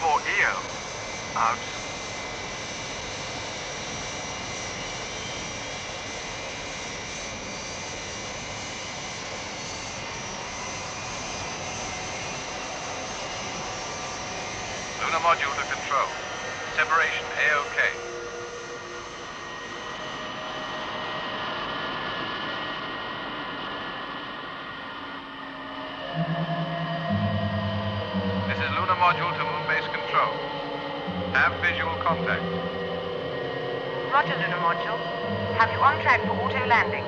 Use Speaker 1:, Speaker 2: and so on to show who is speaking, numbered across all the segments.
Speaker 1: EO. Out. Lunar module to control. Separation A-OK. This is Lunar module to Moonbase control. Have visual contact.
Speaker 2: Roger, Lunar module. Have you on track for auto landing?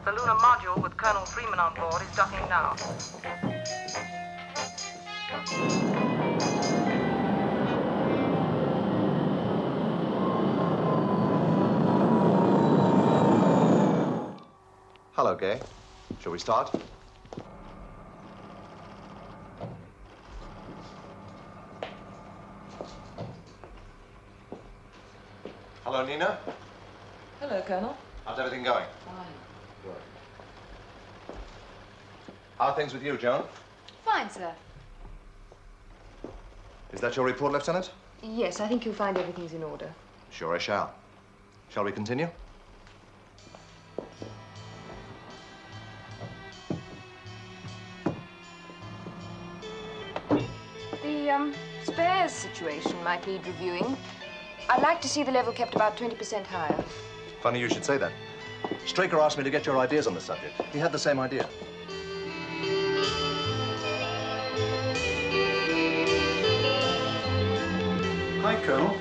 Speaker 2: The Lunar module with Colonel Freeman on board is docking now.
Speaker 3: Hello, Gay. Shall we start? Hello, Nina.
Speaker 4: Hello, Colonel.
Speaker 3: How's everything going?
Speaker 4: Fine.
Speaker 3: Good. How are things with you, Joan?
Speaker 4: Fine, sir.
Speaker 3: Is that your report, Lieutenant?
Speaker 4: Yes, I think you'll find everything's in order.
Speaker 3: Sure I shall. Shall we continue?
Speaker 4: The, spares situation might need reviewing. I'd like to see the level kept about 20% higher.
Speaker 3: Funny you should say that. Straker asked me to get your ideas on the subject. He had the same idea.
Speaker 5: Hi, Colonel.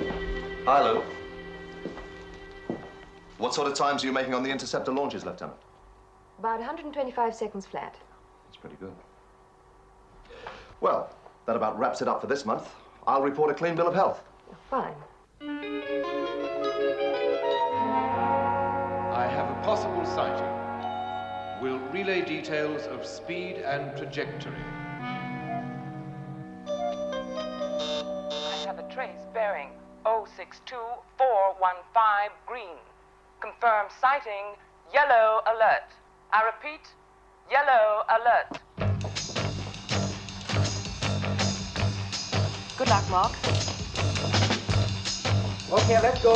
Speaker 3: Hi, Lou. What sort of times are you making on the Interceptor launches, Lieutenant?
Speaker 4: About 125 seconds flat.
Speaker 3: That's pretty good. Well, that about wraps it up for this month. I'll report a clean bill of health.
Speaker 4: Fine.
Speaker 6: I have a possible sighting. Will relay details of speed and trajectory.
Speaker 2: I have a trace bearing 062415 green. Confirmed sighting, yellow alert. I repeat, yellow alert.
Speaker 4: Good luck, Mark.
Speaker 5: Okay, let's go.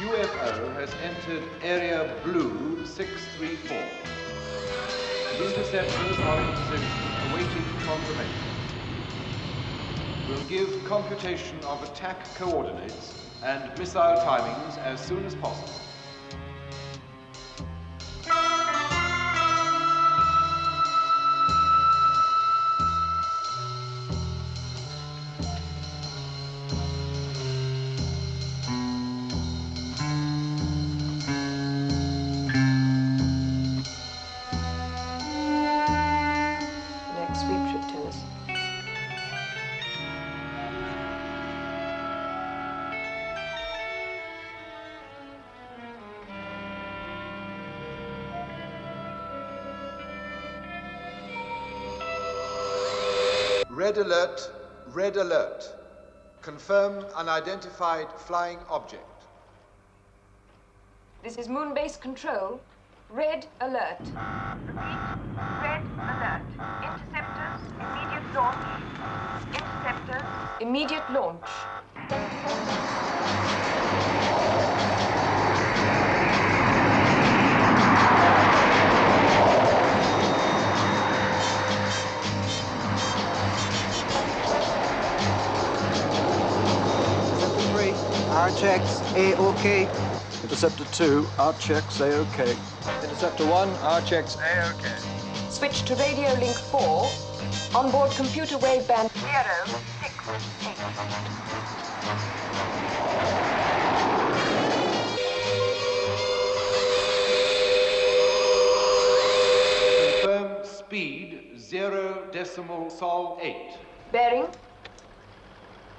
Speaker 6: UFO has entered area blue 634. The interceptors are in position awaiting confirmation. We'll give computation of attack coordinates and missile timings as soon as possible.
Speaker 4: Next sweep should tell us.
Speaker 7: Red alert, red alert. Confirm unidentified flying object.
Speaker 4: This is Moonbase control. Red alert.
Speaker 2: Repeat, red alert. Interceptors, immediate launch. Interceptors.
Speaker 4: Immediate launch.
Speaker 5: Interceptor 3, our checks, A-OK. Interceptor 2, our checks, A-OK. Interceptor 1, our checks.
Speaker 1: A-OK.
Speaker 4: Switch to radio link 4. Onboard computer wave band
Speaker 2: 068.
Speaker 6: Confirm speed 0.8.
Speaker 4: bearing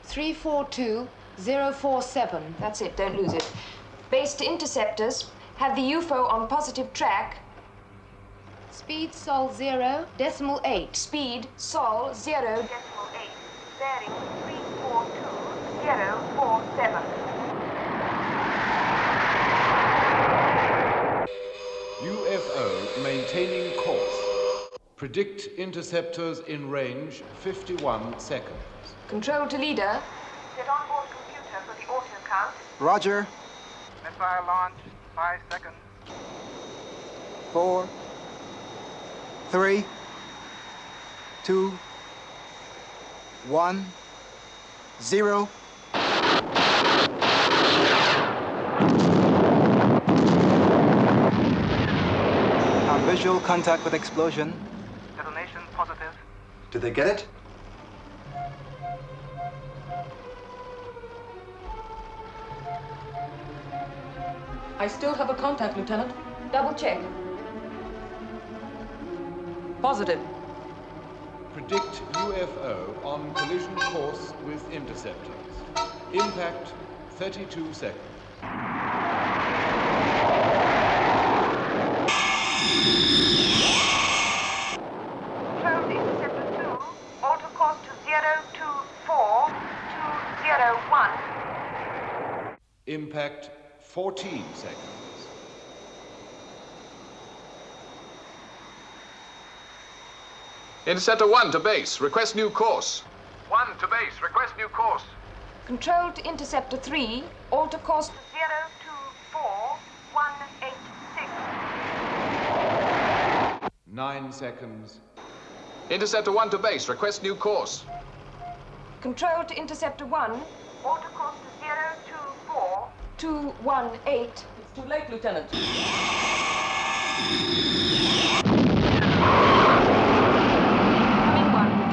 Speaker 4: 342047. That's it, don't lose it. Base to interceptors. Have the UFO on positive track. Speed Sol 0.8. Speed Sol 0.8.
Speaker 2: Bearing 342047.
Speaker 6: UFO maintaining course. Predict interceptors in range 51 seconds.
Speaker 4: Control to leader.
Speaker 2: Set onboard computer for the auto count.
Speaker 5: Roger.
Speaker 1: Missile launch, 5 seconds.
Speaker 5: 4, 3, 2, 1, 0. Our visual contact with explosion.
Speaker 1: Detonation positive.
Speaker 3: Did they get it?
Speaker 2: I still have a contact, Lieutenant.
Speaker 4: Double check.
Speaker 2: Positive.
Speaker 6: Predict UFO on collision course with interceptors. Impact 32 seconds.
Speaker 2: Control to Interceptor 2. Auto course to 024201.
Speaker 6: Impact 14 seconds.
Speaker 1: Interceptor 1 to base. Request new course. 1 to base. Request new course.
Speaker 4: Control to interceptor 3. Alter course.
Speaker 2: 024186.
Speaker 6: 9 seconds.
Speaker 1: Interceptor 1 to base. Request new course.
Speaker 4: Control to interceptor 1.
Speaker 2: Auto course to 024.
Speaker 4: 218.
Speaker 2: It's too late, Lieutenant.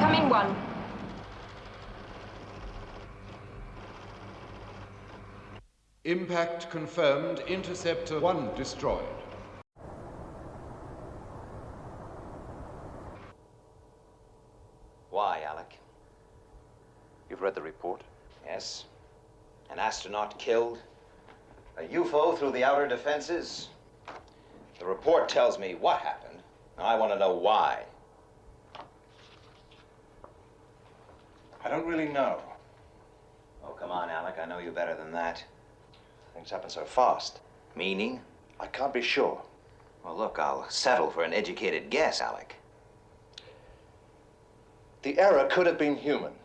Speaker 4: Coming one.
Speaker 6: Impact confirmed. Interceptor 1 destroyed.
Speaker 8: Why, Alec? You've read the report? Yes. An astronaut killed. A UFO through the outer defenses. The report tells me what happened. Now I want to know why.
Speaker 3: I don't really know.
Speaker 8: Oh, come on, Alec. I know you better than that.
Speaker 3: Things happen so fast.
Speaker 8: Meaning?
Speaker 3: I can't be sure.
Speaker 8: Well, look, I'll settle for an educated guess, Alec.
Speaker 3: The error could have been human.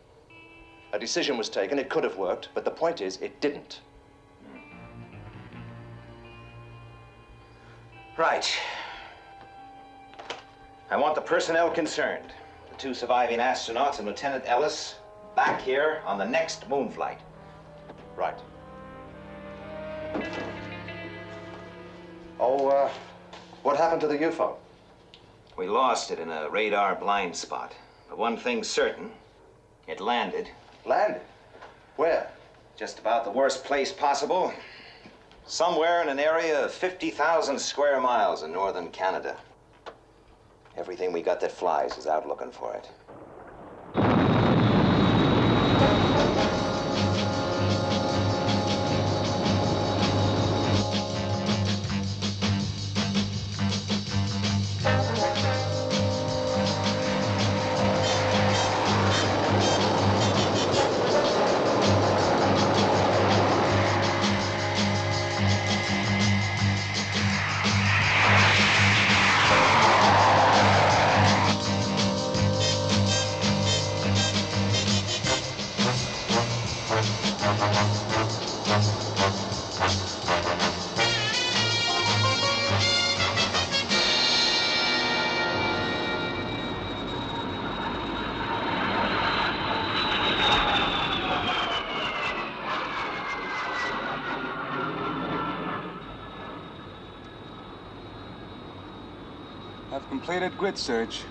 Speaker 3: A decision was taken, it could have worked, but the point is, it didn't.
Speaker 8: Right. I want the personnel concerned, the 2 surviving astronauts and Lieutenant Ellis, back here on the next moon flight.
Speaker 3: Right. Oh, what happened to the UFO?
Speaker 8: We lost it in a radar blind spot. But one thing's certain, it landed.
Speaker 3: Landed? Where?
Speaker 8: Just about the worst place possible. Somewhere in an area of 50,000 square miles in northern Canada. Everything we got that flies is out looking for it.
Speaker 5: Completed grid search.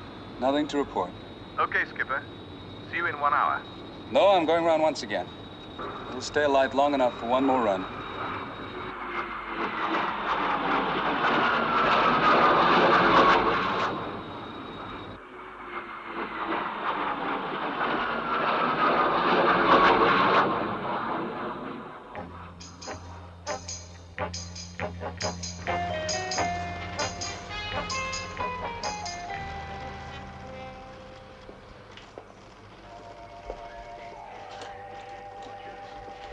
Speaker 5: Nothing to report.
Speaker 1: Okay, Skipper. See you in 1 hour.
Speaker 5: No, I'm going around once again. We'll stay alight long enough for one more run.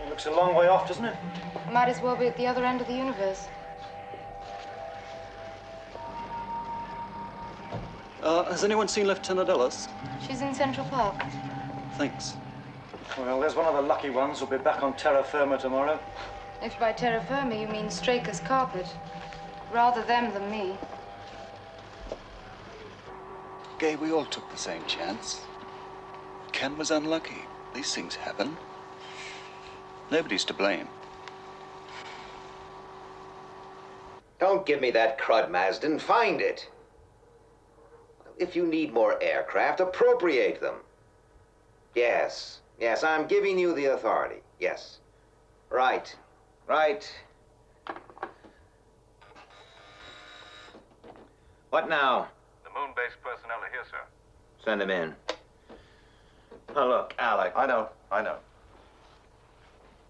Speaker 8: Looks a long way off, doesn't it?
Speaker 4: Might as well be at the other end of the universe.
Speaker 9: Has anyone seen Lieutenant Ellis?
Speaker 4: She's in Central Park.
Speaker 9: Thanks.
Speaker 8: Well, there's one of the lucky ones who'll be back on terra firma tomorrow.
Speaker 4: If by terra firma you mean Straker's carpet. Rather them than me.
Speaker 9: Gay, we all took the same chance. Ken was unlucky. These things happen. Nobody's to blame.
Speaker 8: Don't give me that crud, Marsden. Find it. If you need more aircraft, appropriate them. Yes, I'm giving you the authority. Yes. Right. What now?
Speaker 1: The Moonbase personnel are here, sir.
Speaker 8: Send them in. Now look, Alec.
Speaker 3: I know.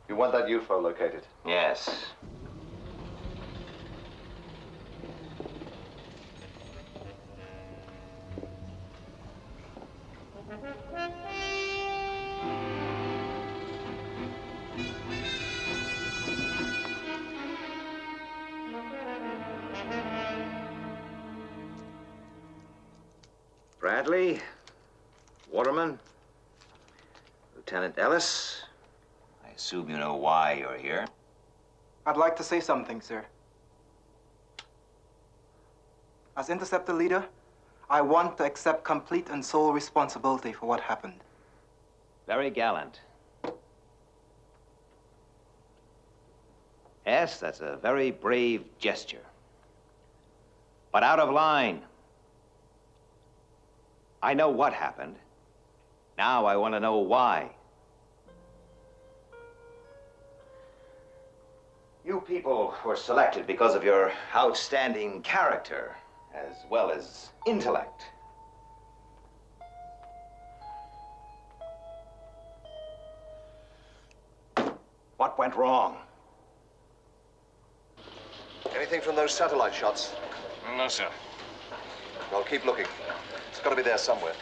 Speaker 3: You want that UFO located?
Speaker 8: Yes. Bradley, Waterman, Lieutenant Ellis. I assume you know why you're here.
Speaker 5: I'd like to say something, sir. As Interceptor leader, I want to accept complete and sole responsibility for what happened.
Speaker 8: Very gallant. Yes, that's a very brave gesture. But out of line. I know what happened. Now I want to know why. You people were selected because of your outstanding character, as well as intellect. What went wrong?
Speaker 3: Anything from those satellite shots?
Speaker 1: No, sir.
Speaker 3: Well, keep looking. It's got to be there somewhere.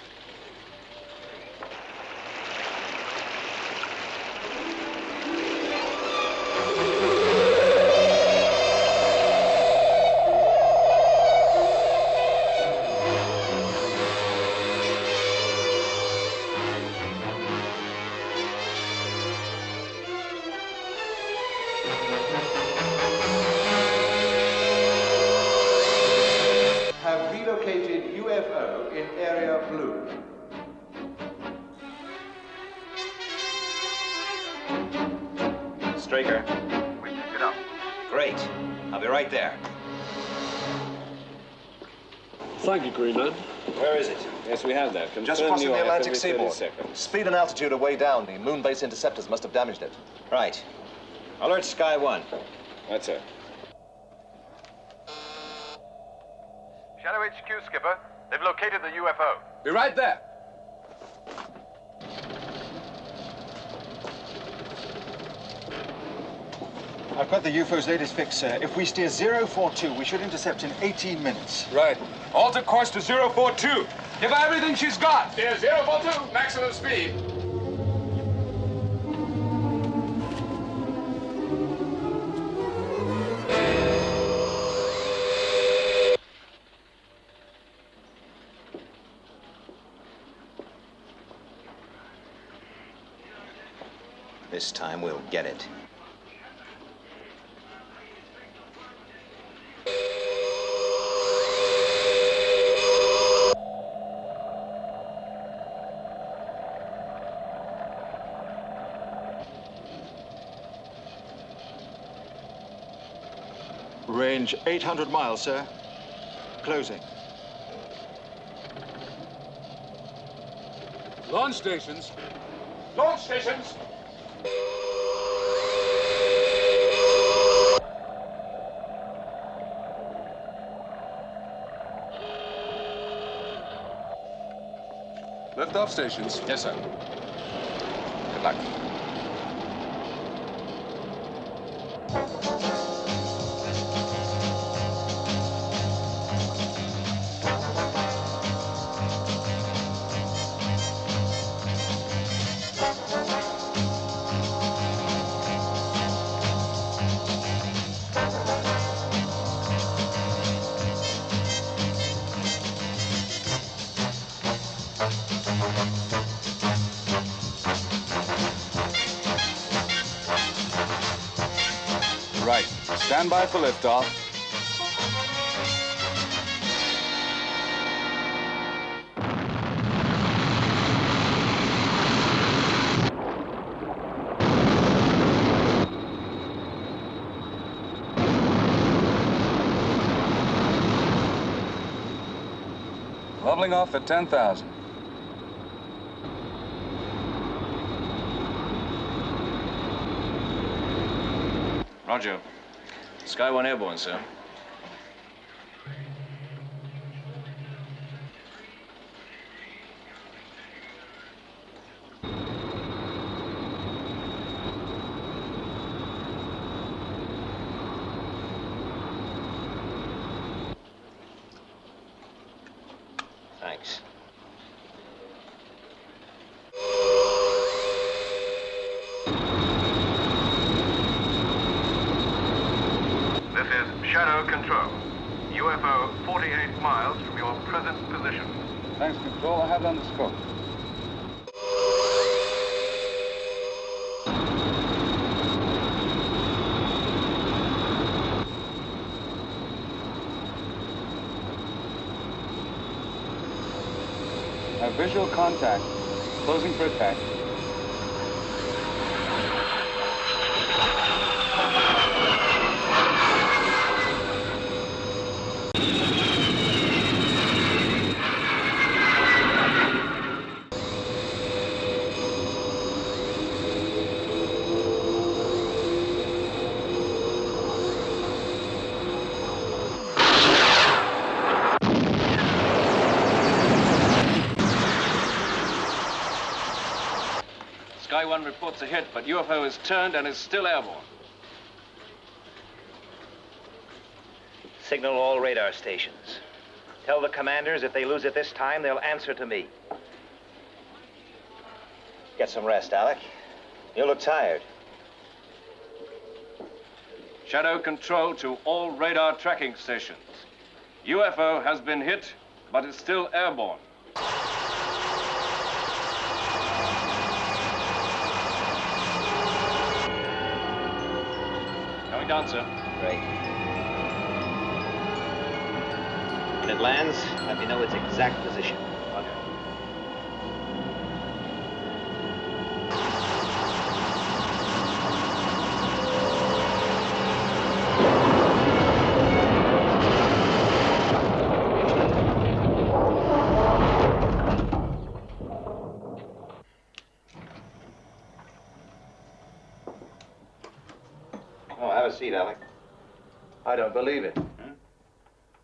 Speaker 7: Have relocated UFO in area blue.
Speaker 8: Straker.
Speaker 1: We picked it up.
Speaker 8: Great. I'll be right there.
Speaker 10: Thank you, Greenman.
Speaker 8: Where is it?
Speaker 10: Yes, we have that. Confirm
Speaker 3: Just crossing
Speaker 10: your
Speaker 3: the Atlantic
Speaker 10: every 30
Speaker 3: seaboard.
Speaker 10: seconds.
Speaker 3: Speed and altitude are way down. The Moonbase interceptors must have damaged it.
Speaker 8: Right. Alert Sky 1.
Speaker 10: That's it.
Speaker 1: Shadow HQ, Skipper. They've located the UFO.
Speaker 5: Be right there.
Speaker 11: I've got the UFO's latest fix, sir. If we steer 042, we should intercept in 18 minutes.
Speaker 5: Right. Alter course to 042. Give her everything she's got.
Speaker 10: Steer 042, maximum speed.
Speaker 8: This time we'll get it.
Speaker 11: Range 800 miles, sir. Closing.
Speaker 10: Launch stations.
Speaker 7: Launch stations!
Speaker 10: Lift-off stations. Yes, sir. Good luck. Right. Stand by for liftoff. Leveling off at 10,000.
Speaker 12: Roger. Sky 1 airborne, sir.
Speaker 8: Thanks.
Speaker 1: This is Shadow Control. UFO 48 miles from your present position.
Speaker 10: Thanks, Control. I have it on the scope. Have visual contact. Closing for attack.
Speaker 12: Sky 1 reports a hit, but UFO is turned and is still airborne.
Speaker 8: Signal all radar stations. Tell the commanders if they lose it this time, they'll answer to me. Get some rest, Alec. You look tired.
Speaker 12: Shadow Control to all radar tracking stations. UFO has been hit, but is still airborne. Coming down, sir.
Speaker 8: Great. When it lands, let me know its exact position.
Speaker 12: Roger.
Speaker 8: Oh, have a seat, Alec.
Speaker 3: I don't believe it.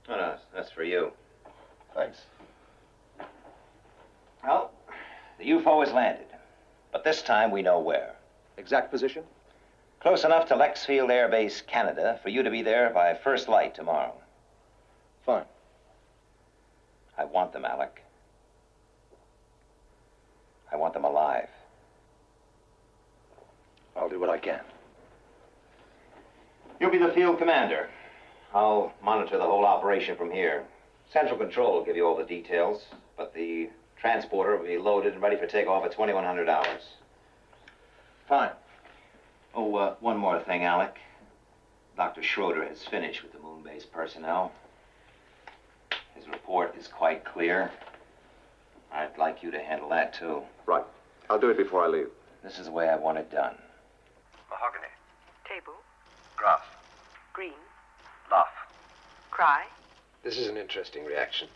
Speaker 8: Oh, no, that's for you.
Speaker 3: Thanks.
Speaker 8: Well, the UFO has landed, but this time we know where.
Speaker 3: Exact position?
Speaker 8: Close enough to Lexfield Air Base, Canada, for you to be there by first light tomorrow.
Speaker 3: Fine.
Speaker 8: I want them, Alec. I want them alive.
Speaker 3: I'll do what I can.
Speaker 8: You'll be the field commander. I'll monitor the whole operation from here. Central Control will give you all the details, but the transporter will be loaded and ready for takeoff at 2100 hours.
Speaker 3: Fine.
Speaker 8: Oh, one more thing, Alec. Dr. Schroeder has finished with the Moonbase personnel. His report is quite clear. I'd like you to handle that, too.
Speaker 3: Right. I'll do it before I leave.
Speaker 8: This is the way I want it done.
Speaker 1: Mahogany.
Speaker 2: Table.
Speaker 1: Grass.
Speaker 2: Green.
Speaker 1: Laugh.
Speaker 2: Cry.
Speaker 13: This is an interesting reaction.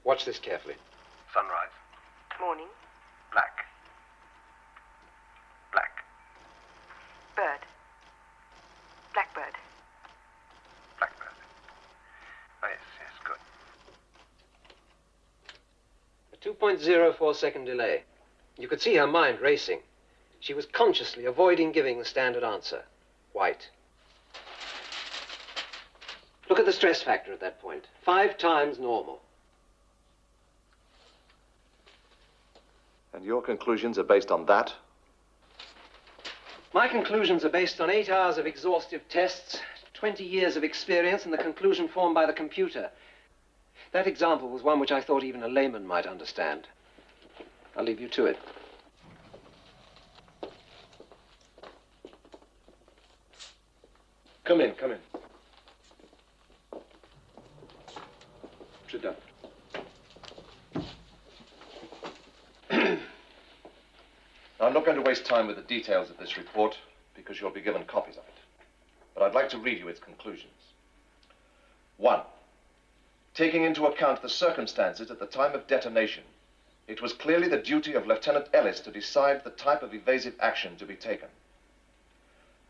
Speaker 13: Watch this carefully.
Speaker 1: Sunrise.
Speaker 2: Morning.
Speaker 13: 2.04-second delay. You could see her mind racing. She was consciously avoiding giving the standard answer. White. Look at the stress factor at that point. 5 times normal.
Speaker 3: And your conclusions are based on that?
Speaker 13: My conclusions are based on 8 hours of exhaustive tests, 20 years of experience, and the conclusion formed by the computer. That example was one which I thought even a layman might understand. I'll leave you to it.
Speaker 6: Come in. Sit down.
Speaker 3: I'm not going to waste time with the details of this report because you'll be given copies of it. But I'd like to read you its conclusions. 1. Taking into account the circumstances at the time of detonation, it was clearly the duty of Lieutenant Ellis to decide the type of evasive action to be taken.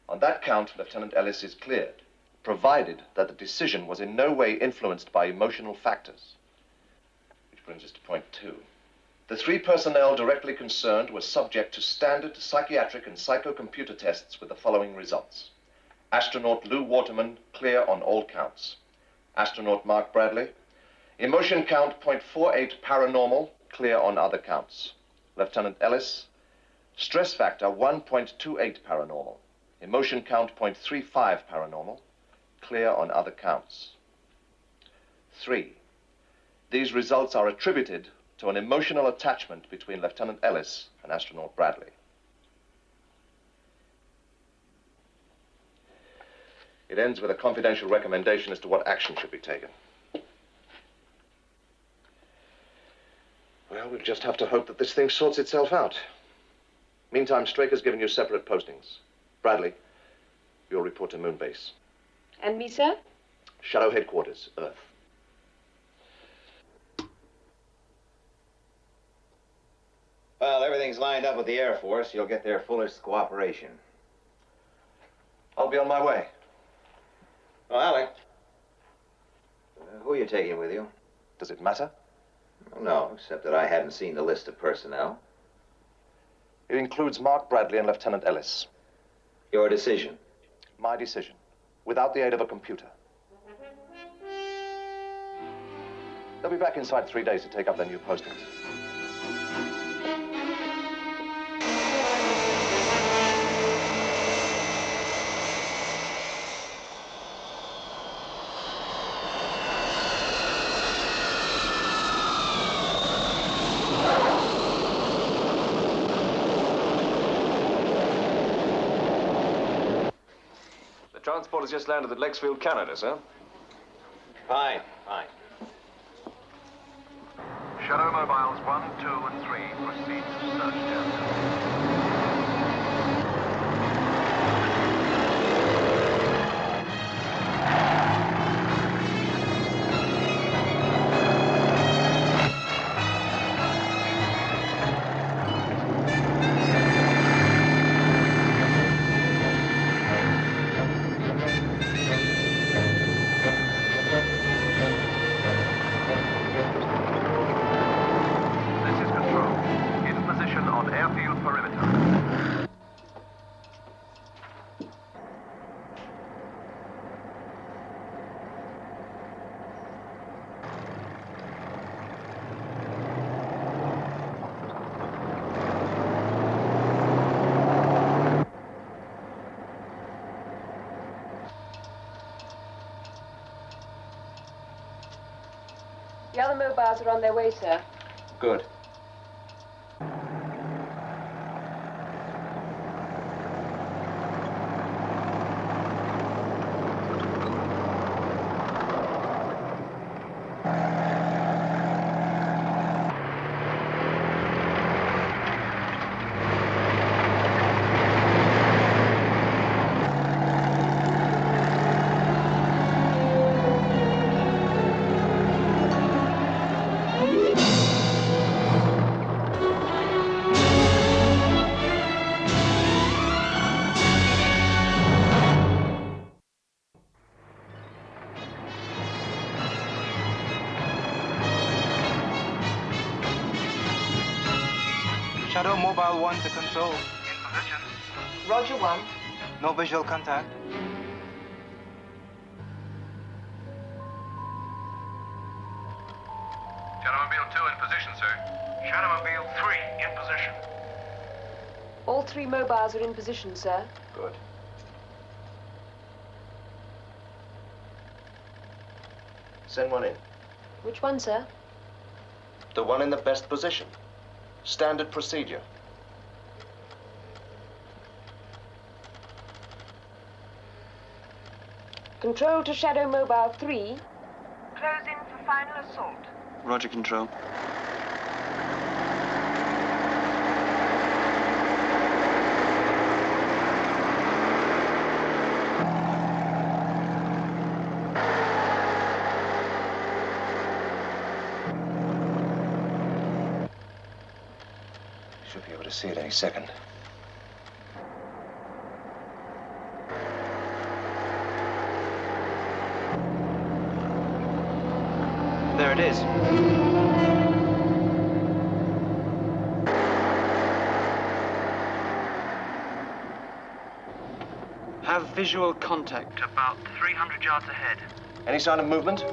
Speaker 3: On that count, Lieutenant Ellis is cleared, provided that the decision was in no way influenced by emotional factors. Which brings us to point 2. The 3 personnel directly concerned were subject to standard psychiatric and psychocomputer tests with the following results. Astronaut Lou Waterman, clear on all counts. Astronaut Mark Bradley, emotion count 0.48 paranormal, clear on other counts. Lieutenant Ellis, stress factor 1.28 paranormal. Emotion count 0.35 paranormal, clear on other counts. 3. These results are attributed to an emotional attachment between Lieutenant Ellis and Astronaut Bradley. It ends with a confidential recommendation as to what action should be taken. Well, we'll just have to hope that this thing sorts itself out. Meantime, Straker's given you separate postings. Bradley, you'll report to Moonbase.
Speaker 4: And me, sir?
Speaker 3: Shadow Headquarters, Earth.
Speaker 8: Well, everything's lined up with the Air Force. You'll get their fullest cooperation.
Speaker 3: I'll be on my way.
Speaker 8: Oh, Alec. Who are you taking with you?
Speaker 3: Does it matter?
Speaker 8: Well, no, except that I hadn't seen the list of personnel.
Speaker 3: It includes Mark Bradley and Lieutenant Ellis.
Speaker 8: Your decision?
Speaker 3: My decision, without the aid of a computer. They'll be back inside 3 days to take up their new postings.
Speaker 12: Transport has just landed at Lexfield, Canada, sir.
Speaker 8: Fine.
Speaker 1: Shadow Mobiles 1, 2, and 3 proceed to search Delta.
Speaker 4: The other mobiles are on their way, sir.
Speaker 3: Good.
Speaker 5: 1 to Control.
Speaker 1: In position.
Speaker 4: Roger 1.
Speaker 5: No visual contact.
Speaker 1: Shadow Mobile 2 in position, sir. Shadow Mobile 3 in position.
Speaker 4: All 3 mobiles are in position, sir.
Speaker 3: Good. Send one in.
Speaker 4: Which one, sir?
Speaker 3: The one in the best position. Standard procedure.
Speaker 4: Control to Shadow Mobile 3.
Speaker 2: Close in for final assault.
Speaker 9: Roger, Control.
Speaker 3: Should be able to see it any second.
Speaker 9: There it is. Have visual contact.
Speaker 1: About 300 yards ahead.
Speaker 3: Any sign of movement?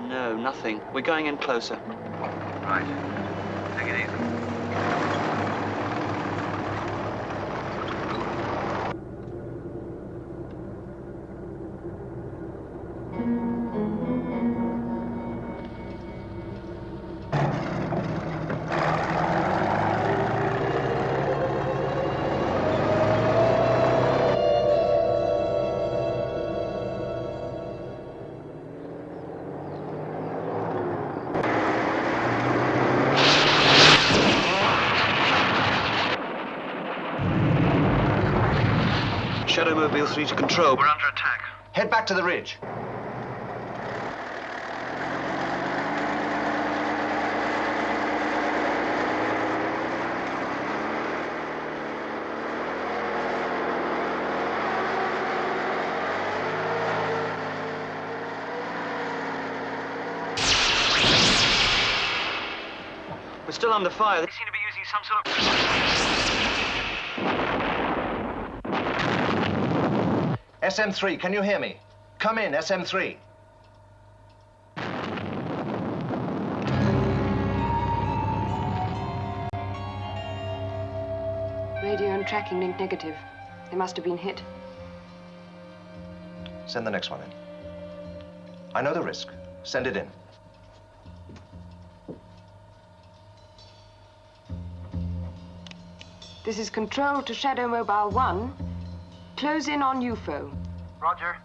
Speaker 9: No, nothing. We're going in closer.
Speaker 1: Right. Take it easy.
Speaker 9: Shadow Mobile 3 to Control.
Speaker 1: We're under attack.
Speaker 3: Head back to the ridge.
Speaker 9: We're still under fire.
Speaker 1: They seem to be using some sort of...
Speaker 3: SM3, can you hear me? Come in, SM3.
Speaker 4: Radio and tracking link negative. They must have been hit.
Speaker 3: Send the next one in. I know the risk. Send it in.
Speaker 4: This is Control to Shadow Mobile 1. Close in on UFO.
Speaker 1: Roger.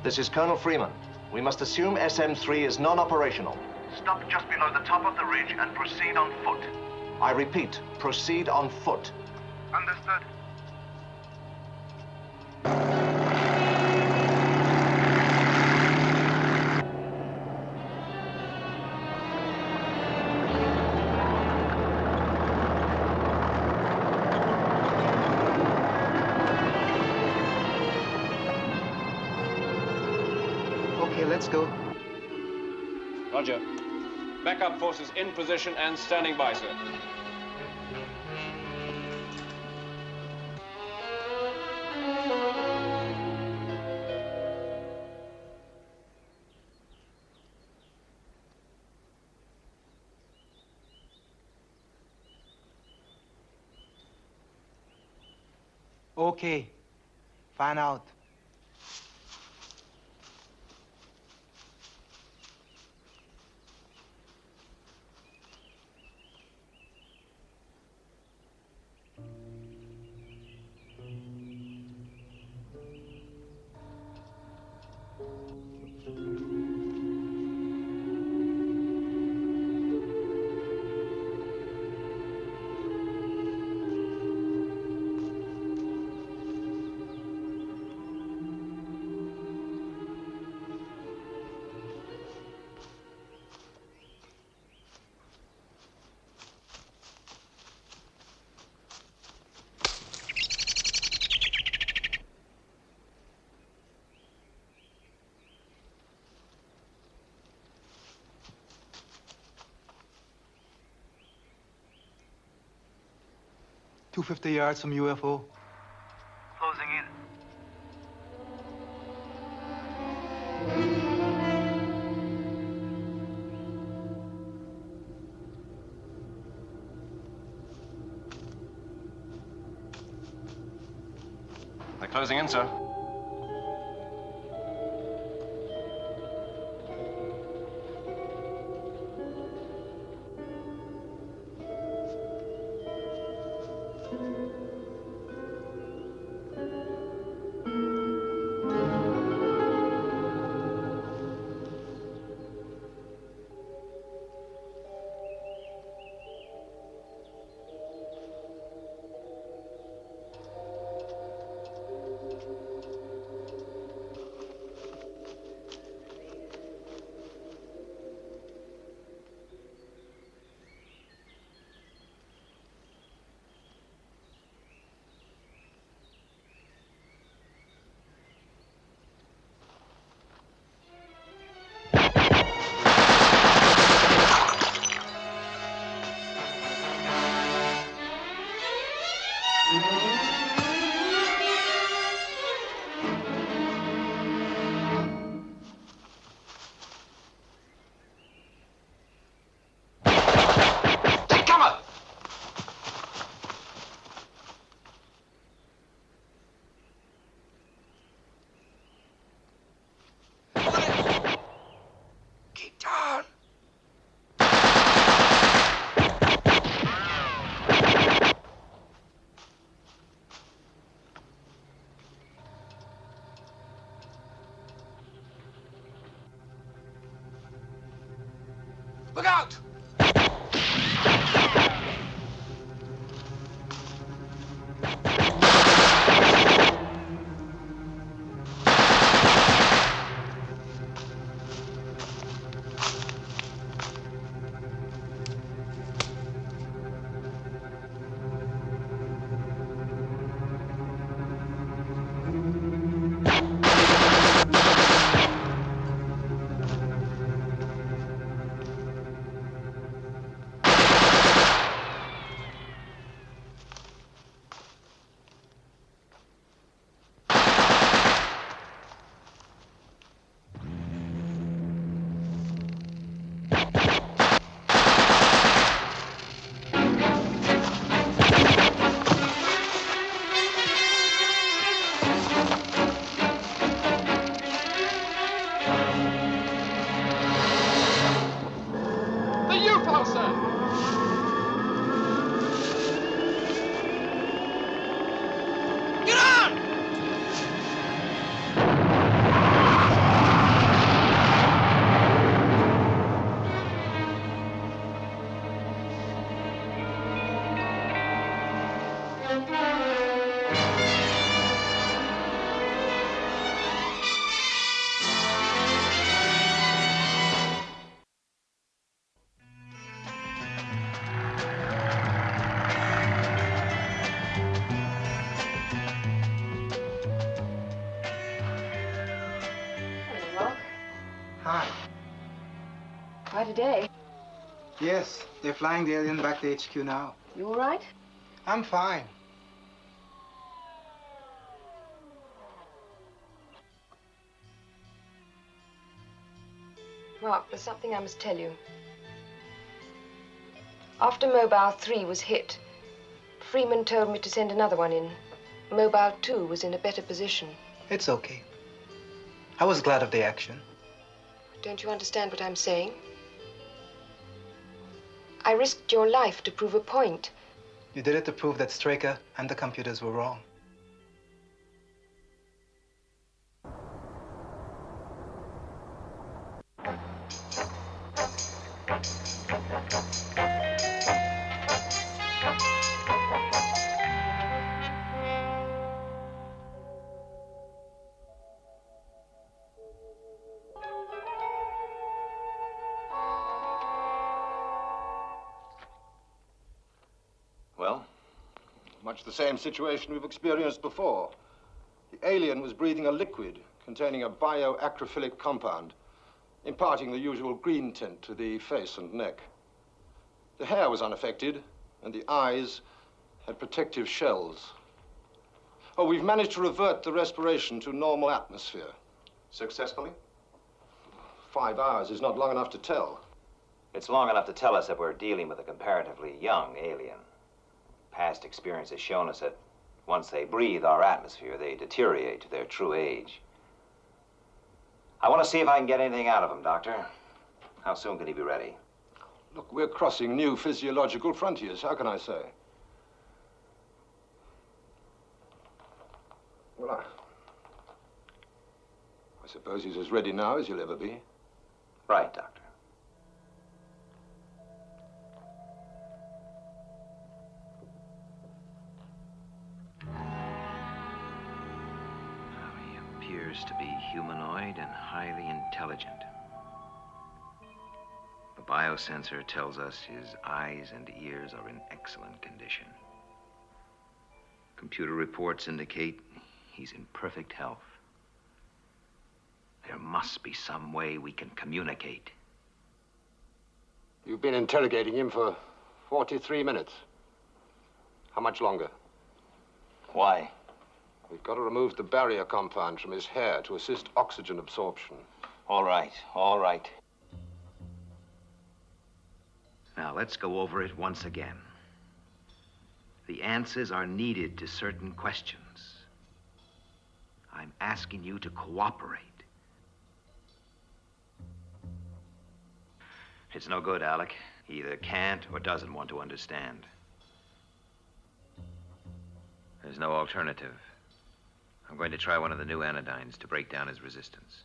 Speaker 3: This is Colonel Freeman. We must assume SM3 is non-operational.
Speaker 1: Stop just below the top of the ridge and proceed on foot.
Speaker 3: I repeat, proceed on foot.
Speaker 1: Understood.
Speaker 5: Okay, let's go.
Speaker 12: Roger. Backup forces in position and standing by, sir.
Speaker 5: Okay. Fan out. 250 yards from UFO.
Speaker 14: Closing in.
Speaker 12: They're closing in, sir.
Speaker 14: Look out!
Speaker 5: Hi.
Speaker 4: Quite a day.
Speaker 5: Yes, they're flying the alien back to HQ now.
Speaker 4: You all right?
Speaker 5: I'm fine.
Speaker 4: Mark, there's something I must tell you. After Mobile 3 was hit, Freeman told me to send another one in. Mobile 2 was in a better position.
Speaker 5: It's okay. I was glad of the action.
Speaker 4: Don't you understand what I'm saying? I risked your life to prove a point.
Speaker 5: You did it to prove that Straker and the computers were wrong.
Speaker 15: Well, much the same situation we've experienced before. The alien was breathing a liquid containing a bioacrophilic compound, imparting the usual green tint to the face and neck. The hair was unaffected, and the eyes had protective shells. Oh, we've managed to revert the respiration to normal atmosphere.
Speaker 3: Successfully?
Speaker 15: 5 hours is not long enough to tell.
Speaker 8: It's long enough to tell us that we're dealing with a comparatively young alien. Past experience has shown us that once they breathe our atmosphere, they deteriorate to their true age. I want to see if I can get anything out of him, Doctor. How soon can he be ready?
Speaker 15: Look, we're crossing new physiological frontiers. How can I say? Well, I suppose he's as ready now as he'll ever be.
Speaker 8: Right, Doctor. He appears to be humanoid and highly intelligent. The biosensor tells us his eyes and ears are in excellent condition. Computer reports indicate he's in perfect health. There must be some way we can communicate.
Speaker 15: You've been interrogating him for 43 minutes. How much longer?
Speaker 8: Why?
Speaker 15: We've got to remove the barrier compound from his hair to assist oxygen absorption.
Speaker 8: All right, all right. Now, let's go over it once again. The answers are needed to certain questions. I'm asking you to cooperate. It's no good, Alec. He either can't or doesn't want to understand. There's no alternative. I'm going to try one of the new anodynes to break down his resistance.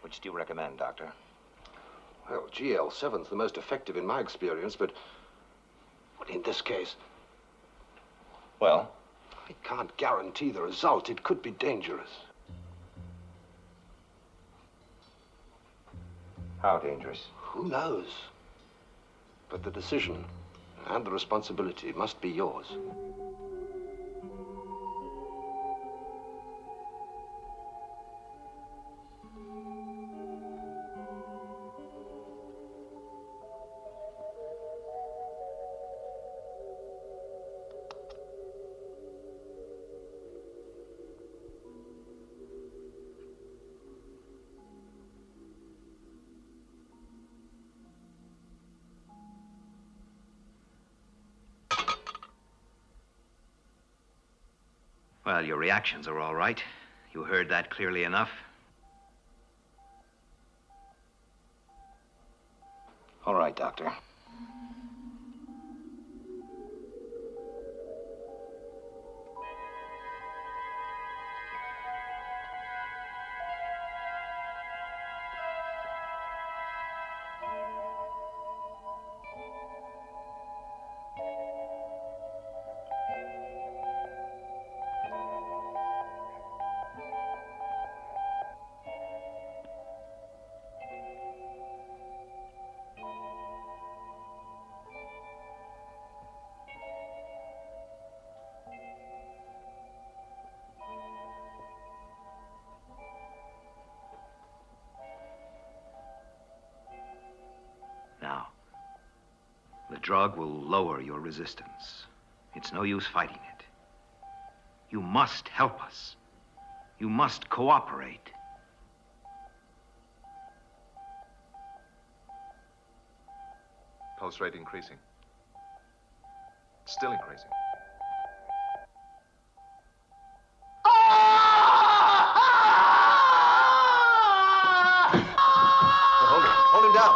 Speaker 8: Which do you recommend, Doctor?
Speaker 15: Well, GL7's the most effective in my experience, but in this case...
Speaker 8: Well?
Speaker 15: I can't guarantee the result. It could be dangerous.
Speaker 8: How dangerous?
Speaker 15: Who knows? But the decision and the responsibility must be yours.
Speaker 8: Well, your reactions are all right. You heard that clearly enough. All right, Doctor. Now, the drug will lower your resistance. It's no use fighting it. You must help us. You must cooperate.
Speaker 3: Pulse rate increasing. Still increasing. Hold him down.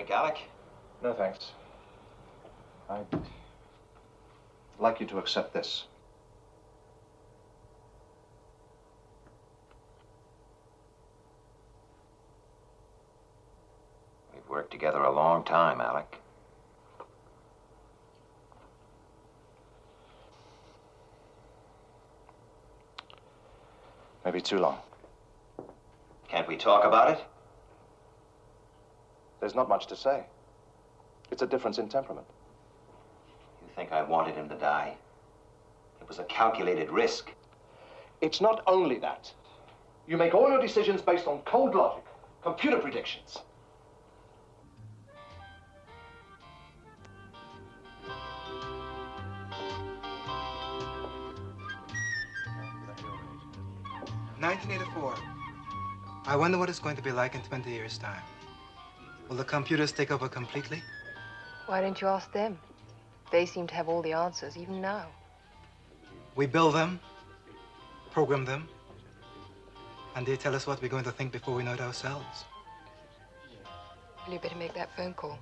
Speaker 8: like, Alec?
Speaker 3: No, thanks. I'd like you to accept this.
Speaker 8: We've worked together a long time, Alec.
Speaker 3: Maybe too long.
Speaker 8: Can't we talk about it?
Speaker 3: There's not much to say. It's a difference in temperament.
Speaker 8: You think I wanted him to die? It was a calculated risk.
Speaker 3: It's not only that. You make all your decisions based on cold logic, computer predictions.
Speaker 5: "1984. I wonder what it's going to be like in 20 years' time. Will the computers take over completely?
Speaker 4: Why don't you ask them? They seem to have all the answers, even now.
Speaker 5: We build them, program them, and they tell us what we're going to think before we know it ourselves.
Speaker 4: Well, you better make that phone call.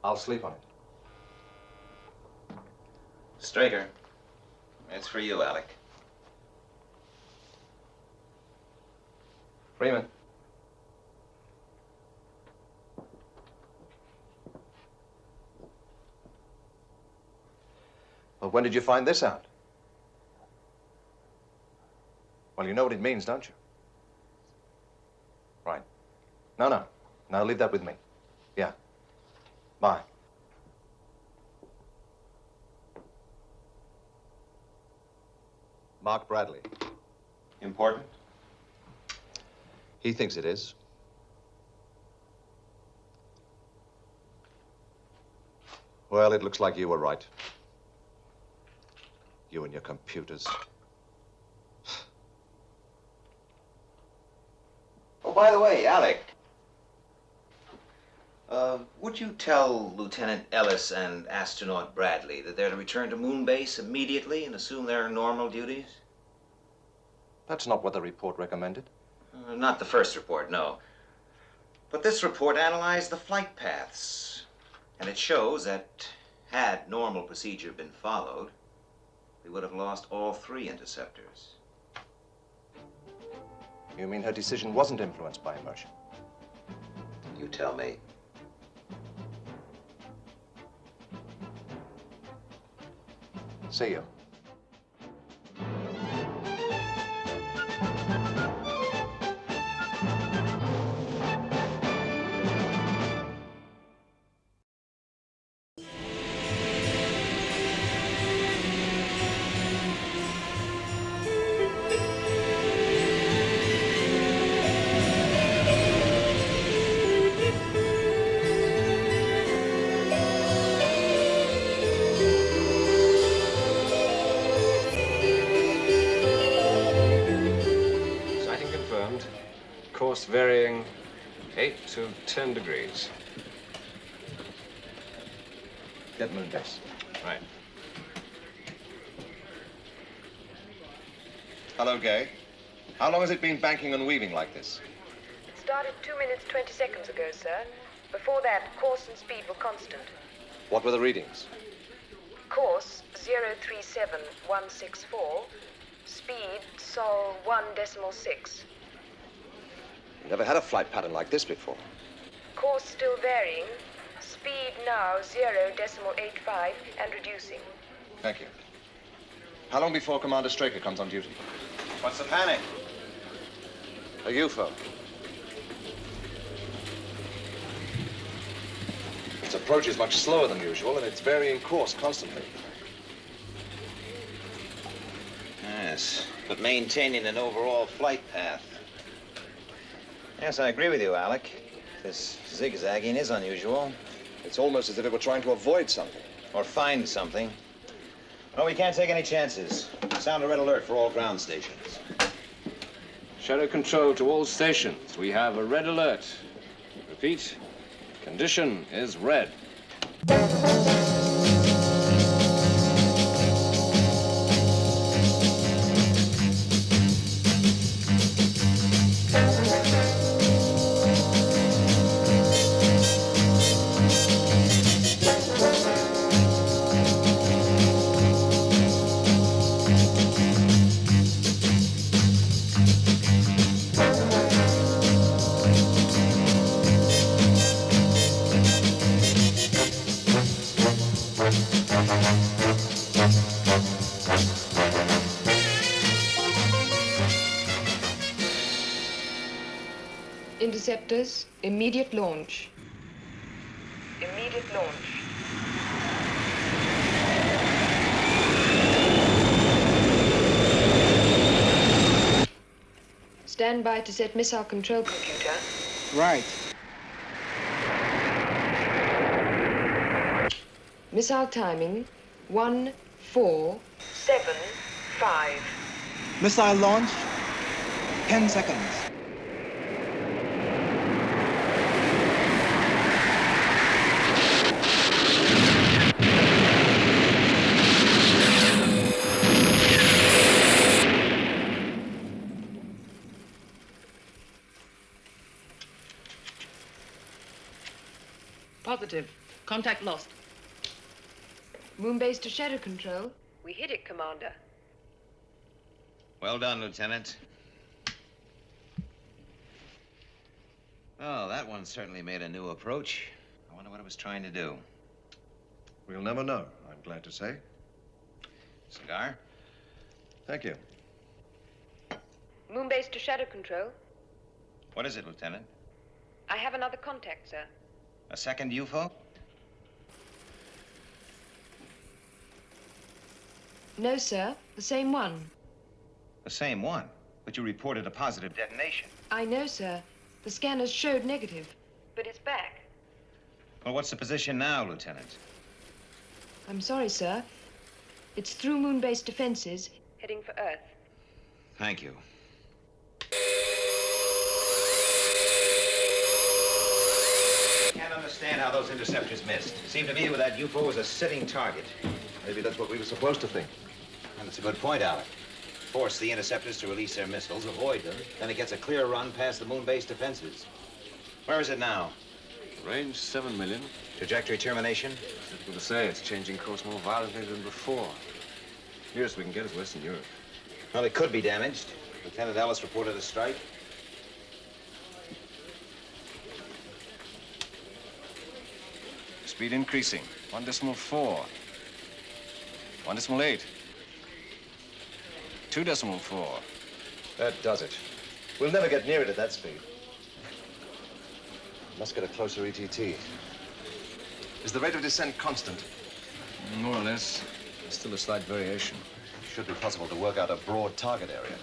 Speaker 3: I'll sleep on it.
Speaker 8: Straker, it's for you, Alec.
Speaker 3: Freeman. Well, when did you find this out? Well, you know what it means, don't you? Right. No. Now leave that with me. Yeah. Bye. Mark Bradley.
Speaker 8: Important?
Speaker 3: He thinks it is. Well, it looks like you were right. You and your computers.
Speaker 8: Oh, by the way, Alec. Would you tell Lieutenant Ellis and Astronaut Bradley that they're to return to Moonbase immediately and assume their normal duties?
Speaker 3: That's not what the report recommended.
Speaker 8: Not the first report, no. But this report analyzed the flight paths. And it shows that had normal procedure been followed, we would have lost all 3 interceptors.
Speaker 3: You mean her decision wasn't influenced by emotion?
Speaker 8: You tell me.
Speaker 3: See you.
Speaker 12: Course varying 8 to 10 degrees.
Speaker 3: Get Moonbase.
Speaker 12: Right.
Speaker 3: Hello, Gay. How long has it been banking and weaving like this?
Speaker 4: It started 2 minutes, 20 seconds ago, sir. Before that, course and speed were constant.
Speaker 3: What were the readings?
Speaker 4: Course 037164. Speed Sol 1.6.
Speaker 3: Never had a flight pattern like this before.
Speaker 4: Course still varying. Speed now 0.85 and reducing.
Speaker 3: Thank you. How long before Commander Straker comes on duty?
Speaker 8: What's the panic?
Speaker 3: A UFO. Its approach is much slower than usual, and it's varying course constantly.
Speaker 8: Yes, but maintaining an overall flight path. Yes, I agree with you, Alec. This zigzagging is unusual.
Speaker 3: It's almost as if it were trying to avoid something.
Speaker 8: Or find something. Well, we can't take any chances. Sound a red alert for all ground stations.
Speaker 12: Shadow control to all stations. We have a red alert. Repeat, condition is red.
Speaker 4: Interceptors, immediate launch. Immediate launch. Stand by to set missile control computer.
Speaker 5: Right.
Speaker 4: Missile timing 1, 4, 7, 5.
Speaker 5: Missile launch, 10 seconds.
Speaker 2: Positive. Contact lost.
Speaker 4: Moonbase to Shadow Control.
Speaker 2: We hit it, Commander.
Speaker 8: Well done, Lieutenant. Oh, that one certainly made a new approach. I wonder what it was trying to do.
Speaker 3: We'll never know, I'm glad to say.
Speaker 8: Cigar?
Speaker 3: Thank you.
Speaker 4: Moonbase to Shadow Control.
Speaker 8: What is it, Lieutenant?
Speaker 4: I have another contact, sir.
Speaker 8: A second UFO?
Speaker 4: No, sir. The same one.
Speaker 8: The same one? But you reported a positive detonation.
Speaker 4: I know, sir. The scanners showed negative. But it's back.
Speaker 8: Well, what's the position now, Lieutenant?
Speaker 4: I'm sorry, sir. It's through Moonbase defenses, heading for Earth.
Speaker 8: Thank you. I can't understand how those interceptors missed. It seemed to me that UFO was a sitting target.
Speaker 3: Maybe that's what we were supposed to think.
Speaker 8: And it's a good point, Alec. Force the interceptors to release their missiles, avoid them, then it gets a clear run past the Moonbase defenses. Where is it now?
Speaker 12: Range 7 million.
Speaker 8: Trajectory termination?
Speaker 12: Difficult to say. It's changing course more violently than before. Nearest we can get is Western Europe.
Speaker 8: Well, it could be damaged. Lieutenant Ellis reported a strike.
Speaker 12: Speed increasing. 1.4. 1.8. 2.4.
Speaker 3: That does it. We'll never get near it at that speed. Must get a closer ETT. Is the rate of descent constant?
Speaker 12: More or less. There's still a slight variation.
Speaker 3: Should be possible to work out a broad target area.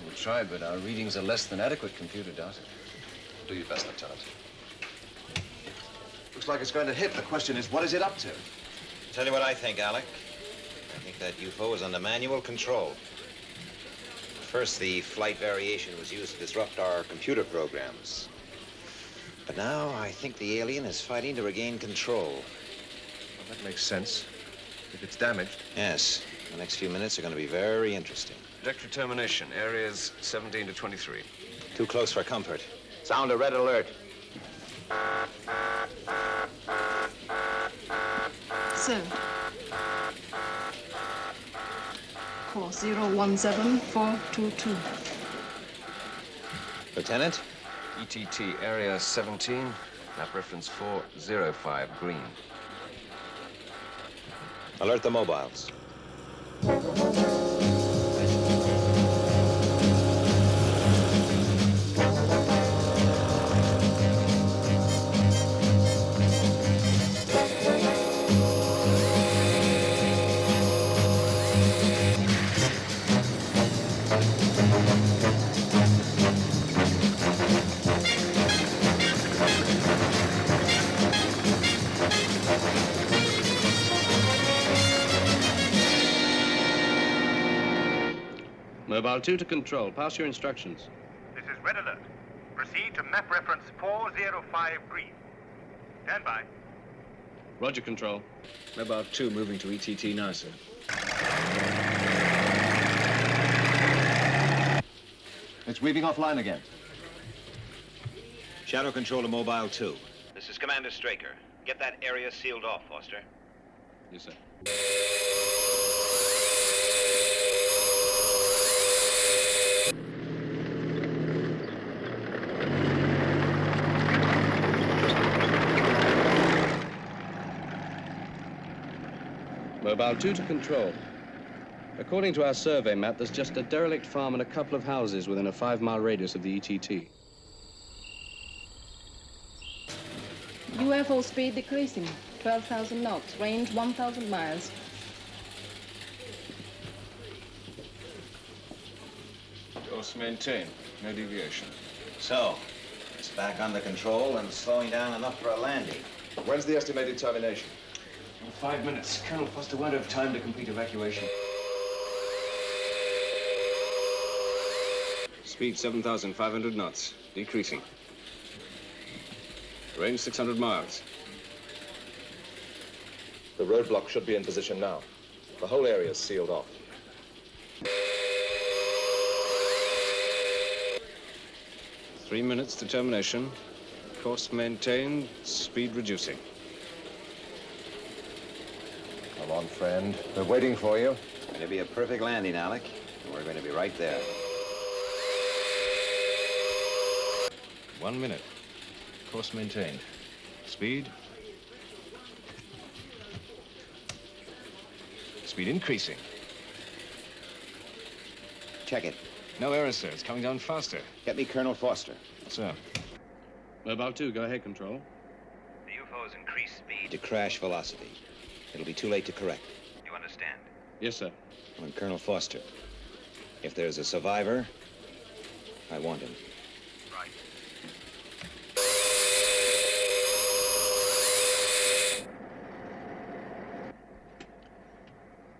Speaker 12: We'll try, but our readings are less than adequate, computer data.
Speaker 3: Do your best, Lieutenant. Looks like it's going to hit. The question is, what is it up to?
Speaker 8: Tell you what I think, Alec. I think that UFO is under manual control. First, the flight variation was used to disrupt our computer programs. But now, I think the alien is fighting to regain control.
Speaker 3: Well, that makes sense. If it's damaged.
Speaker 8: Yes. The next few minutes are going to be very interesting.
Speaker 12: Trajectory termination. Areas 17 to 23.
Speaker 8: Too close for comfort. Sound a red alert.
Speaker 16: So, course 017422.
Speaker 8: Lieutenant?
Speaker 12: ETT, area 17, map reference 405, green.
Speaker 8: Alert the mobiles.
Speaker 17: Mobile 2 to control. Pass your instructions.
Speaker 1: This is Red Alert. Proceed to map reference 405 green. Stand by.
Speaker 17: Roger, control.
Speaker 12: Mobile 2 moving to ETT now, sir.
Speaker 3: It's weaving offline again.
Speaker 8: Shadow Control to Mobile 2. This is Commander Straker. Get that area sealed off, Foster.
Speaker 17: Yes, sir. Mobile 2 to Control. According to our survey map, there's just a derelict farm and a couple of houses within a 5-mile radius of the ETT.
Speaker 16: UFO speed decreasing. 12,000 knots. Range 1,000 miles.
Speaker 6: Course maintained. No deviation.
Speaker 8: So, it's back under control and slowing down enough for a landing.
Speaker 3: When's the estimated termination?
Speaker 6: In 5 minutes. Colonel Foster won't have time to complete evacuation.
Speaker 17: Speed 7,500 knots. Decreasing. Range 600 miles.
Speaker 3: The roadblock should be in position now. The whole area is sealed off.
Speaker 17: Three minutes to termination. Course maintained. Speed reducing.
Speaker 3: Come on, friend. We're waiting for you.
Speaker 8: Going to be a perfect landing, Alec. And we're going to be right there.
Speaker 17: 1 minute. Course maintained. Speed. Speed increasing.
Speaker 8: Check it.
Speaker 17: No error, sir. It's coming down faster.
Speaker 8: Get me Colonel Foster.
Speaker 17: Sir. Mobile 2, go ahead, Control.
Speaker 8: The UFO has increased speed to crash velocity. It'll be too late to correct. You understand?
Speaker 17: Yes, sir.
Speaker 8: And Colonel Foster, if there's a survivor, I want him.
Speaker 1: Right.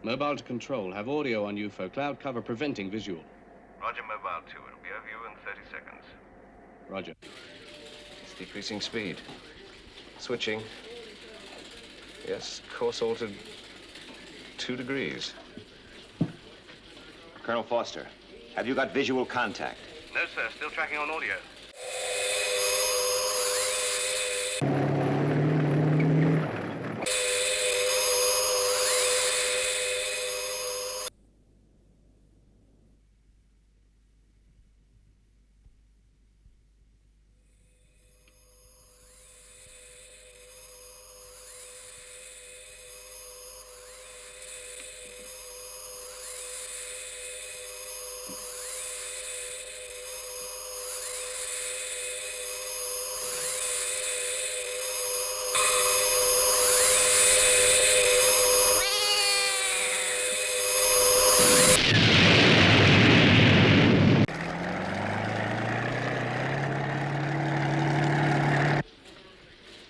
Speaker 17: Mobile to Control. Have audio on UFO. Cloud cover preventing visual.
Speaker 1: Roger, Mobile 2. It'll be over you in 30 seconds.
Speaker 17: Roger.
Speaker 6: It's decreasing speed. Switching. Yes, course altered 2 degrees.
Speaker 8: Colonel Foster, have you got visual contact?
Speaker 1: No, sir. Still tracking on audio.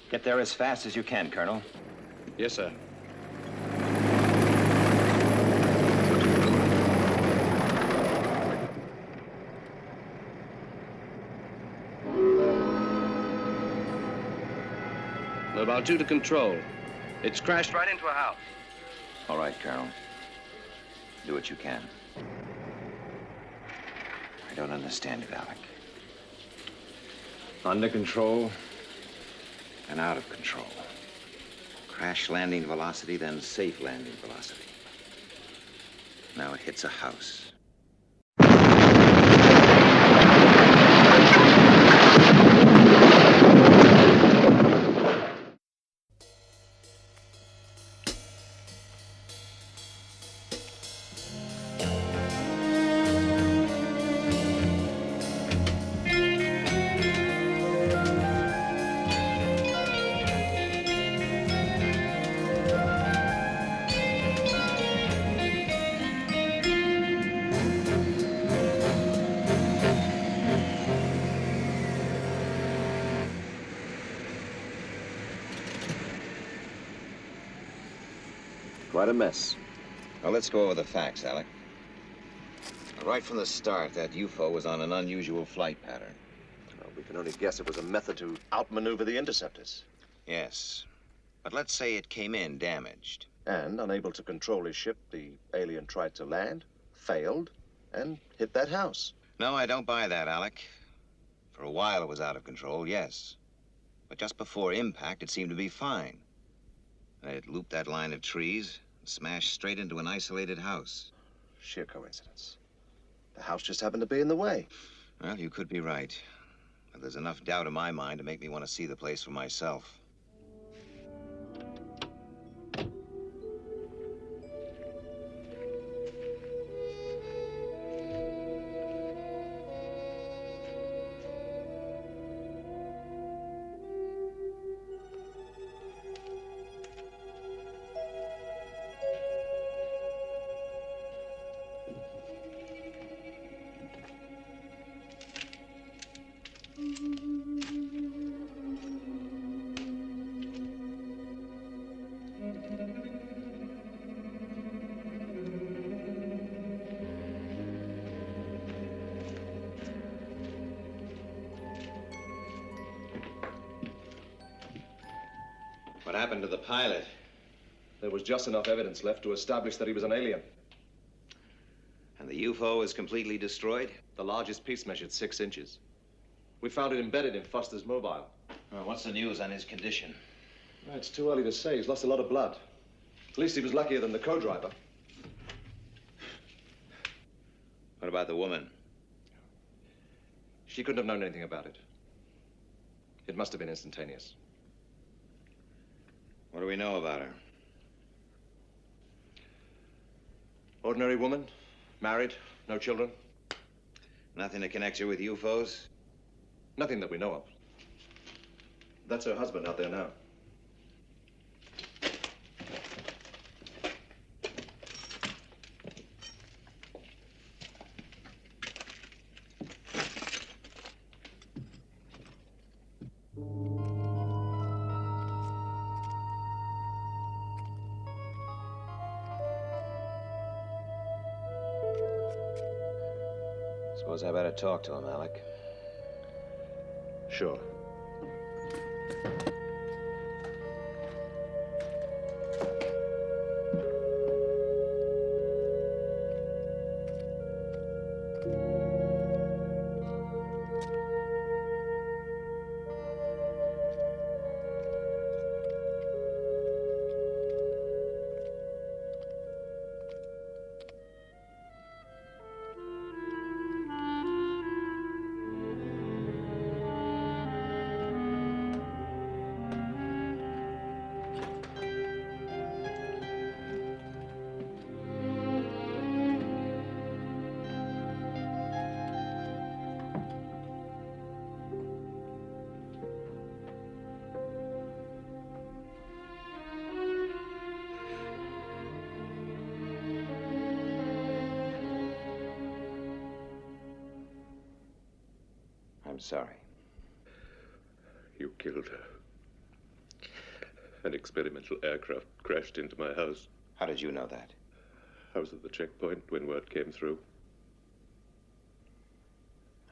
Speaker 8: Get there as fast as you can, Colonel.
Speaker 17: Yes, sir. Mobile 2 to Control. It's crashed right into a house.
Speaker 8: All right, Colonel. Do what you can. I don't understand it, Alec. Under control and out of control. Crash landing velocity, then safe landing velocity. Now it hits a house.
Speaker 3: Quite a mess.
Speaker 8: Well, let's go over the facts, Alec. Right from the start, that UFO was on an unusual flight pattern.
Speaker 3: Well, we can only guess it was a method to outmaneuver the interceptors.
Speaker 8: Yes. But let's say it came in damaged.
Speaker 3: And, unable to control his ship, the alien tried to land, failed, and hit that house.
Speaker 8: No, I don't buy that, Alec. For a while it was out of control, yes. But just before impact, it seemed to be fine. It looped that line of trees and smashed straight into an isolated house.
Speaker 3: Sheer coincidence. The house just happened to be in the way.
Speaker 8: Well, you could be right. But there's enough doubt in my mind to make me want to see the place for myself. What happened to the pilot?
Speaker 3: There was just enough evidence left to establish that he was an alien.
Speaker 8: And the UFO is completely destroyed?
Speaker 3: The largest piece measured 6 inches. We found it embedded in Foster's mobile.
Speaker 8: Well, what's the news on his condition?
Speaker 3: It's too early to say. He's lost a lot of blood. At least he was luckier than the co-driver.
Speaker 8: What about the woman?
Speaker 3: She couldn't have known anything about it. It must have been instantaneous.
Speaker 8: What do we know about her?
Speaker 3: Ordinary woman, married, no children.
Speaker 8: Nothing to connect her with UFOs?
Speaker 3: Nothing that we know of. That's her husband out there now.
Speaker 8: Suppose I better talk to him, Alec.
Speaker 3: Sure.
Speaker 8: I'm sorry.
Speaker 18: You killed her. An experimental aircraft crashed into my house.
Speaker 8: How did you know that?
Speaker 18: I was at the checkpoint when word came through.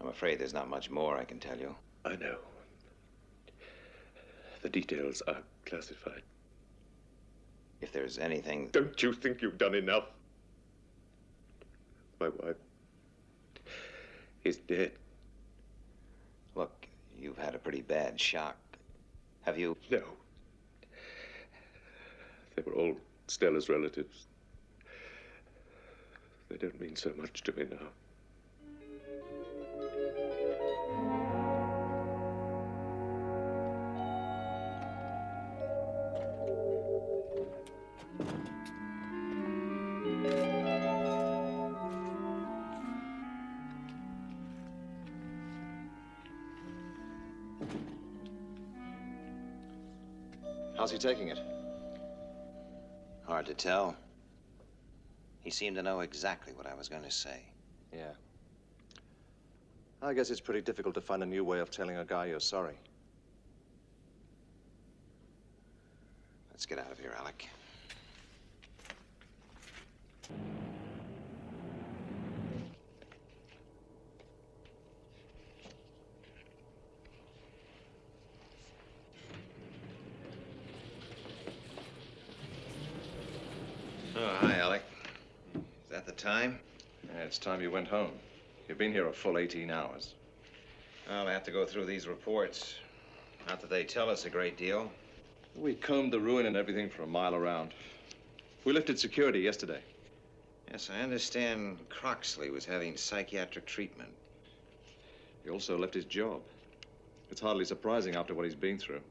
Speaker 8: I'm afraid there's not much more I can tell you.
Speaker 18: I know. The details are classified.
Speaker 8: If there's anything...
Speaker 18: Don't you think you've done enough? My wife is dead.
Speaker 8: Look, you've had a pretty bad shock. Have you?
Speaker 18: No. They were all Stella's relatives. They don't mean so much to me now.
Speaker 3: How's he taking it?
Speaker 8: Hard to tell. He seemed to know exactly what I was going to say.
Speaker 3: Yeah. I guess it's pretty difficult to find a new way of telling a guy you're sorry.
Speaker 8: Let's get out of here, Alec. Oh, hi, Alec. Is that the time?
Speaker 3: Yeah, it's time you went home. You've been here a full 18 hours.
Speaker 8: I'll have to go through these reports. Not that they tell us a great deal.
Speaker 3: We combed the ruin and everything for a mile around. We lifted security yesterday.
Speaker 8: Yes, I understand Croxley was having psychiatric treatment.
Speaker 3: He also left his job. It's hardly surprising after what he's been through.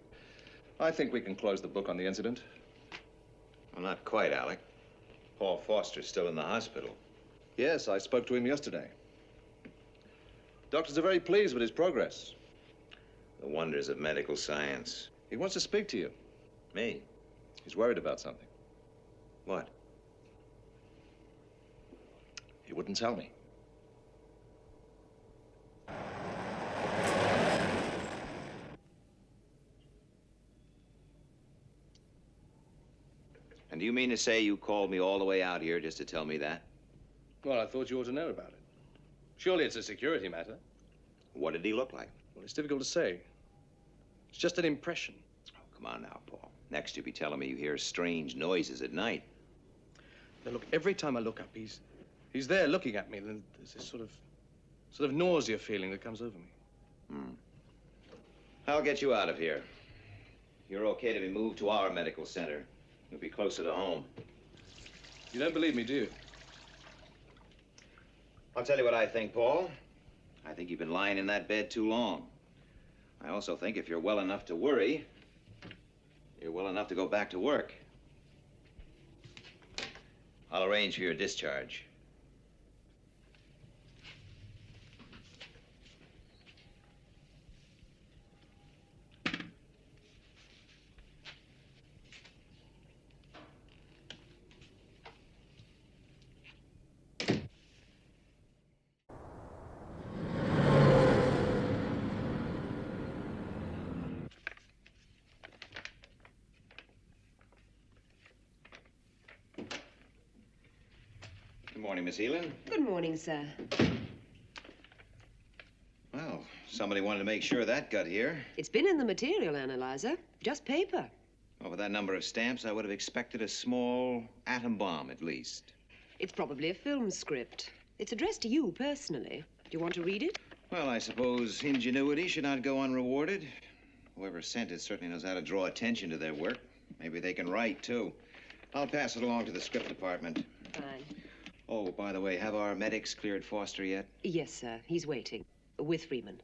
Speaker 3: I think we can close the book on the incident.
Speaker 8: Well, not quite, Alec. Paul Foster's still in the hospital.
Speaker 3: Yes, I spoke to him yesterday. Doctors are very pleased with his progress.
Speaker 8: The wonders of medical science.
Speaker 3: He wants to speak to you.
Speaker 8: Me?
Speaker 3: He's worried about something.
Speaker 8: What?
Speaker 3: He wouldn't tell me.
Speaker 8: And do you mean to say you called me all the way out here just to tell me that?
Speaker 17: Well, I thought you ought to know about it. Surely it's a security matter.
Speaker 8: What did he look like?
Speaker 17: Well, it's difficult to say. It's just an impression.
Speaker 8: Oh, come on now, Paul. Next you'll be telling me you hear strange noises at night.
Speaker 17: Now, look, every time I look up, he's there looking at me, and there's this sort of nausea feeling that comes over me.
Speaker 8: I'll get you out of here. You're okay to be moved to our medical center. You'll be closer to home.
Speaker 17: You don't believe me, do you?
Speaker 8: I'll tell you what I think, Paul. I think you've been lying in that bed too long. I also think if you're well enough to worry, you're well enough to go back to work. I'll arrange for your discharge. Good morning, Miss Elin.
Speaker 19: Good morning, sir.
Speaker 8: Well, somebody wanted to make sure that got here.
Speaker 19: It's been in the material analyzer. Just paper.
Speaker 8: Well, with that number of stamps, I would have expected a small atom bomb, at least.
Speaker 19: It's probably a film script. It's addressed to you personally. Do you want to read it?
Speaker 8: Well, I suppose ingenuity should not go unrewarded. Whoever sent it certainly knows how to draw attention to their work. Maybe they can write, too. I'll pass it along to the script department.
Speaker 19: Fine.
Speaker 8: Oh, by the way, have our medics cleared Foster yet?
Speaker 19: Yes, sir. He's waiting. With Freeman.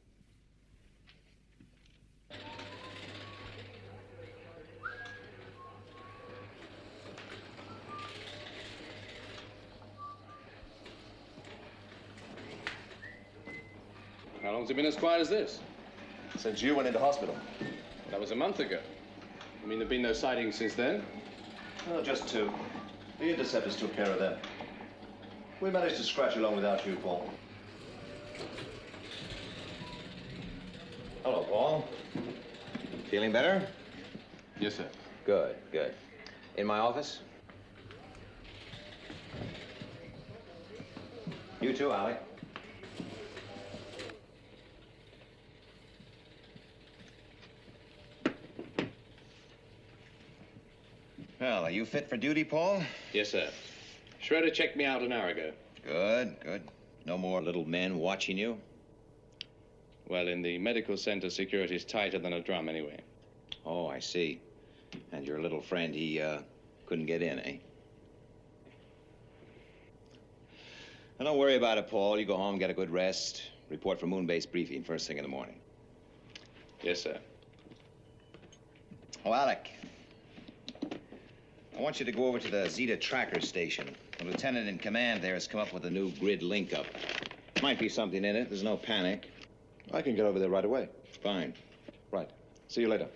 Speaker 17: How long's it been as quiet as this?
Speaker 3: Since you went into hospital.
Speaker 17: That was a month ago. You mean there've been no sightings since then?
Speaker 3: Oh, just two. The Interceptors took care of them. We managed to scratch along without you, Paul.
Speaker 8: Hello, Paul. Feeling better?
Speaker 17: Yes, sir.
Speaker 8: Good, good. In my office? You too, Alec. Well, are you fit for duty, Paul?
Speaker 17: Yes, sir. Schroeder checked me out an hour ago.
Speaker 8: Good, good. No more little men watching you?
Speaker 17: Well, in the medical center, security's tighter than a drum anyway.
Speaker 8: Oh, I see. And your little friend, he couldn't get in, eh? Now, don't worry about it, Paul. You go home, get a good rest. Report for Moonbase briefing first thing in the morning.
Speaker 17: Yes, sir.
Speaker 8: Oh, Alec. I want you to go over to the Zeta tracker station. The lieutenant in command there has come up with a new grid link-up. Might be something in it. There's no panic.
Speaker 3: I can get over there right away.
Speaker 8: Fine.
Speaker 3: Right. See you later.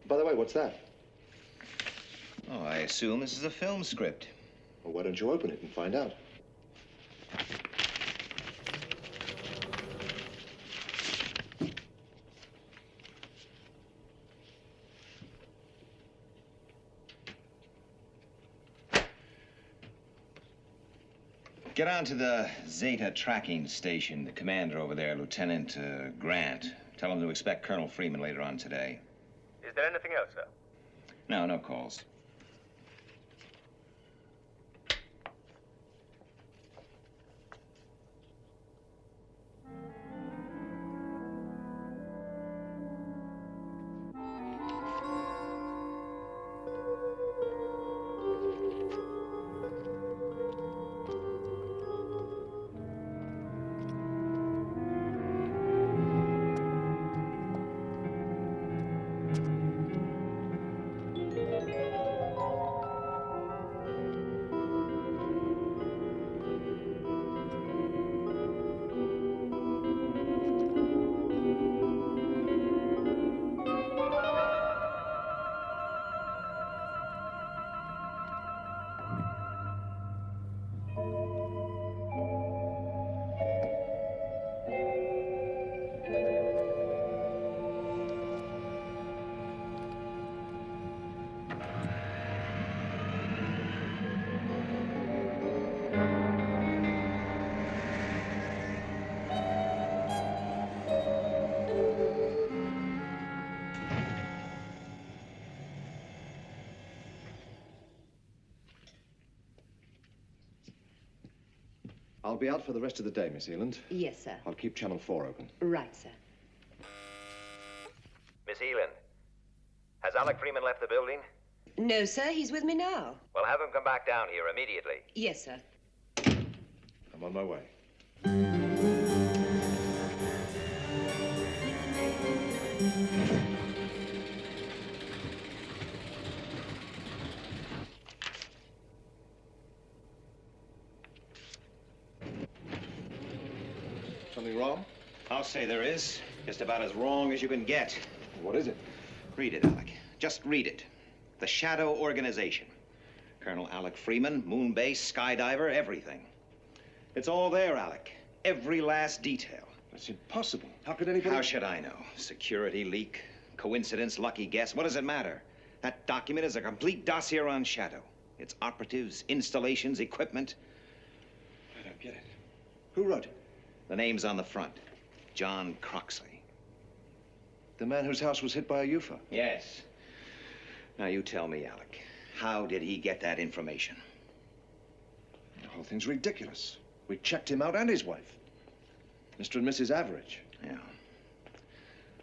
Speaker 3: By the way, what's that?
Speaker 8: Oh, I assume this is a film script.
Speaker 3: Well, why don't you open it and find out?
Speaker 8: Get on to the Zeta tracking station. The commander over there, Lieutenant Grant. Tell him to expect Colonel Freeman later on today.
Speaker 20: Is there anything else, sir?
Speaker 8: No, no calls.
Speaker 3: I'll be out for the rest of the day, Miss Eland.
Speaker 19: Yes, sir.
Speaker 3: I'll keep Channel 4 open.
Speaker 19: Right, sir.
Speaker 8: Miss Eland, has Alec Freeman left the building?
Speaker 19: No, sir, he's with me now.
Speaker 8: Well, have him come back down here immediately.
Speaker 19: Yes, sir.
Speaker 3: I'm on my way. Something wrong?
Speaker 8: I'll say there is. Just about as wrong as you can get.
Speaker 3: What is it?
Speaker 8: Read it, Alec. Just read it. The Shadow Organization. Colonel Alec Freeman, Moonbase, skydiver, everything. It's all there, Alec. Every last detail.
Speaker 3: That's impossible. How could anybody...
Speaker 8: How should I know? Security leak, coincidence, lucky guess. What does it matter? That document is a complete dossier on Shadow. Its operatives, installations, equipment.
Speaker 3: I don't get it. Who wrote it?
Speaker 8: The name's on the front. John Croxley.
Speaker 3: The man whose house was hit by a UFO?
Speaker 8: Yes. Now you tell me, Alec. How did he get that information?
Speaker 3: The whole thing's ridiculous. We checked him out and his wife. Mr. and Mrs. Average.
Speaker 8: Yeah.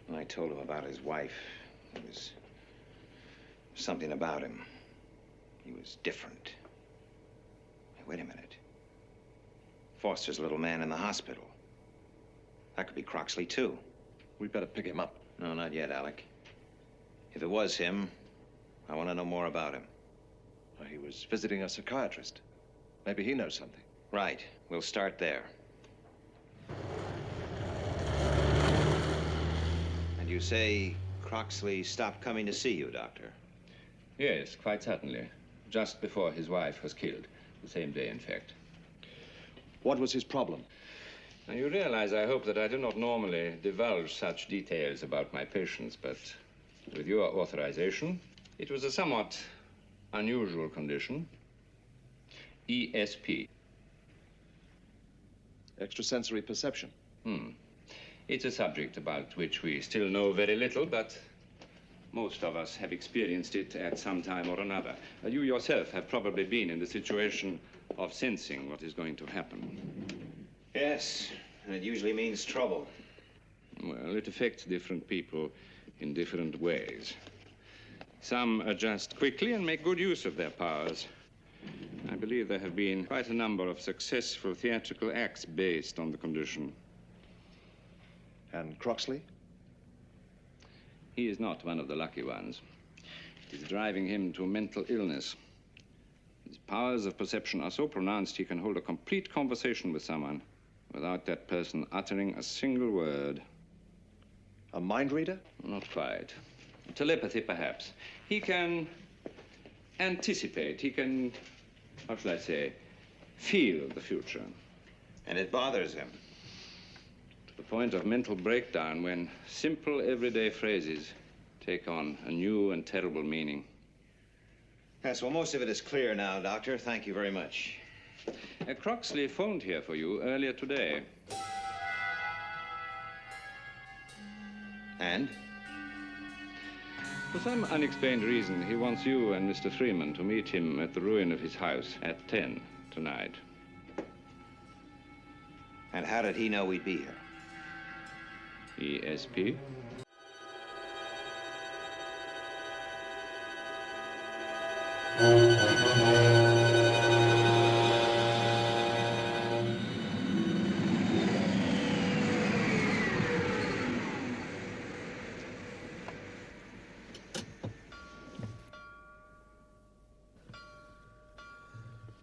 Speaker 8: When I told him about his wife, there was something about him. He was different. Hey, wait a minute. Foster's little man in the hospital. That could be Croxley, too.
Speaker 3: We'd better pick him up.
Speaker 8: No, not yet, Alec. If it was him, I want to know more about him.
Speaker 3: Well, he was visiting a psychiatrist. Maybe he knows something.
Speaker 8: Right. We'll start there. And you say Croxley stopped coming to see you, Doctor?
Speaker 21: Yes, quite certainly. Just before his wife was killed. The same day, in fact.
Speaker 3: What was his problem?
Speaker 21: Now, you realize, I hope, that I do not normally divulge such details about my patients, but with your authorization, it was a somewhat unusual condition. ESP.
Speaker 3: Extrasensory perception.
Speaker 21: It's a subject about which we still know very little, but most of us have experienced it at some time or another. You yourself have probably been in the situation of sensing what is going to happen.
Speaker 8: Yes, and it usually means trouble.
Speaker 21: Well, it affects different people in different ways. Some adjust quickly and make good use of their powers. I believe there have been quite a number of successful theatrical acts based on the condition.
Speaker 3: And Croxley?
Speaker 21: He is not one of the lucky ones. It is driving him to mental illness. His powers of perception are so pronounced he can hold a complete conversation with someone without that person uttering a single word.
Speaker 3: A mind reader?
Speaker 21: Not quite. Telepathy, perhaps. He can anticipate. He can, how shall I say, feel the future.
Speaker 8: And it bothers him.
Speaker 21: To the point of mental breakdown when simple, everyday phrases take on a new and terrible meaning.
Speaker 8: Yes, well, most of it is clear now, Doctor. Thank you very much.
Speaker 21: Croxley phoned here for you earlier today.
Speaker 8: And?
Speaker 21: For some unexplained reason, he wants you and Mr. Freeman to meet him at the ruin of his house at 10 tonight.
Speaker 8: And how did he know we'd be here?
Speaker 21: ESP?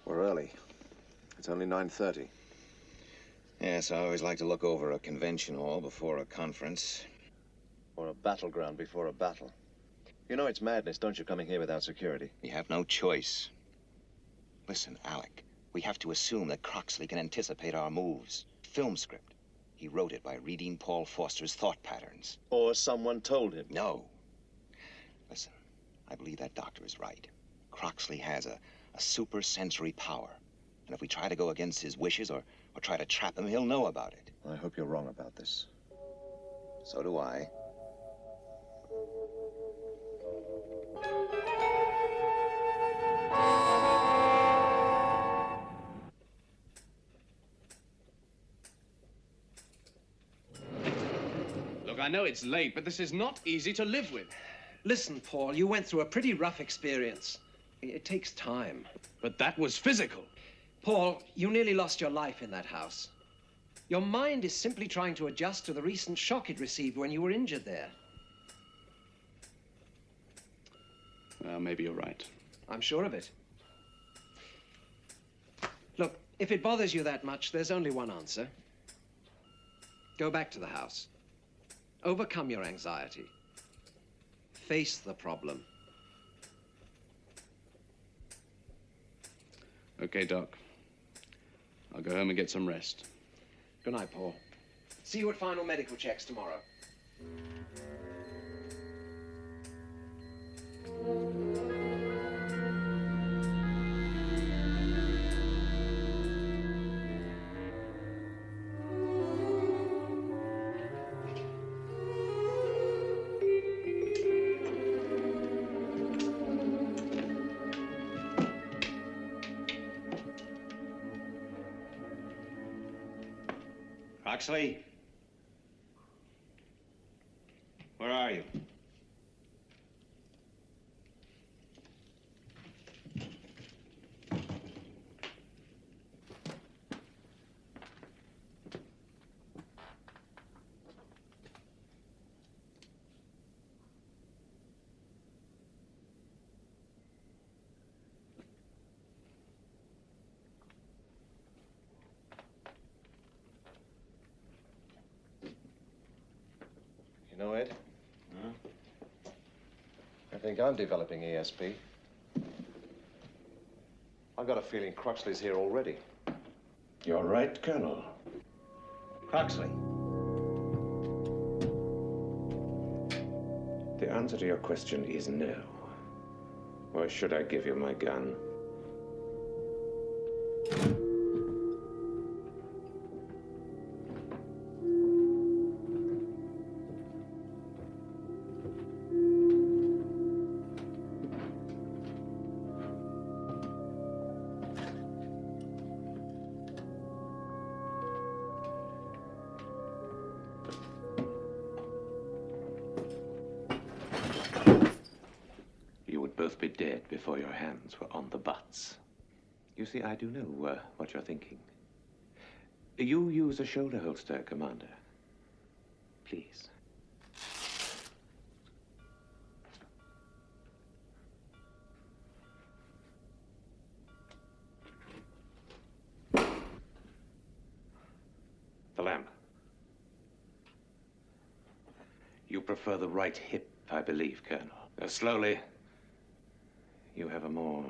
Speaker 3: We're early. It's only 9:30.
Speaker 8: Yes, I always like to look over a convention hall before a conference.
Speaker 3: Or a battleground before a battle. You know it's madness, don't you, coming here without security?
Speaker 8: You have no choice. Listen, Alec, we have to assume that Croxley can anticipate our moves. Film script. He wrote it by reading Paul Foster's thought patterns.
Speaker 3: Or someone told him.
Speaker 8: No. Listen, I believe that doctor is right. Croxley has a super-sensory power. And if we try to go against his wishes or try to trap him, he'll know about it.
Speaker 3: I hope you're wrong about this.
Speaker 8: So do I.
Speaker 11: I know it's late, but this is not easy to live with.
Speaker 13: Listen, Paul, you went through a pretty rough experience. It takes time.
Speaker 11: But that was physical.
Speaker 13: Paul, you nearly lost your life in that house. Your mind is simply trying to adjust to the recent shock it received when you were injured there.
Speaker 11: Well, maybe you're right.
Speaker 13: I'm sure of it. Look, if it bothers you that much, there's only one answer. Go back to the house. Overcome your anxiety. Face the problem.
Speaker 11: Okay, Doc. I'll go home and get some rest.
Speaker 13: Good night, Paul. See you at final medical checks tomorrow.
Speaker 8: Croxley? Where are you?
Speaker 3: You know, Ed? I think I'm developing ESP. I've got a feeling Croxley's here already.
Speaker 18: You're right, Colonel.
Speaker 8: Croxley.
Speaker 18: The answer to your question is no. Why should I give you my gun? Both be dead before your hands were on the butts. You see, I do know what you're thinking. You use a shoulder holster, Commander. Please. The lamp. You prefer the right hip, I believe, Colonel. Slowly. You have a more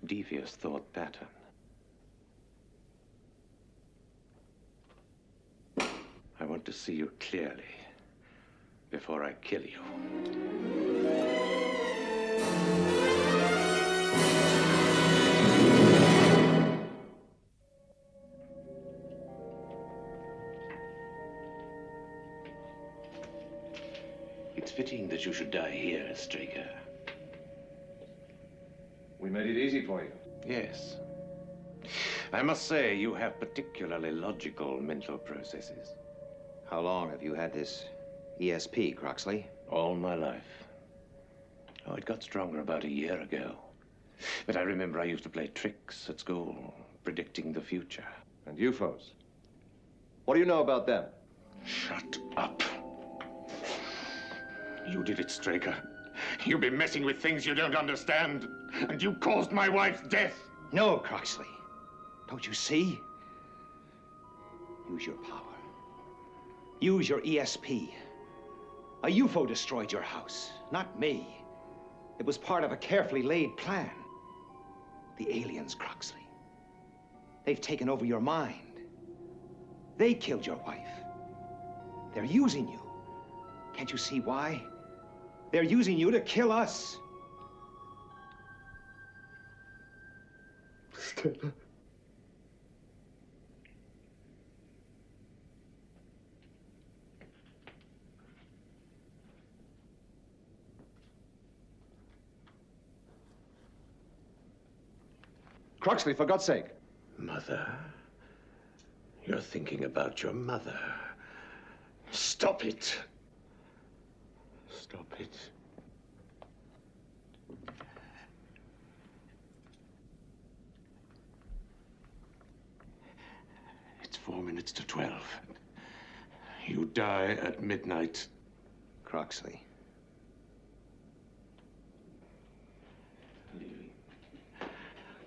Speaker 18: devious thought pattern. I want to see you clearly before I kill you. It's fitting that you should die here, Straker.
Speaker 3: We made it easy for you.
Speaker 18: Yes. I must say, you have particularly logical mental processes.
Speaker 8: How long have you had this ESP, Croxley?
Speaker 18: All my life. Oh, it got stronger about a year ago. But I remember I used to play tricks at school, predicting the future.
Speaker 3: And UFOs? What do you know about them?
Speaker 18: Shut up. You did it, Straker. You've been messing with things you don't understand, and you caused my wife's death.
Speaker 8: No, Croxley. Don't you see? Use your power. Use your ESP. A UFO destroyed your house, not me. It was part of a carefully laid plan. The aliens, Croxley. They've taken over your mind. They killed your wife. They're using you. Can't you see why? They're using you to kill us.
Speaker 18: Stella.
Speaker 3: Croxley, for God's sake.
Speaker 18: Mother? You're thinking about your mother. Stop it. It's 4 minutes to 12. You die at midnight.
Speaker 8: Croxley.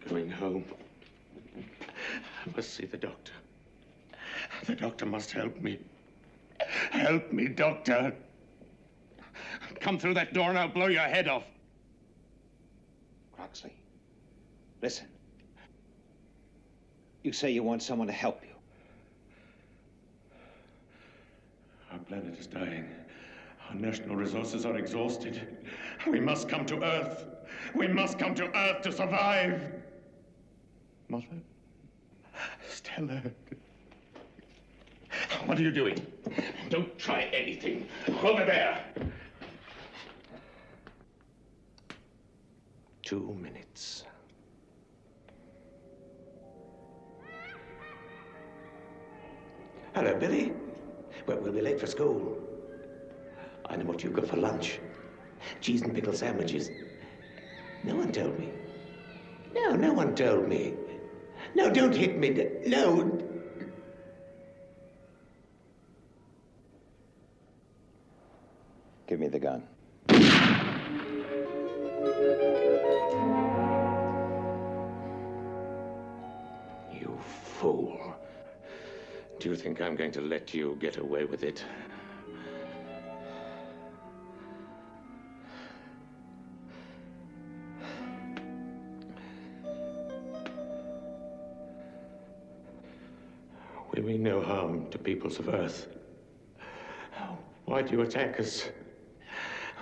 Speaker 18: Going home. I must see the doctor. The doctor must help me. Help me, doctor. Come through that door and I'll blow your head off.
Speaker 8: Croxley, listen. You say you want someone to help you.
Speaker 18: Our planet is dying. Our national resources are exhausted. We must come to Earth. We must come to Earth to survive. Mother? Stella. What are you doing? Don't try anything. Over there. 2 minutes.
Speaker 7: Hello, Billy. Well, we'll be late for school. I know what you've got for lunch. Cheese and pickle sandwiches. No one told me. No, no one told me. No, don't hit me. No.
Speaker 8: Give me the gun.
Speaker 18: You fool. Do you think I'm going to let you get away with it? We mean no harm to peoples of Earth. Why do you attack us?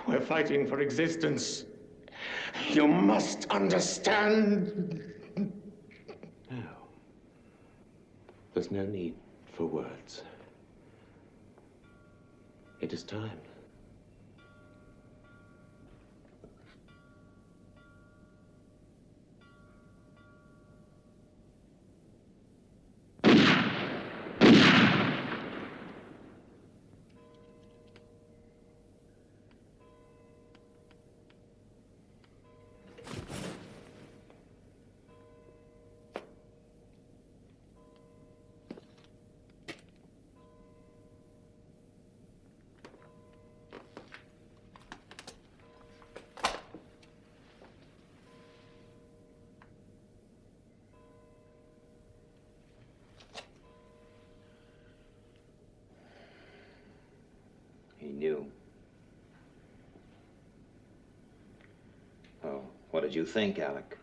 Speaker 18: We're fighting for existence. You must understand. No. There's no need for words. It is time.
Speaker 8: He knew. Oh, what did you think, Alec,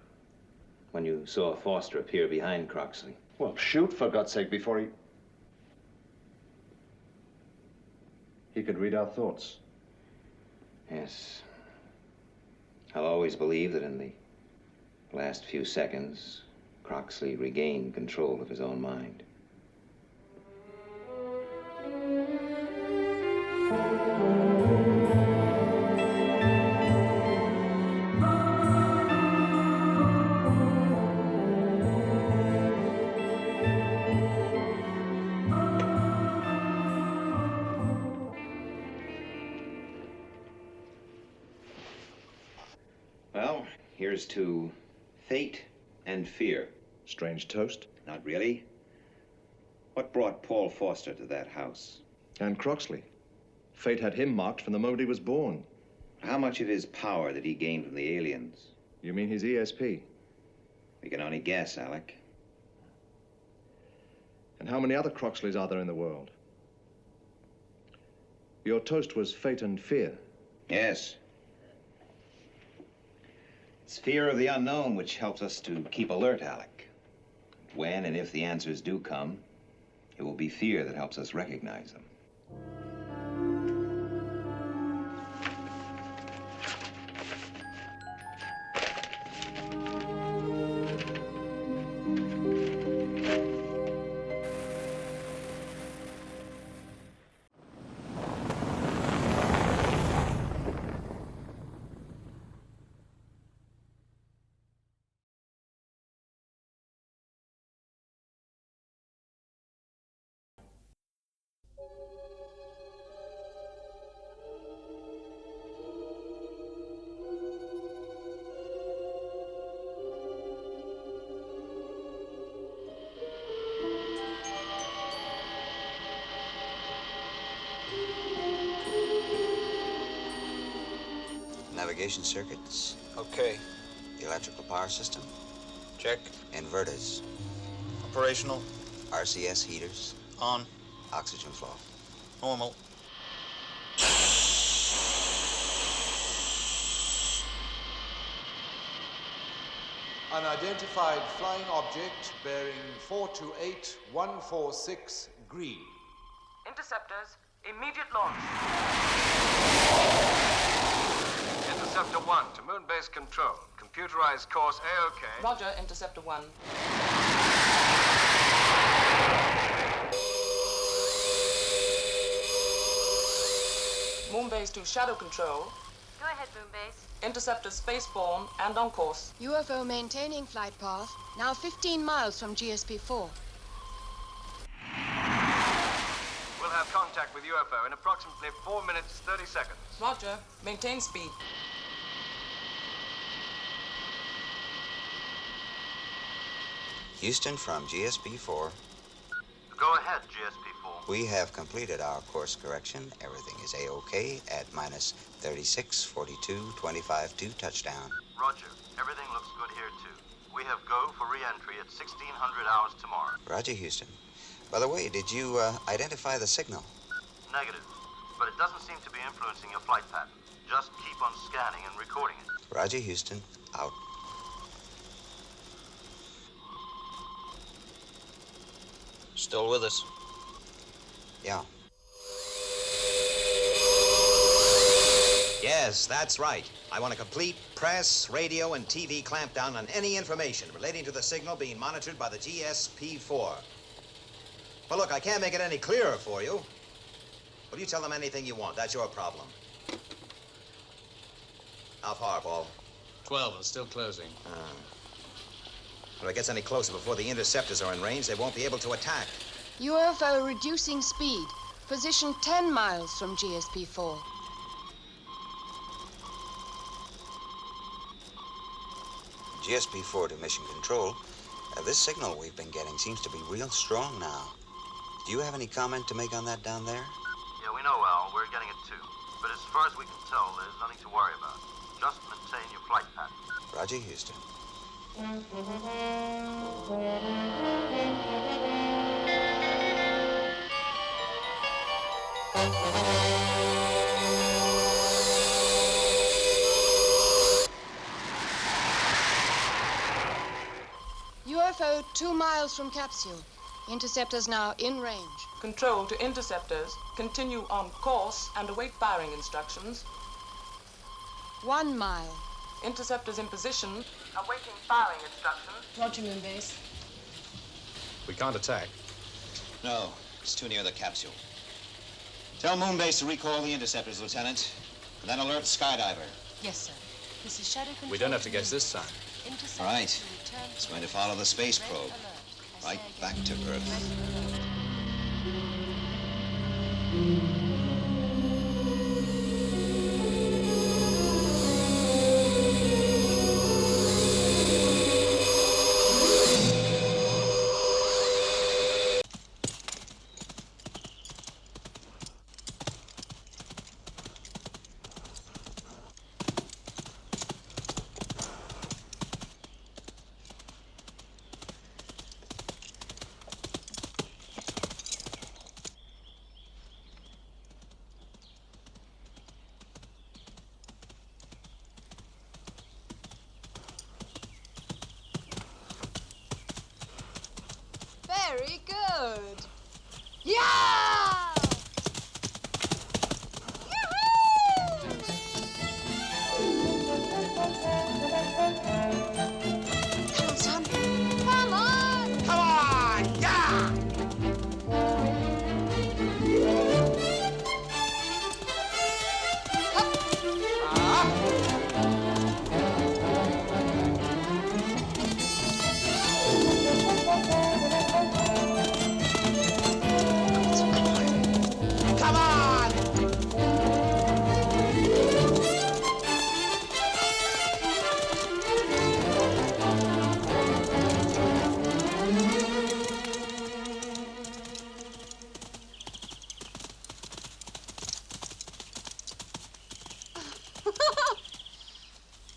Speaker 8: when you saw Foster appear behind Croxley?
Speaker 3: Well, shoot, for God's sake, before he... He could read our thoughts.
Speaker 8: Yes. I'll always believe that in the last few seconds, Croxley regained control of his own mind. Well, here's to fate and fear.
Speaker 3: Strange toast.
Speaker 8: Not really. What brought Paul Foster to that house?
Speaker 3: And Croxley. Fate had him marked from the moment he was born.
Speaker 8: How much of his power did he gain from the aliens?
Speaker 3: You mean his ESP?
Speaker 8: We can only guess, Alec.
Speaker 3: And how many other Croxleys are there in the world? Your toast was fate and fear.
Speaker 8: Yes. It's fear of the unknown which helps us to keep alert, Alec. When and if the answers do come, it will be fear that helps us recognize them. Navigation circuits.
Speaker 10: Okay.
Speaker 8: Electrical power system.
Speaker 10: Check.
Speaker 8: Inverters.
Speaker 10: Operational.
Speaker 8: RCS heaters.
Speaker 10: On.
Speaker 8: Oxygen flow.
Speaker 10: Normal.
Speaker 6: Unidentified flying object bearing 428146 green.
Speaker 2: Interceptors, immediate launch.
Speaker 12: Interceptor 1 to Moonbase control. Computerized course A-OK.
Speaker 2: Roger, Interceptor 1. Moonbase to Shadow Control.
Speaker 4: Go ahead, Moonbase.
Speaker 2: Interceptor spaceborne and on course.
Speaker 4: UFO maintaining flight path, now 15 miles from GSP-4.
Speaker 12: We'll have contact with UFO in approximately 4 minutes, 30 seconds.
Speaker 2: Roger, maintain speed.
Speaker 8: Houston from GSP-4.
Speaker 1: Go ahead, GSP-4.
Speaker 8: We have completed our course correction. Everything is A-OK at minus 36, 42, 25 to touchdown.
Speaker 1: Roger. Everything looks good here, too. We have go for re-entry at 1600 hours tomorrow.
Speaker 8: Roger, Houston. By the way, did you identify the signal?
Speaker 1: Negative. But it doesn't seem to be influencing your flight pattern. Just keep on scanning and recording it.
Speaker 8: Roger, Houston. Out.
Speaker 10: Still with us?
Speaker 8: Yeah. Yes, that's right. I want a complete press, radio, and TV clampdown on any information relating to the signal being monitored by the GSP-4. Well, look, I can't make it any clearer for you. Well, you tell them anything you want. That's your problem. How far, Paul?
Speaker 17: 12 and still closing.
Speaker 8: If it gets any closer before the interceptors are in range, they won't be able to attack.
Speaker 4: UFO reducing speed. Position 10 miles from GSP-4.
Speaker 8: GSP-4 to mission control. This signal we've been getting seems to be real strong now. Do you have any comment to make on that down there?
Speaker 1: Yeah, we know, Al. We're getting it, too. But as far as we can tell, there's nothing to worry about. Just maintain your flight pattern.
Speaker 8: Roger, Houston.
Speaker 4: UFO 2 miles from capsule. Interceptors now in range.
Speaker 2: Control to interceptors. Continue on course and await firing instructions.
Speaker 4: 1 mile.
Speaker 2: Interceptors in position. Awaiting firing instructions.
Speaker 4: Roger, Moonbase.
Speaker 17: We can't attack.
Speaker 8: No, it's too near the capsule. Tell Moonbase to recall the interceptors, Lieutenant, and then alert Skydiver.
Speaker 4: Yes, sir. This is Shadow Control.
Speaker 17: We don't have to guess this time.
Speaker 8: All right. It's going to follow the space probe. Right back to Earth.
Speaker 4: Very good. Yeah! Come on, son. Come on!
Speaker 18: Come on! Yeah! Come on!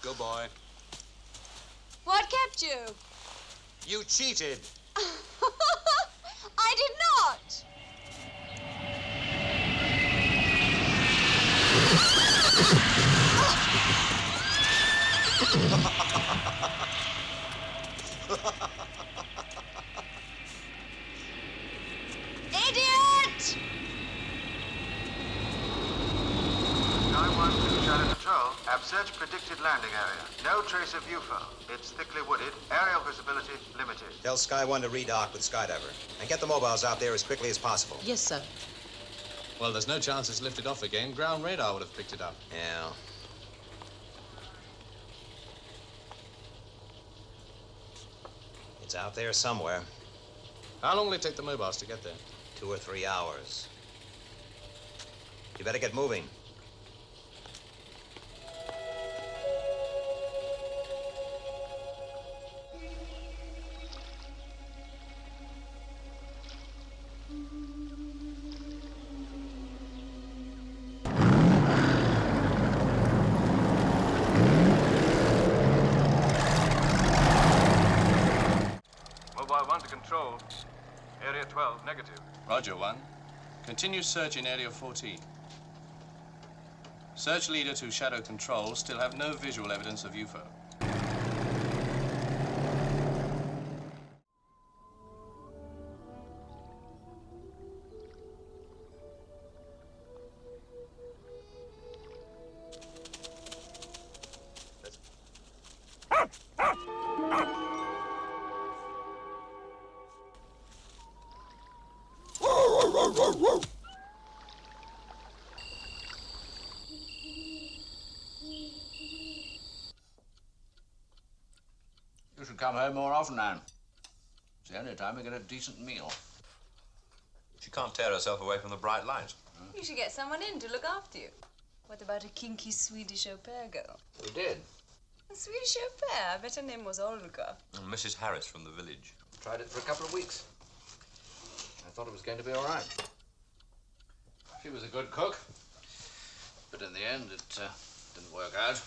Speaker 9: Good boy.
Speaker 22: What kept you?
Speaker 9: You cheated.
Speaker 22: I did not. Idiot!
Speaker 1: Sky 1 to Shadow Control. Have searched predicted landing area. No trace of UFO. It's thickly wooded. Aerial visibility limited.
Speaker 8: Tell Sky 1 to redock with Skydiver. And get the mobiles out there as quickly as possible.
Speaker 22: Yes, sir.
Speaker 9: Well, there's no chance it's lifted off again. Ground radar would have picked it up.
Speaker 8: Yeah. It's out there somewhere.
Speaker 9: How long will it take the mobiles to get there?
Speaker 8: 2 or 3 hours. You better get moving.
Speaker 12: Mobile 1 to control. Area 12, negative.
Speaker 9: Roger, 1. Continue search in Area 14. Search leader to Shadow Control still have no visual evidence of UFO.
Speaker 23: You should come home more often, Anne. It's the only time we get a decent meal.
Speaker 24: She can't tear herself away from the bright light.
Speaker 22: You should get someone in to look after you. What about a kinky Swedish au pair girl?
Speaker 23: We did.
Speaker 22: A Swedish au pair? I bet her name was Olga.
Speaker 24: And Mrs. Harris from the village.
Speaker 23: Tried it for a couple of weeks. I thought it was going to be all right. She was a good cook, but in the end, it didn't work out.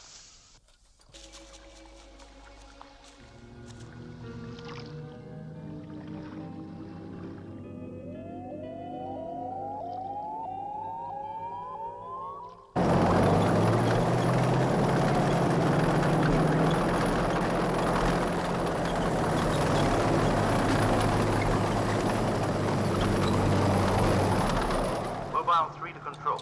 Speaker 1: Mobile 3 to control.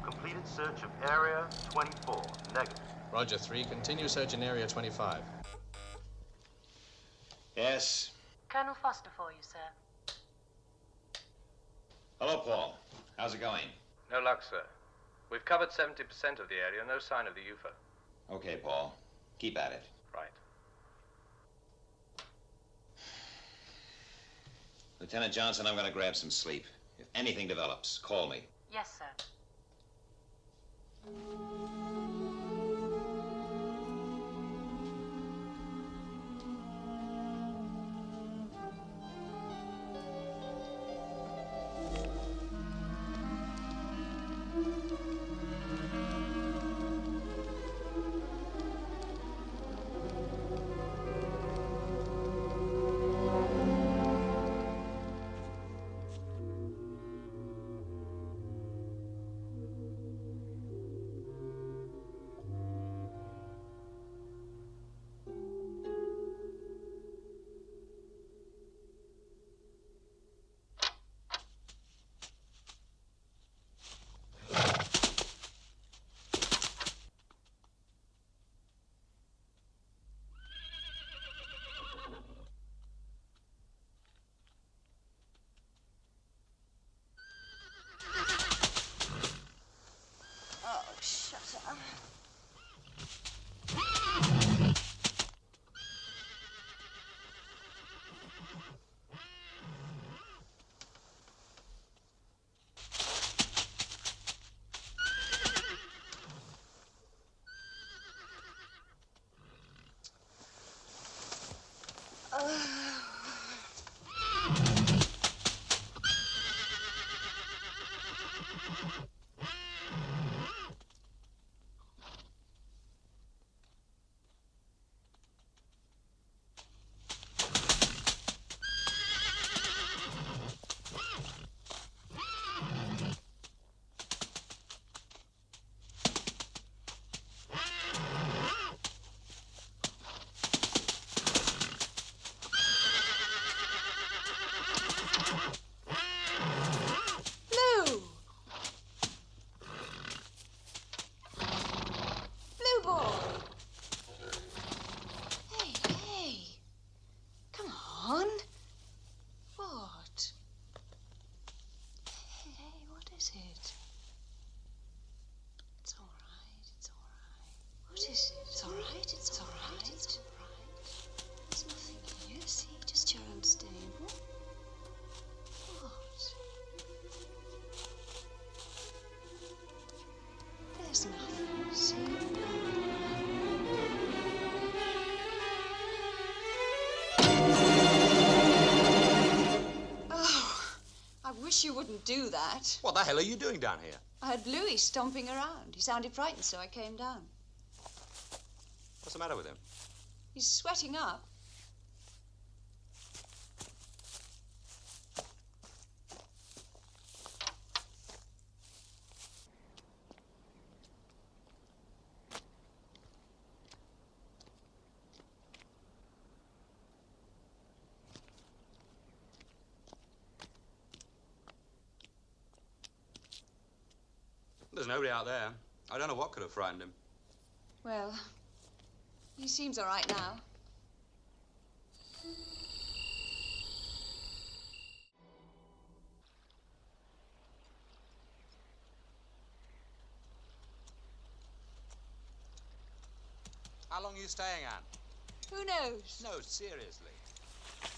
Speaker 1: Completed search of Area 24, negative.
Speaker 9: Roger, 3. Continue search in Area 25.
Speaker 8: Yes.
Speaker 2: Colonel Foster for you, sir.
Speaker 8: Hello, Paul. How's it going?
Speaker 20: No luck, sir. We've covered 70% of the area, no sign of the UFO.
Speaker 8: Okay, Paul. Keep at it.
Speaker 20: Right.
Speaker 8: Lieutenant Johnson, I'm going to grab some sleep. If anything develops, call me.
Speaker 2: Yes, sir.
Speaker 22: See? Oh, I wish you wouldn't do that.
Speaker 24: What the hell are you doing down here?
Speaker 22: I heard Bluey stomping around. He sounded frightened, so I came down.
Speaker 24: What's the matter with him?
Speaker 22: He's sweating up.
Speaker 21: There's nobody out there. I don't know what could have frightened him.
Speaker 22: Well, he seems all right now.
Speaker 24: How long are you staying, Anne?
Speaker 22: Who knows?
Speaker 24: No, seriously.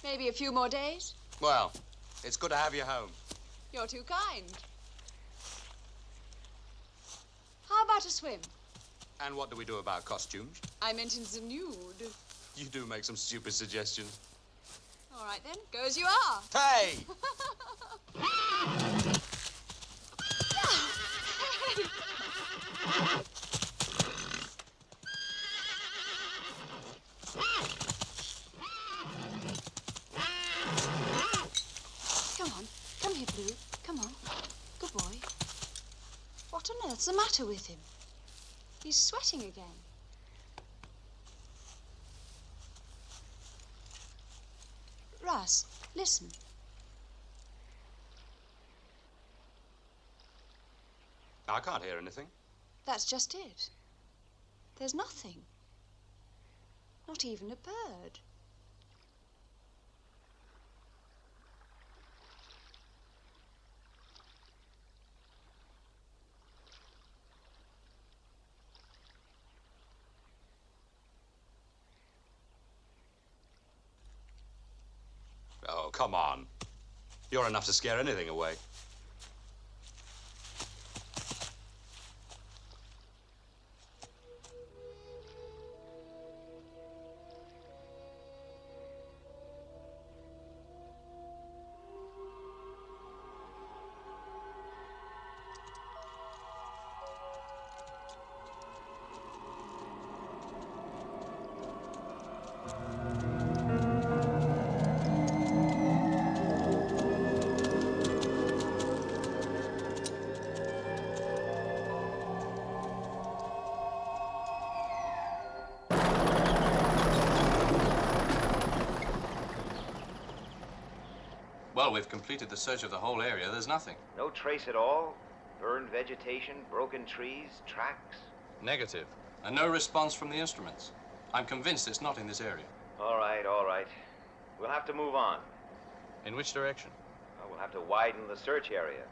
Speaker 22: Maybe a few more days?
Speaker 21: Well, it's good to have you home.
Speaker 22: You're too kind. How about a swim?
Speaker 21: And what do we do about costumes?
Speaker 22: I meant in the nude.
Speaker 21: You do make some stupid suggestions.
Speaker 22: All right, then. Go as you are.
Speaker 21: Hey!
Speaker 22: Come on. Come here, Blue. Come on. Good boy. What on earth's the matter with him? He's sweating again. Russ, listen.
Speaker 21: I can't hear anything.
Speaker 22: That's just it. There's nothing. Not even a bird.
Speaker 21: Oh, come on. You're enough to scare anything away. Well, we've completed the search of the whole area. There's nothing.
Speaker 8: No trace at all? Burned vegetation, broken trees, tracks?
Speaker 21: Negative. And no response from the instruments. I'm convinced it's not in this area.
Speaker 8: All right, all right. We'll have to move on.
Speaker 21: In which direction?
Speaker 8: Well, we'll have to widen the search area.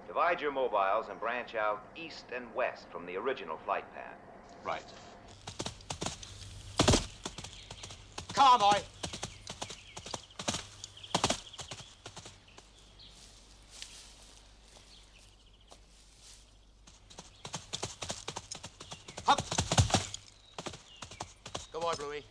Speaker 8: Divide your mobiles and branch out east and west from the original flight path.
Speaker 21: Right.
Speaker 8: Come on, boy!
Speaker 24: Good boy, Bluey.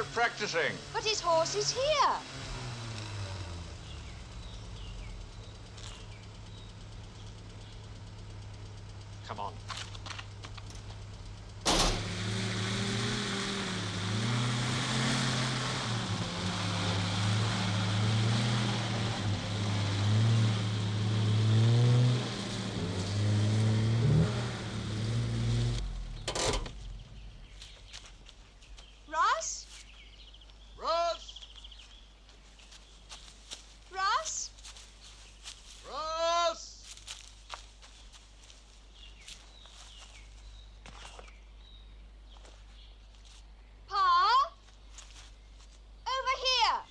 Speaker 23: out practicing.
Speaker 22: But his horse is here.
Speaker 23: Come on.
Speaker 22: Ross?
Speaker 23: Ross!
Speaker 22: Ross?
Speaker 23: Ross!
Speaker 22: Pa? Over here.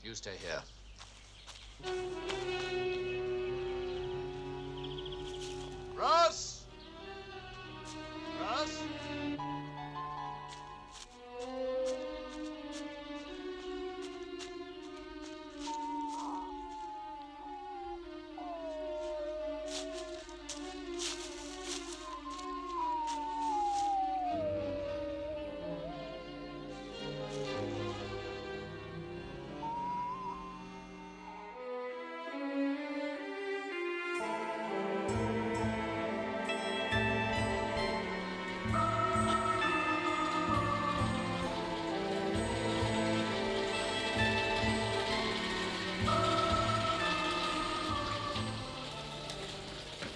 Speaker 23: You stay here. Ross! Ross?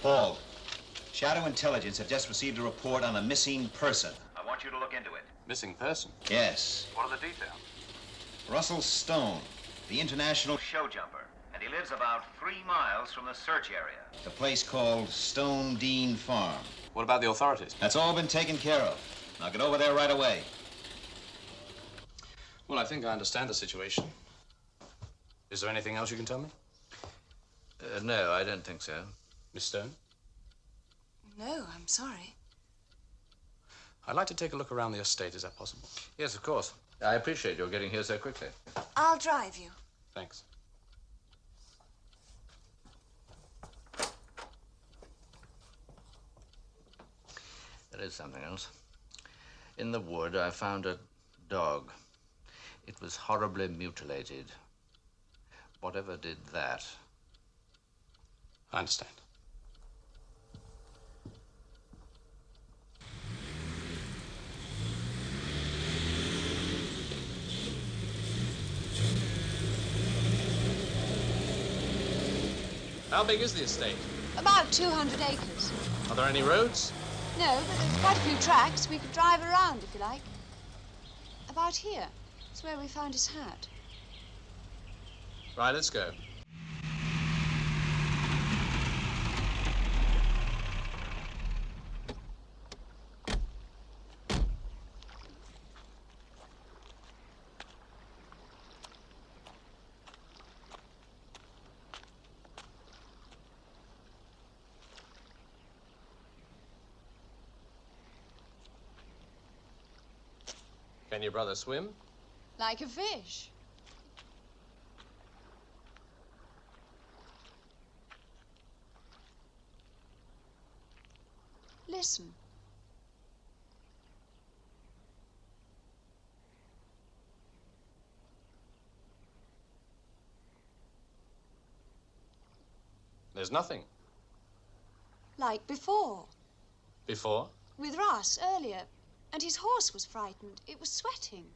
Speaker 8: Paul, Shadow Intelligence have just received a report on a missing person. I want you to look into it.
Speaker 21: Missing person?
Speaker 8: Yes.
Speaker 23: What are the details?
Speaker 8: Russell Stone, the international show jumper. And he lives about 3 miles from the search area. The place called Stone Dean Farm.
Speaker 21: What about the authorities?
Speaker 8: That's all been taken care of. Now get over there right away.
Speaker 21: Well, I think I understand the situation. Is there anything else you can tell me?
Speaker 23: No, I don't think so.
Speaker 21: Miss Stone?
Speaker 22: No, I'm sorry.
Speaker 21: I'd like to take a look around the estate. Is that possible?
Speaker 23: Yes, of course. I appreciate your getting here so quickly.
Speaker 22: I'll drive you.
Speaker 21: Thanks.
Speaker 23: There is something else. In the wood, I found a dog. It was horribly mutilated. Whatever did that?
Speaker 21: I understand. How big is the estate?
Speaker 22: About 200 acres.
Speaker 21: Are there any roads?
Speaker 22: No, but there's quite a few tracks. We could drive around if you like. About here. It's where we found his hat.
Speaker 21: Right, let's go. Can your brother swim?
Speaker 22: Like a fish. Listen.
Speaker 21: There's nothing.
Speaker 22: Like before.
Speaker 21: Before?
Speaker 22: With Ross earlier. And his horse was frightened. It was sweating.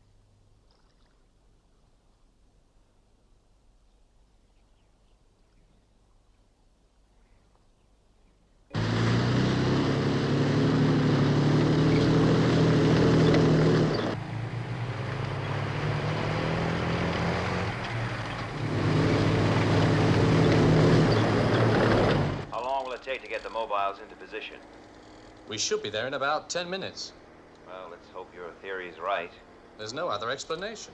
Speaker 8: How long will it take to get the mobiles into position?
Speaker 21: We should be there in about 10 minutes.
Speaker 8: Well, let's hope your theory's right.
Speaker 21: There's no other explanation.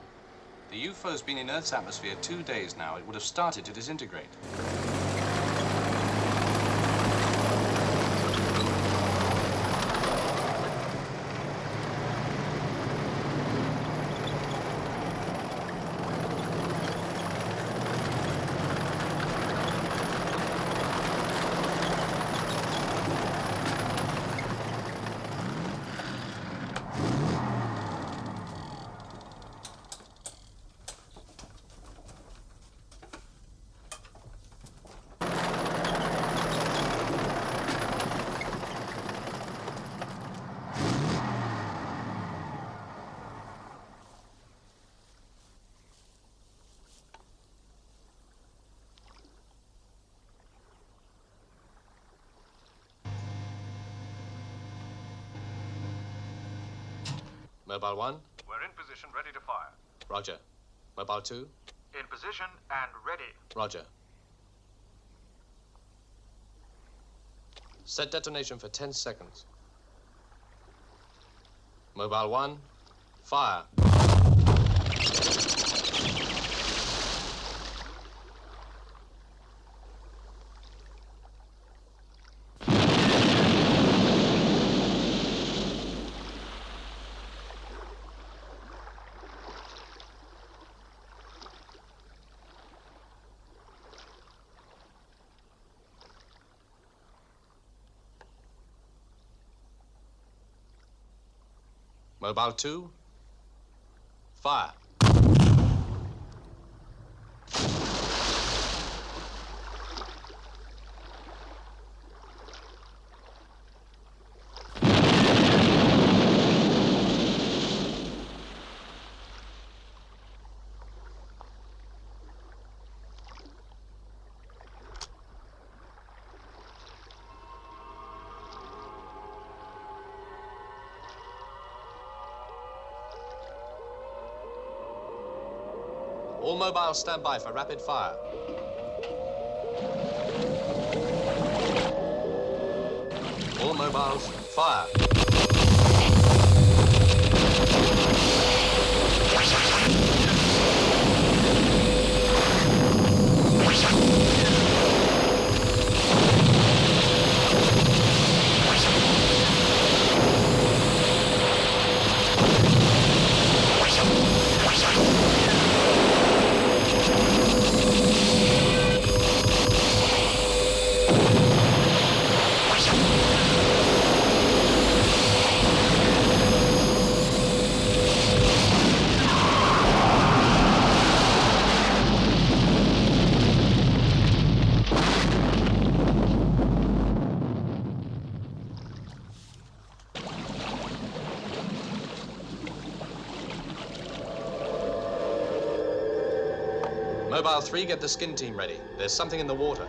Speaker 21: The UFO's been in Earth's atmosphere 2 days now. It would have started to disintegrate.
Speaker 9: Mobile 1?
Speaker 1: We're in position, ready to fire.
Speaker 9: Roger. Mobile 2?
Speaker 1: In position and ready.
Speaker 9: Roger. Set detonation for 10 seconds. Mobile 1, fire. Mobile 2, fire. All mobiles stand by for rapid fire. All mobiles, fire. Mobile 3, get the skin team ready. There's something in the water.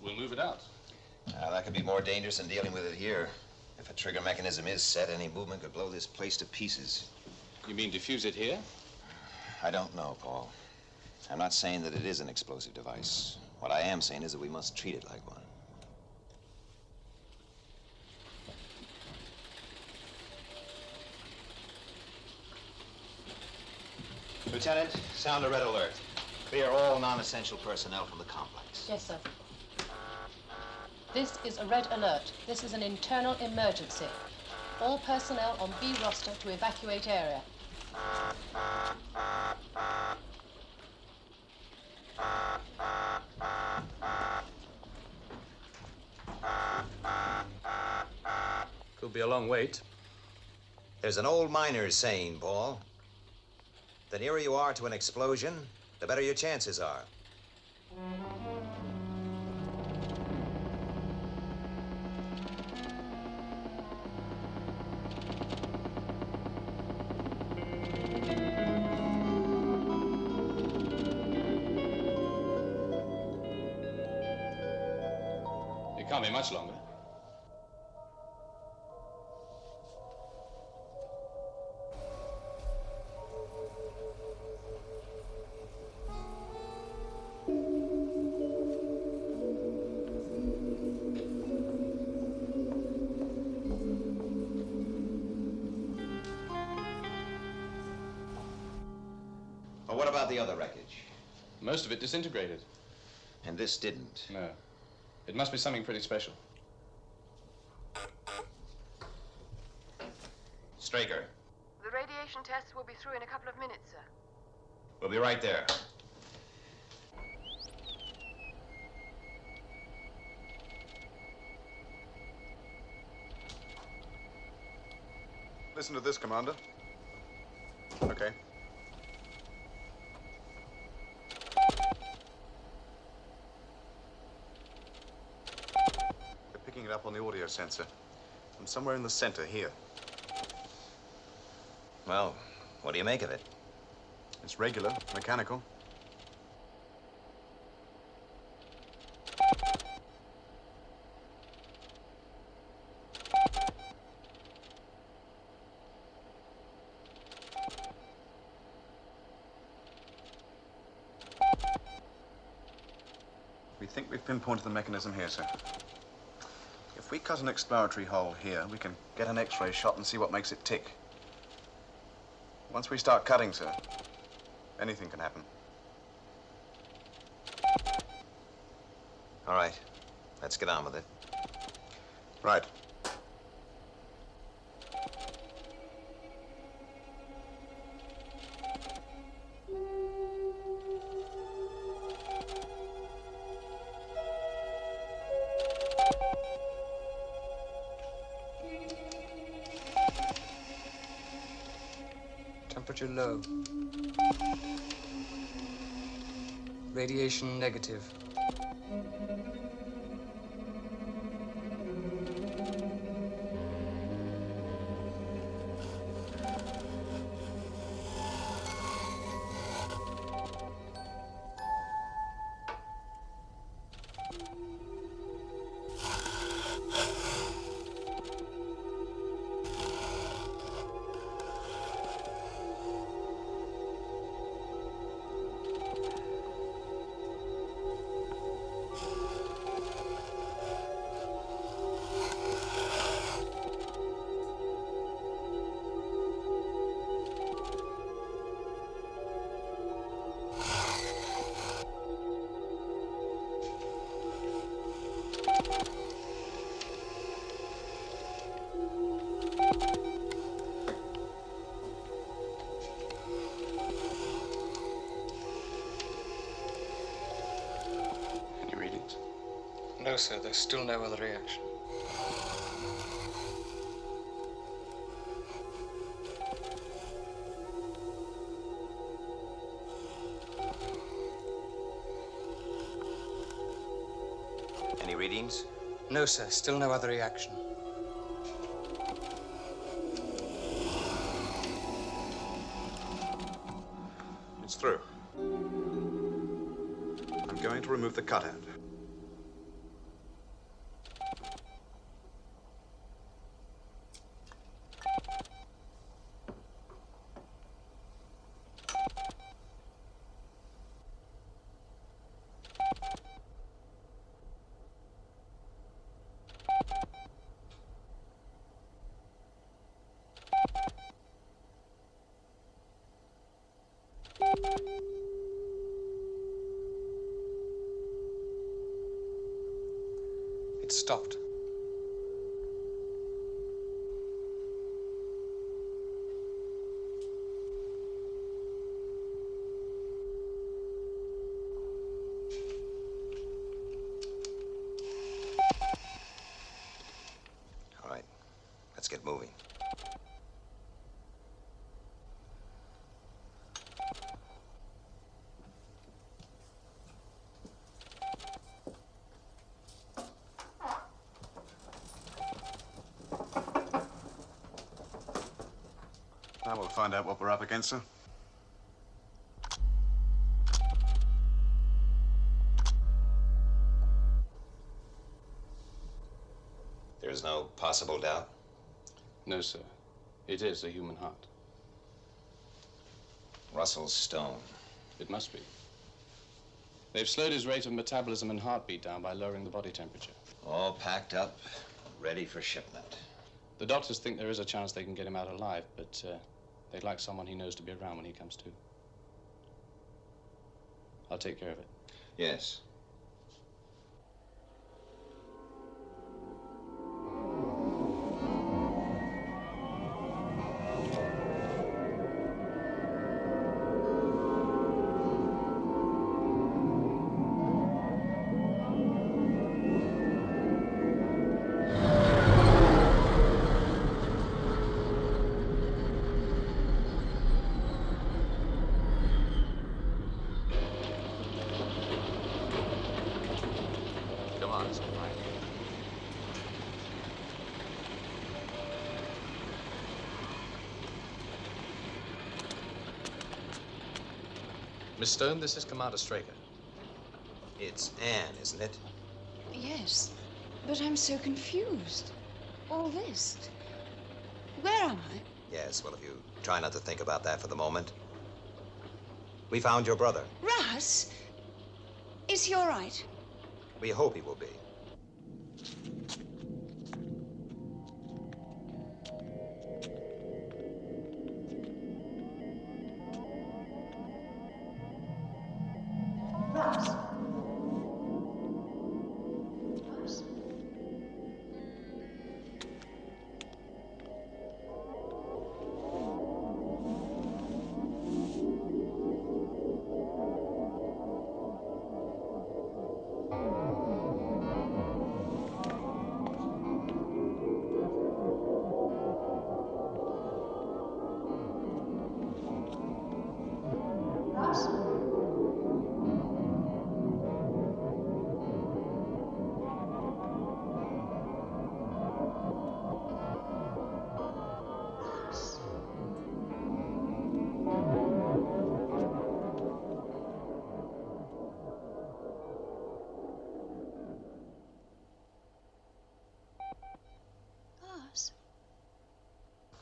Speaker 9: We'll move it out.
Speaker 8: That could be more dangerous than dealing with it here. If a trigger mechanism is set, any movement could blow this place to pieces.
Speaker 9: You mean defuse it here?
Speaker 8: I don't know, Paul. I'm not saying that it is an explosive device. What I am saying is that we must treat it like one. Lieutenant, sound a red alert. Clear all non-essential personnel from the complex.
Speaker 5: Yes, sir. This is a red alert. This is an internal emergency. All personnel on B roster to evacuate area.
Speaker 9: Could be a long wait.
Speaker 8: There's an old miner's saying, Paul. The nearer you are to an explosion, the better your chances are.
Speaker 9: It can't be much longer.
Speaker 8: But what What about the other wreckage?
Speaker 11: Most of it disintegrated.
Speaker 8: And this didn't?
Speaker 11: No. It must be something pretty special.
Speaker 8: Straker,
Speaker 2: The radiation tests will be through in a couple of minutes, sir.
Speaker 8: we'll be right there.
Speaker 14: Listen to this, Commander. Okay. We're picking it up on the audio sensor. From somewhere in the center here.
Speaker 8: Well, what do you make of it?
Speaker 14: It's regular, mechanical. We think we've pinpointed the mechanism here, sir. If we cut an exploratory hole here, we can get an X-ray shot and see what makes it tick. Once we start cutting, sir, anything can happen.
Speaker 8: All right, let's get on with it.
Speaker 14: Right.
Speaker 15: Temperature low. Radiation negative. No, sir, there's still no other reaction.
Speaker 8: Any readings?
Speaker 15: No, sir, still no other reaction.
Speaker 14: It's through. I'm going to remove the cutout.
Speaker 15: It stopped.
Speaker 8: All right, let's get moving.
Speaker 14: Now we'll find out what we're up against, sir.
Speaker 8: There's no possible doubt?
Speaker 11: No, sir. It is a human heart.
Speaker 8: Russell's stone.
Speaker 11: It must be. They've slowed his rate of metabolism and heartbeat down by lowering the body temperature.
Speaker 8: All packed up, ready for shipment.
Speaker 11: The doctors think there is a chance they can get him out alive, but they'd like someone he knows to be around when he comes to. I'll take care of it.
Speaker 8: Yes.
Speaker 20: Come on, it's all right.
Speaker 9: Miss Stone, this is Commander Straker.
Speaker 8: It's Anne, isn't it?
Speaker 22: Yes, but I'm so confused. All this. Where am I?
Speaker 8: Yes, well, if you try not to think about that for the moment. We found your brother.
Speaker 22: Russ? Is he all right?
Speaker 8: We hope he will be.
Speaker 22: Russ?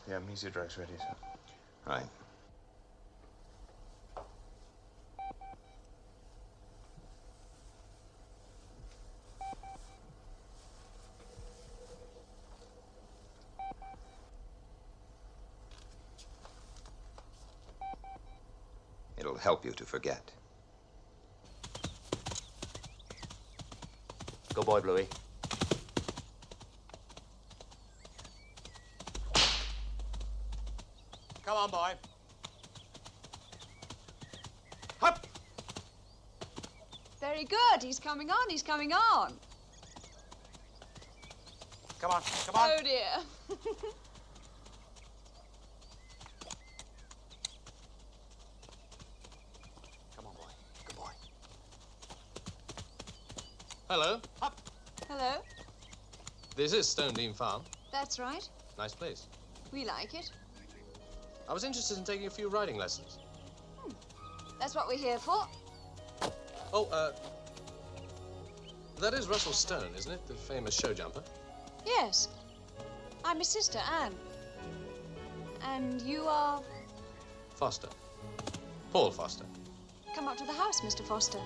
Speaker 14: The amnesia drug's ready, sir.
Speaker 8: Right. It'll help you to forget.
Speaker 23: Good boy, Bluey.
Speaker 7: Come on, boy.
Speaker 22: Up! Very good. He's coming on. He's coming on.
Speaker 7: Come on, come on.
Speaker 22: Oh, dear.
Speaker 7: Come on, boy. Good boy.
Speaker 9: Hello.
Speaker 7: Up.
Speaker 22: Hello.
Speaker 9: This is Stone Dean Farm.
Speaker 22: That's right.
Speaker 9: Nice place.
Speaker 22: We like it.
Speaker 9: I was interested in taking a few riding lessons.
Speaker 22: That's what we're here for.
Speaker 9: Oh, that is Russell Stone, isn't it? The famous show jumper.
Speaker 22: Yes. I'm his sister, Anne. And you are...
Speaker 9: Foster. Paul Foster.
Speaker 22: Come up to the house, Mr. Foster.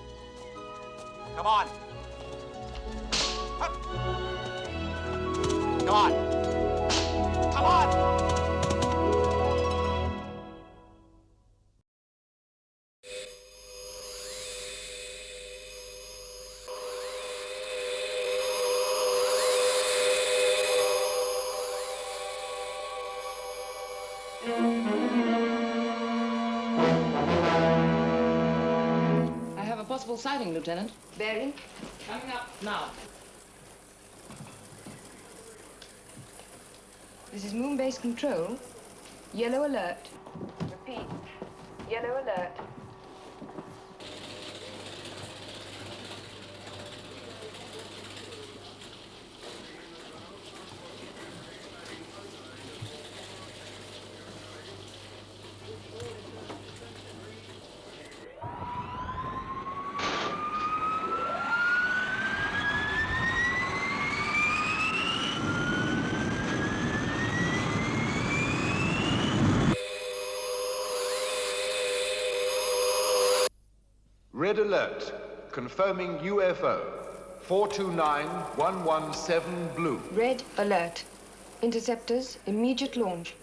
Speaker 7: Come on. Up. Come on. Come on.
Speaker 2: I have a possible sighting, Lieutenant.
Speaker 4: Bearing?
Speaker 2: Coming up now.
Speaker 4: This is Moonbase control. Yellow alert. Repeat. Yellow alert.
Speaker 6: Red alert. Confirming UFO. 429117 blue.
Speaker 4: Red alert. Interceptors, immediate launch.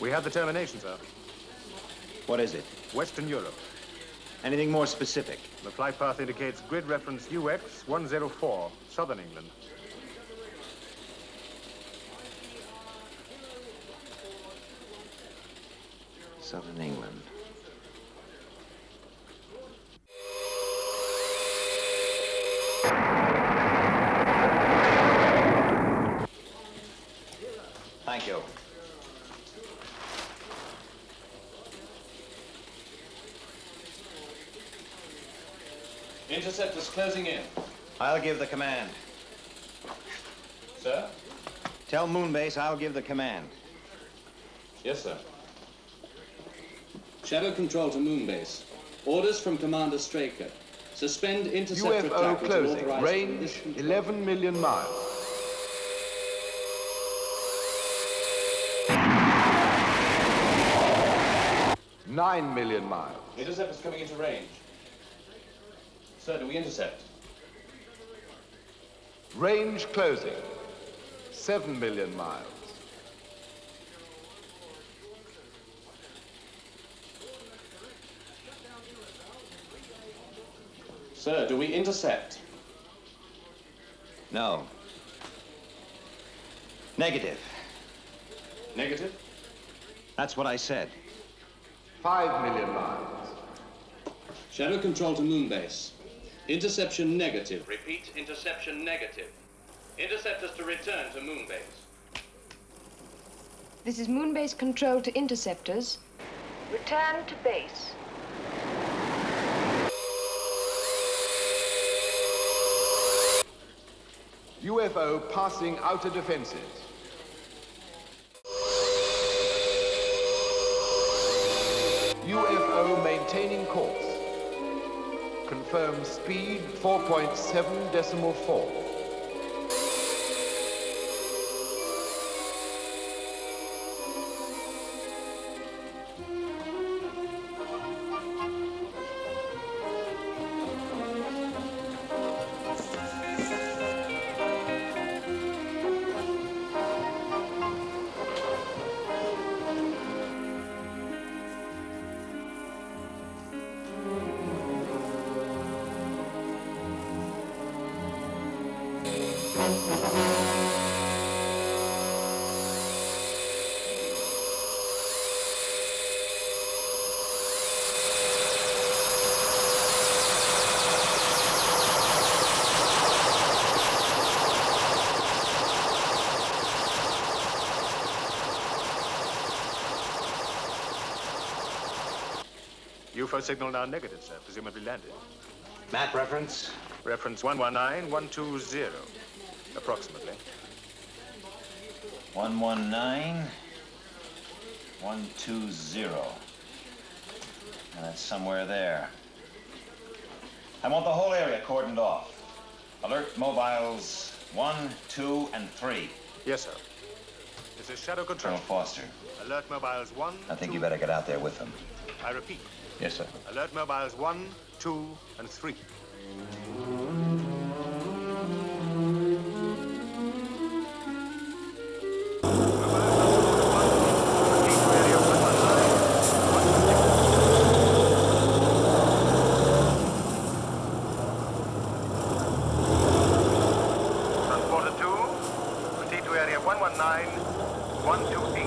Speaker 3: We have the termination, sir.
Speaker 8: What is it?
Speaker 3: Western Europe.
Speaker 8: Anything more specific?
Speaker 3: The flight path indicates grid reference UX 104, southern England.
Speaker 8: Southern England. Thank you.
Speaker 11: Interceptor's closing in.
Speaker 8: I'll give the command.
Speaker 11: Sir?
Speaker 8: Tell Moonbase I'll give the command.
Speaker 11: Yes, sir.
Speaker 17: Shadow control to Moonbase. Orders from Commander Straker. Suspend interceptor
Speaker 6: UFO
Speaker 17: track until
Speaker 6: closing.
Speaker 17: authorized.
Speaker 6: Range 11 million miles. $9 million miles.
Speaker 11: Interceptor's coming into range. Sir, do we intercept?
Speaker 6: Range closing. 7 million miles.
Speaker 11: Sir, do we intercept?
Speaker 8: No. Negative.
Speaker 11: Negative?
Speaker 8: That's what I said.
Speaker 6: 5 million miles.
Speaker 17: Shadow control to Moonbase. Interception negative. Repeat, interception negative. Interceptors to return to Moonbase.
Speaker 4: This is Moonbase control to interceptors. Return to base.
Speaker 6: UFO passing outer defenses. UFO maintaining course. Confirm speed 4.7.4.
Speaker 3: UFO signal now negative, sir. Presumably landed.
Speaker 8: Map reference?
Speaker 3: Reference 119120, approximately.
Speaker 8: 119120. And that's somewhere there. I want the whole area cordoned off. Alert mobiles 1, 2, and 3.
Speaker 3: Yes, sir. This is Shadow Control.
Speaker 8: Colonel Foster.
Speaker 3: Alert mobiles 1,
Speaker 8: I think
Speaker 3: 2,
Speaker 8: you better get out there with them.
Speaker 3: I repeat.
Speaker 8: Yes, sir.
Speaker 3: Alert mobiles 1, 2, and 3.
Speaker 13: Transporter 2, proceed to area 119128.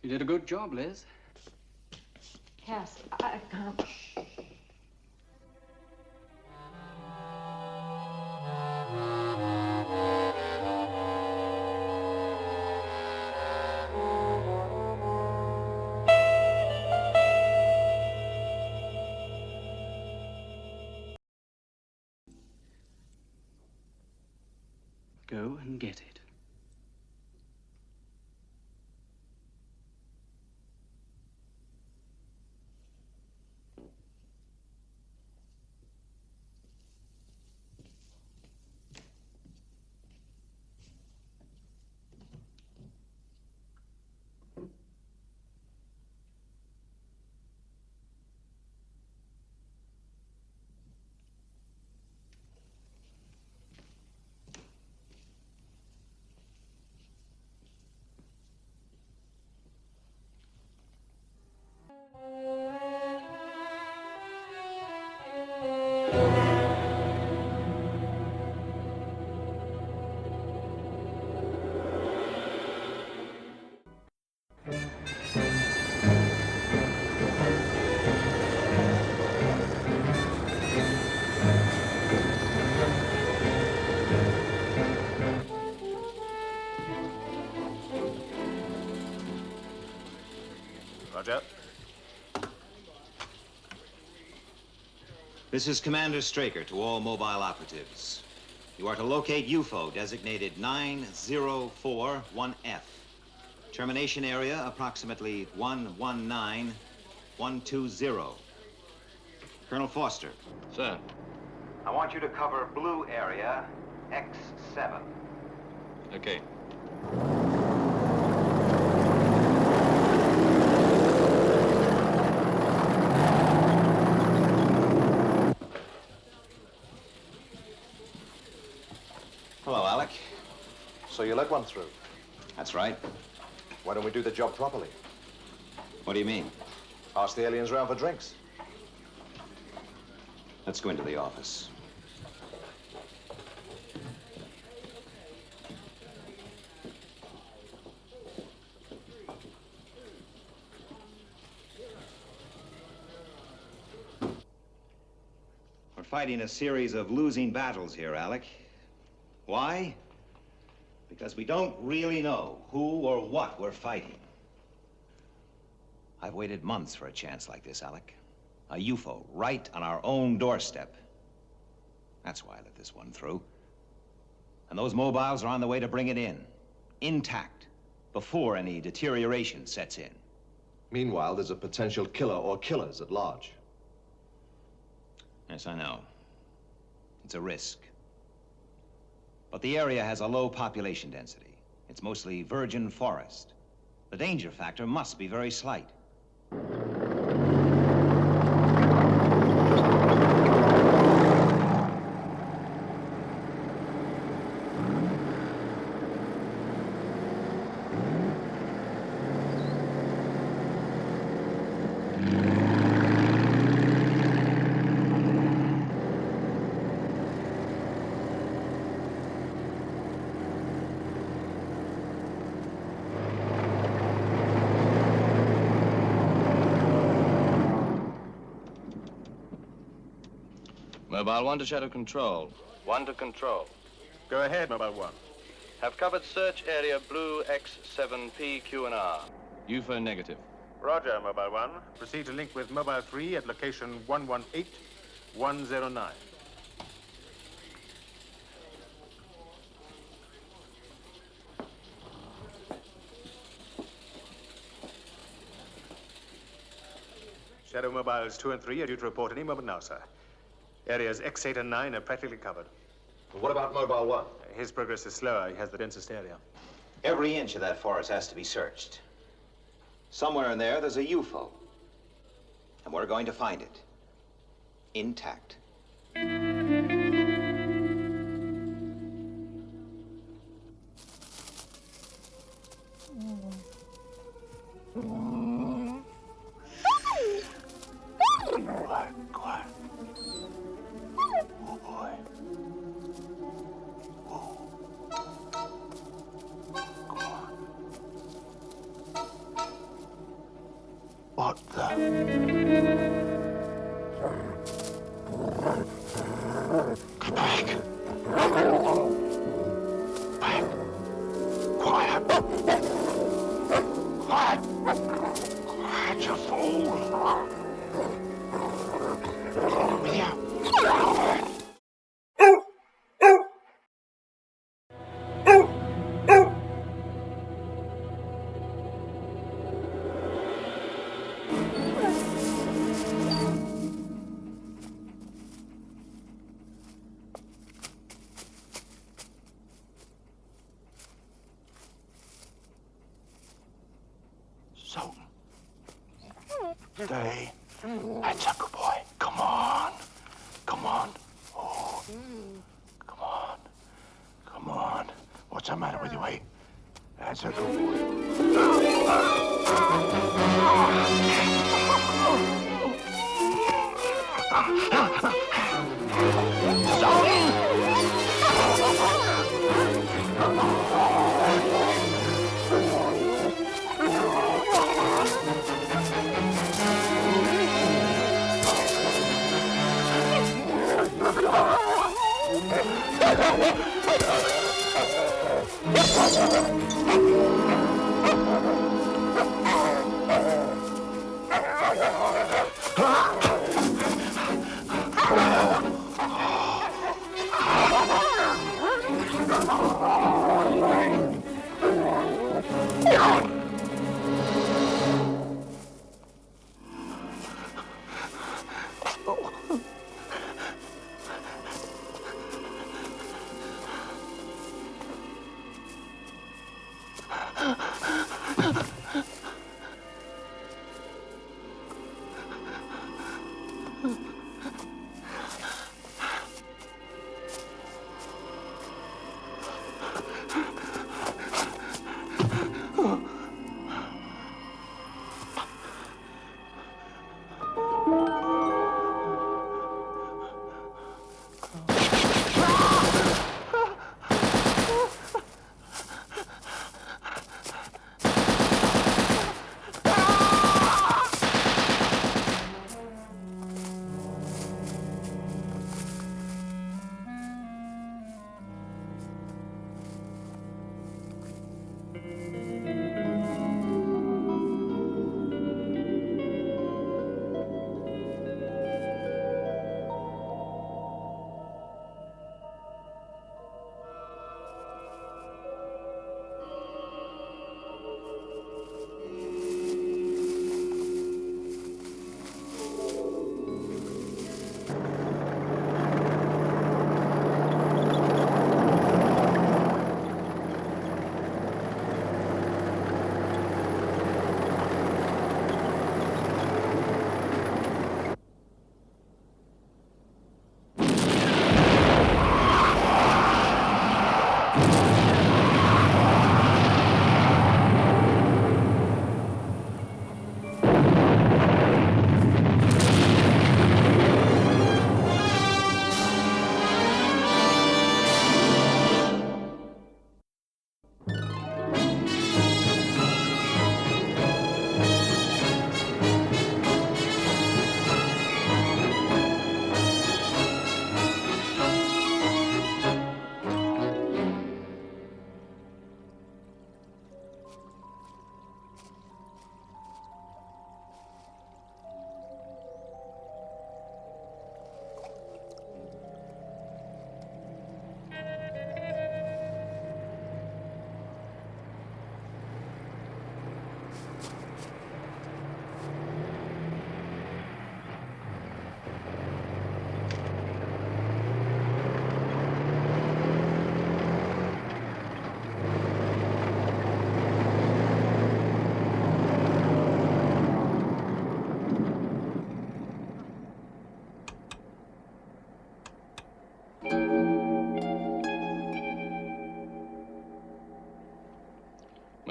Speaker 17: You did a good job, Liz.
Speaker 4: Cass, I can't.
Speaker 17: Go and get it.
Speaker 13: Roger.
Speaker 8: This is Commander Straker to all mobile operatives. You are to locate UFO designated 9041F. Termination area approximately 119120. Colonel Foster.
Speaker 21: Sir.
Speaker 8: I want you to cover blue area X7.
Speaker 21: Okay.
Speaker 8: Hello, Alec.
Speaker 13: So you let one through?
Speaker 8: That's right.
Speaker 13: Why don't we do the job properly?
Speaker 8: What do you mean?
Speaker 13: Ask the aliens round for drinks.
Speaker 8: Let's go into the office. We're fighting a series of losing battles here, Alec. Why? Because we don't really know who or what we're fighting. I've waited months for a chance like this, Alec. A UFO right on our own doorstep. That's why I let this one through. And those mobiles are on the way to bring it in, intact, before any deterioration sets in.
Speaker 13: Meanwhile, there's a potential killer or killers at large.
Speaker 8: Yes, I know. It's a risk. But the area has a low population density. It's mostly virgin forest. The danger factor must be very slight.
Speaker 20: Mobile 1 to Shadow Control. 1 to Control.
Speaker 3: Go ahead, Mobile 1.
Speaker 20: Have covered search area blue X7P, Q and R.
Speaker 21: UFO negative.
Speaker 3: Roger, Mobile 1. Proceed to link with Mobile 3 at location 118109. Shadow Mobiles 2 and 3 are due to report any moment now, sir. Areas X8 and 9 are practically covered.
Speaker 13: Well, what about Mobile 1?
Speaker 3: His progress is slower. He has the densest area.
Speaker 8: Every inch of that forest has to be searched. Somewhere in there, there's a UFO. And we're going to find it. Intact.
Speaker 7: Quiet. Oh, boy. Come on. Stay. That's a good boy. Come on. Come on. Oh. Come on. Come on. What's the matter with you, eh? That's a good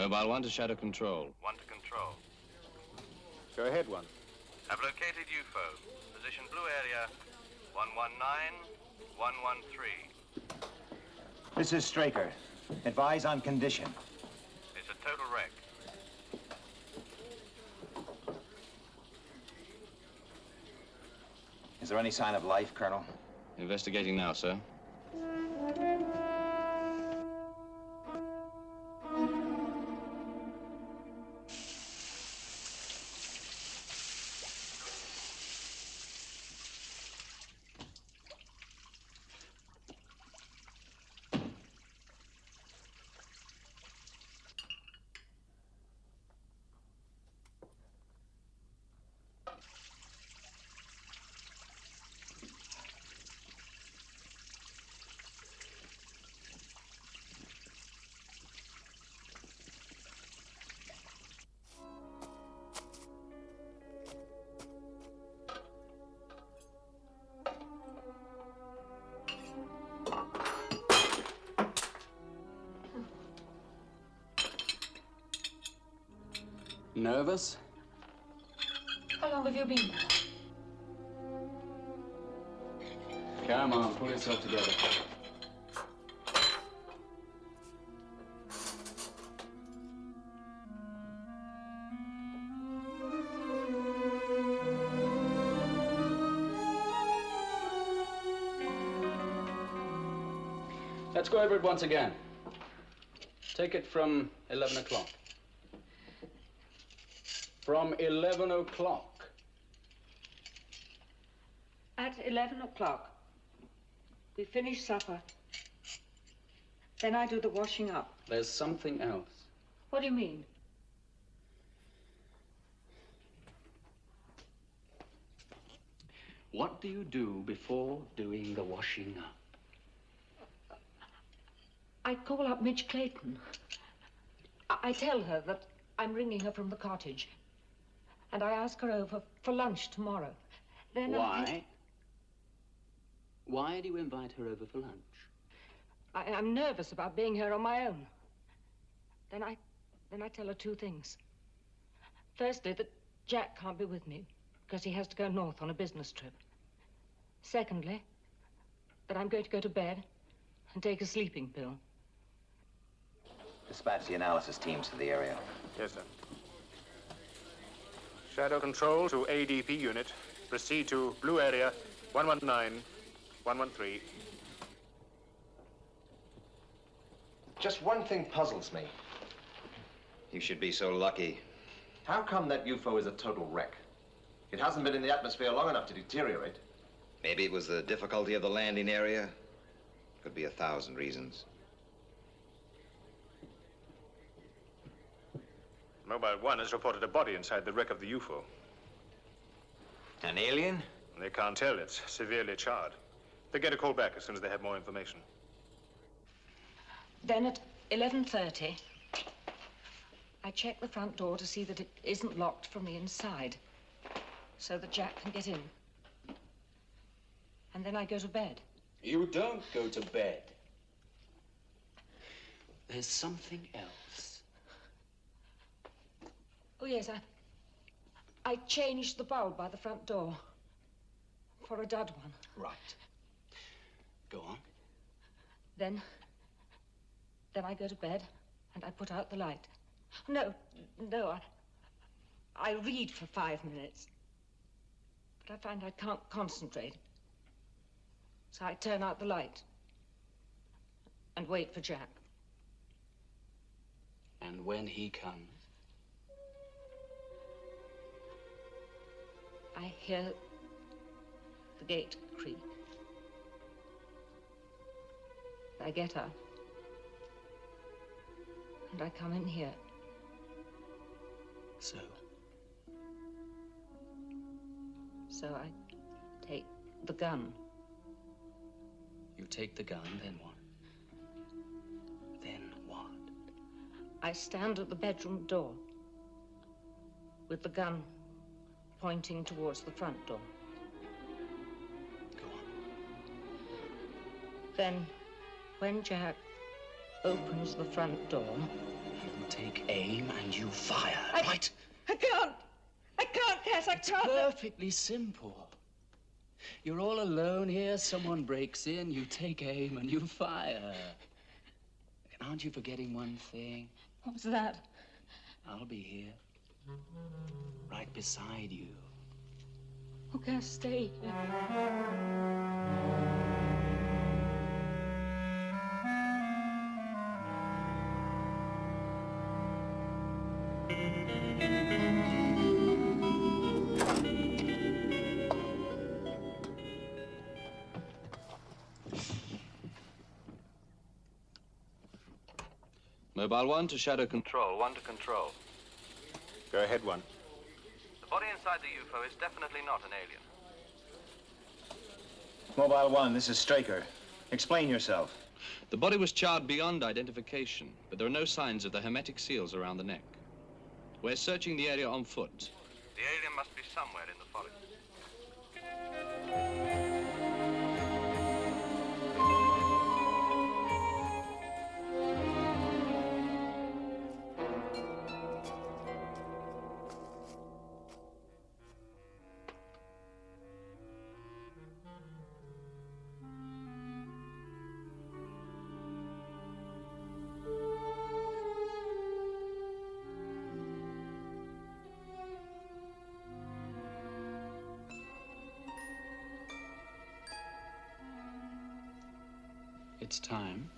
Speaker 11: Mobile 1 to Shadow Control.
Speaker 20: 1 to Control.
Speaker 3: Go ahead, 1.
Speaker 20: Have located UFO. Position blue area 119113.
Speaker 8: This is Straker. Advise on condition.
Speaker 20: It's a total wreck.
Speaker 8: Is there any sign of life, Colonel?
Speaker 11: Investigating now, sir.
Speaker 10: Nervous?
Speaker 22: How long have you been?
Speaker 10: Come on, pull yourself together. Let's go over it once again. Take it from 11 o'clock. From 11 o'clock.
Speaker 16: At 11 o'clock, we finish supper. Then I do the washing up.
Speaker 10: There's something else.
Speaker 16: What do you mean?
Speaker 10: What do you do before doing the washing up?
Speaker 16: I call up Midge Clayton. I tell her that I'm ringing her from the cottage. And I ask her over for lunch tomorrow. Then
Speaker 10: Why? Why do you invite her over for lunch?
Speaker 16: I'm nervous about being here on my own. Then I tell her two things. Firstly, that Jack can't be with me because he has to go north on a business trip. Secondly, that I'm going to go to bed and take a sleeping pill.
Speaker 8: Dispatch the analysis teams to the area.
Speaker 3: Yes, sir. Shadow Control to ADP unit. Proceed to Blue Area 119, 113.
Speaker 8: Just one thing puzzles me. You should be so lucky.
Speaker 13: How come that UFO is a total wreck? It hasn't been in the atmosphere long enough to deteriorate.
Speaker 8: Maybe it was the difficulty of the landing area. Could be 1,000 reasons.
Speaker 3: Mobile 1 has reported a body inside the wreck of the UFO.
Speaker 8: An alien?
Speaker 3: They can't tell. It's severely charred. They'll get a call back as soon as they have more information.
Speaker 16: Then at 11:30, I check the front door to see that it isn't locked from the inside, so that Jack can get in. And then I go to bed.
Speaker 10: You don't go to bed. There's something else.
Speaker 16: Oh, yes, I changed the bulb by the front door for a dud one.
Speaker 10: Right. Go on.
Speaker 16: Then I go to bed and I put out the light. No, I read for 5 minutes. But I find I can't concentrate. So I turn out the light and wait for Jack.
Speaker 10: And when he comes?
Speaker 16: I hear the gate creak. I get up. And I come in here.
Speaker 10: So
Speaker 16: I take the gun.
Speaker 10: You take the gun, then what? Then what?
Speaker 16: I stand at the bedroom door with the gun pointing towards the front door.
Speaker 10: Go on.
Speaker 16: Then, when Jack opens the front door,
Speaker 10: you take aim and you fire, right?
Speaker 16: I can't, Cass, I can't.
Speaker 10: Perfectly simple. You're all alone here, someone breaks in, you take aim and you fire. And aren't you forgetting one thing?
Speaker 16: What was that?
Speaker 10: I'll be here. Right beside you.
Speaker 16: Oh, Cass, stay.
Speaker 11: Mobile 1 to Shadow Control.
Speaker 20: 1 to Control.
Speaker 3: Go ahead, 1.
Speaker 20: The body inside the UFO is definitely not an alien.
Speaker 18: Mobile 1, this is Straker. Explain yourself.
Speaker 11: The body was charred beyond identification, but there are no signs of the hermetic seals around the neck. We're searching the area on foot.
Speaker 20: The alien must be somewhere in the forest.
Speaker 10: It's time.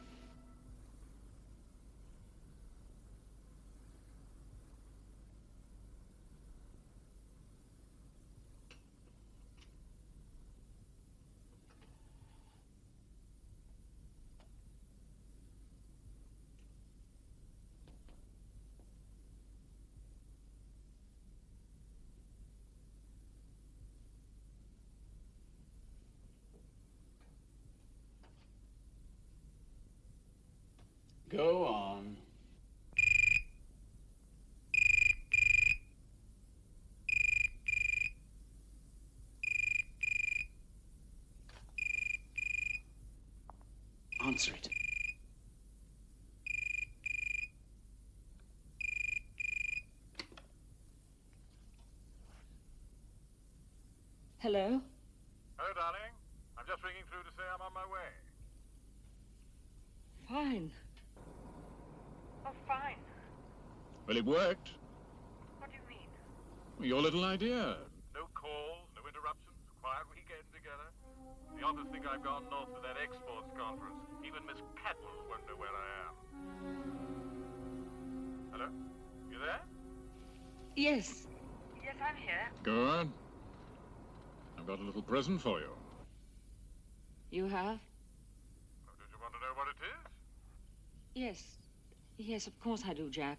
Speaker 10: Go on. Answer it.
Speaker 16: Hello?
Speaker 7: Hello, darling. I'm just ringing through to say I'm on my way.
Speaker 16: Fine.
Speaker 2: Oh, fine.
Speaker 7: Well, it worked.
Speaker 2: What do you mean?
Speaker 7: Well, your little idea. No calls, no interruptions, quiet weekend together. The others think I've gone north to that exports conference. Even Miss Cadwell won't know where I am. Hello? You there?
Speaker 16: Yes.
Speaker 2: Yes, I'm here.
Speaker 7: Go on. I've got a little present for you.
Speaker 16: You have?
Speaker 7: Oh, did you want to know what it is?
Speaker 16: Yes. Yes, of course I do, Jack.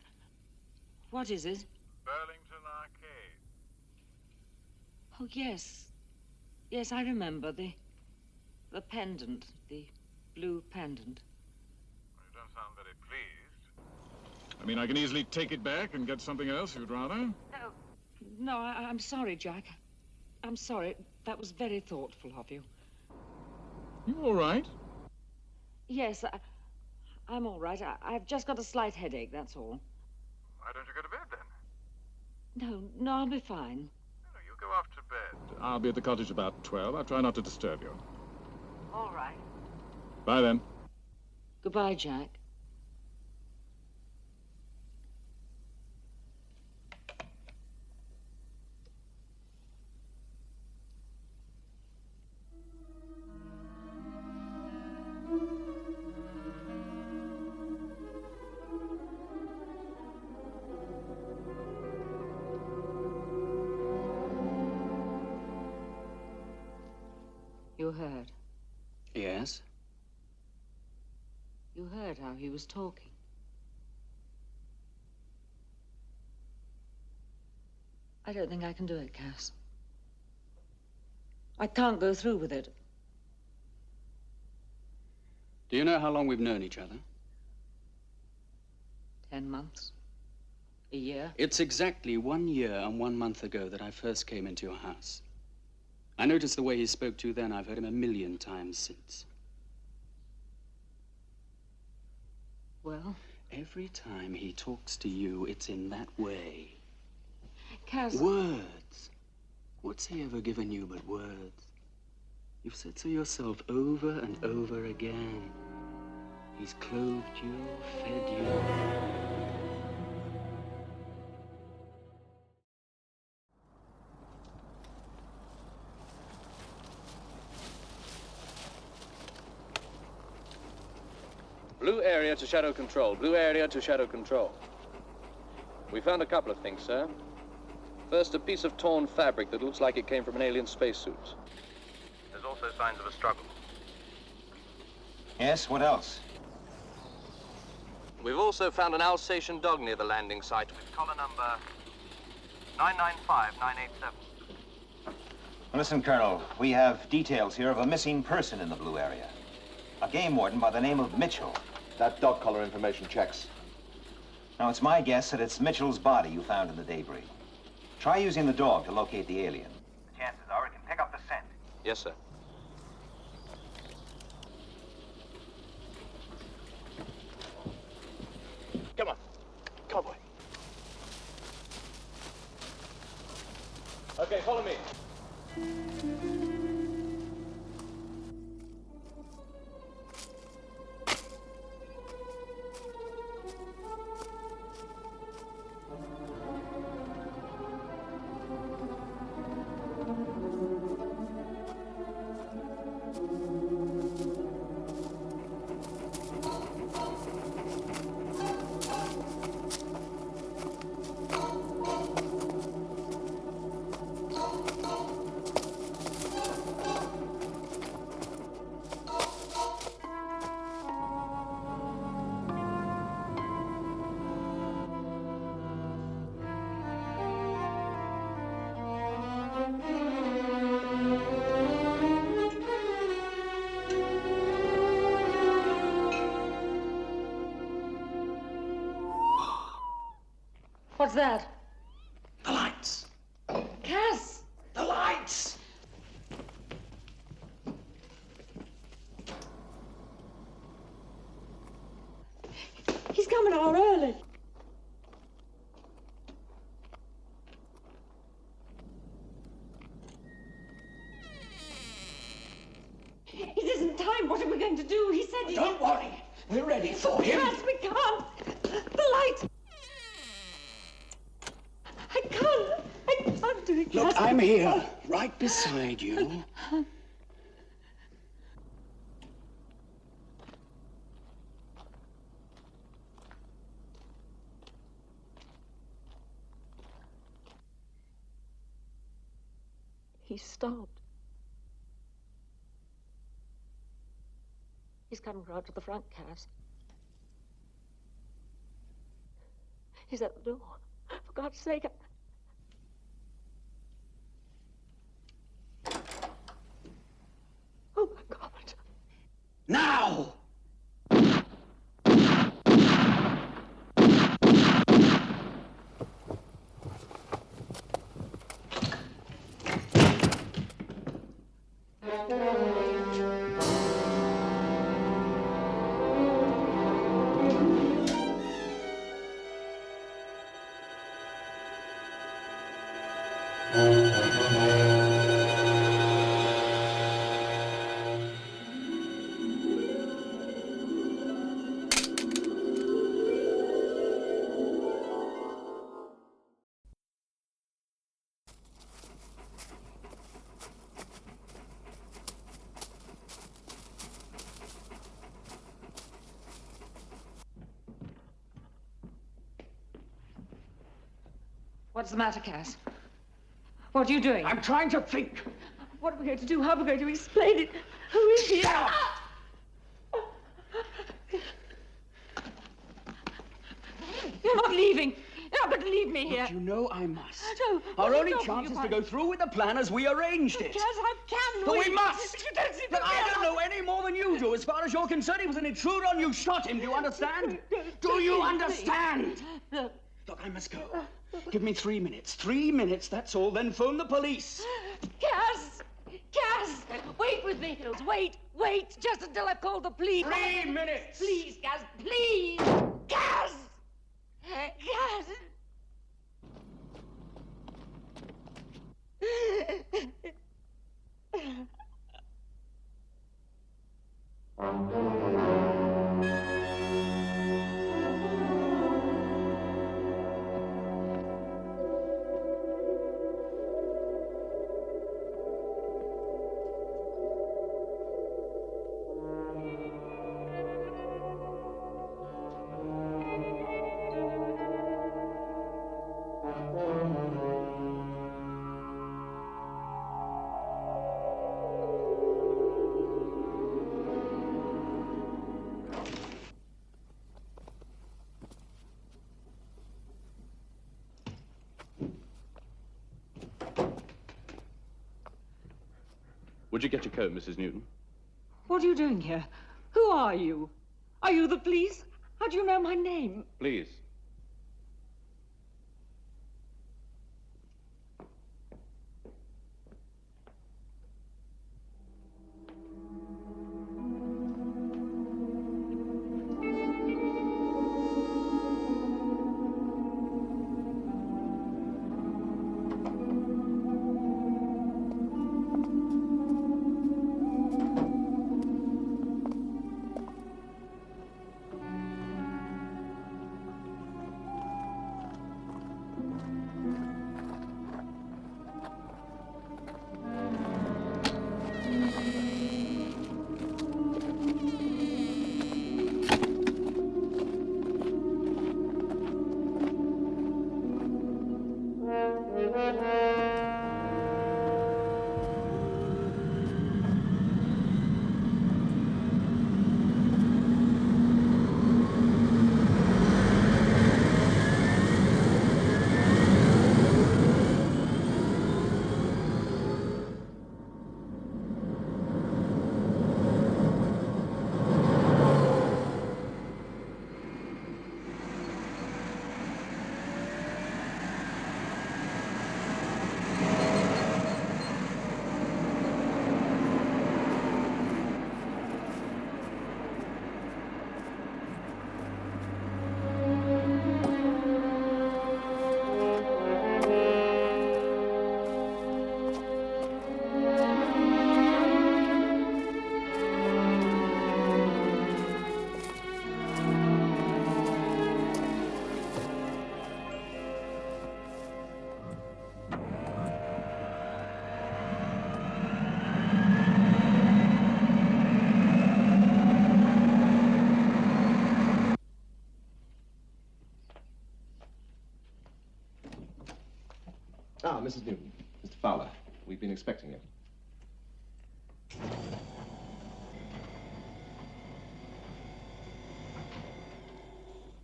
Speaker 16: What is it?
Speaker 7: Burlington Arcade.
Speaker 16: Oh, yes. Yes, I remember. The pendant. The blue pendant.
Speaker 7: Well, you don't sound very pleased. I mean, I can easily take it back and get something else if you'd rather.
Speaker 16: No. No, I'm sorry, Jack. I'm sorry. That was very thoughtful of you.
Speaker 7: You all right?
Speaker 16: Yes, I'm all right. I've just got a slight headache, that's all.
Speaker 7: Why don't you go to bed then?
Speaker 16: No, I'll be fine.
Speaker 7: No, you go off to bed. I'll be at the cottage about 12. I'll try not to disturb you.
Speaker 2: All right.
Speaker 7: Bye then.
Speaker 16: Goodbye, Jack. You heard?
Speaker 10: Yes?
Speaker 16: You heard how he was talking. I don't think I can do it, Cass. I can't go through with it.
Speaker 10: Do you know how long we've known each other?
Speaker 16: 10 months? A year?
Speaker 10: It's exactly 1 year and 1 month ago that I first came into your house. I noticed the way he spoke to you then. I've heard him 1,000,000 times since.
Speaker 16: Well?
Speaker 10: Every time he talks to you, it's in that way.
Speaker 16: Cass...
Speaker 10: Words. What's he ever given you but words? You've said so yourself over and over again. He's clothed you, fed you.
Speaker 11: Blue area to shadow control. Blue area to shadow control. We found a couple of things, sir. First, a piece of torn fabric that looks like it came from an alien spacesuit. There's also signs of a struggle.
Speaker 8: Yes, what else?
Speaker 11: We've also found an Alsatian dog near the landing site with collar number 995987.
Speaker 8: Listen, Colonel, we have details here of a missing person in the blue area. A game warden by the name of Mitchell.
Speaker 13: That dog collar information checks.
Speaker 8: Now, it's my guess that it's Mitchell's body you found in the debris. Try using the dog to locate the alien. The chances are it can pick up the scent.
Speaker 11: Yes, sir.
Speaker 13: Come on. Come on, boy.
Speaker 11: Okay, follow me.
Speaker 16: What's that?
Speaker 10: The lights.
Speaker 16: Cass!
Speaker 10: The lights!
Speaker 16: He's coming out early. It isn't time. What are we going to do? He said he...
Speaker 10: Don't worry. We're ready for him.
Speaker 16: Cass, we can't. The light. I can't do it, Cass.
Speaker 10: Look, I'm here, right beside you.
Speaker 16: He stopped. He's coming round to the front, Cass. He's at the door. For God's sake, Oh, my God.
Speaker 10: Now!
Speaker 16: What's the matter, Cass? What are you doing?
Speaker 10: I'm trying to think.
Speaker 16: What are we going to do? How are we going to explain it? Who is he?
Speaker 10: Shut
Speaker 16: You're not leaving. You're not going to leave me here.
Speaker 10: Look, you know I must.
Speaker 16: No.
Speaker 10: Our
Speaker 16: what are you
Speaker 10: only
Speaker 16: talking
Speaker 10: chance is to
Speaker 16: about?
Speaker 10: go through with the plan as we arranged it.
Speaker 16: Cass, I can
Speaker 10: But
Speaker 16: wait.
Speaker 10: we must.
Speaker 16: You don't seem to
Speaker 10: Look, I
Speaker 16: realize-
Speaker 10: don't know any more than you do. As far as you're concerned, he was an intruder and you shot him. Do you understand? Do you understand?
Speaker 16: No.
Speaker 10: Look, I must go. Give me 3 minutes. 3 minutes, that's all. Then phone the police.
Speaker 16: Cass! Cass! Wait with me, Hills. Wait, just until I've called the police.
Speaker 10: 3 minutes!
Speaker 16: Please, Cass, please! Cass! Cass!
Speaker 17: Would you get your coat, Mrs. Newton?
Speaker 16: What are you doing here? Who are you? Are you the police? How do you know my name?
Speaker 17: Please.
Speaker 13: Mrs. Newton, Mr. Fowler, we've been expecting you.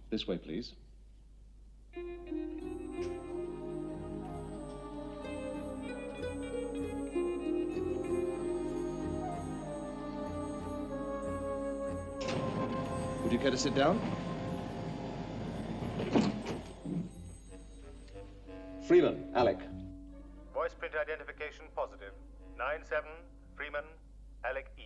Speaker 13: This way, please. Would you care to sit down? Freeman, Alec.
Speaker 3: Voice print identification positive. 9-7, Freeman, Alec E.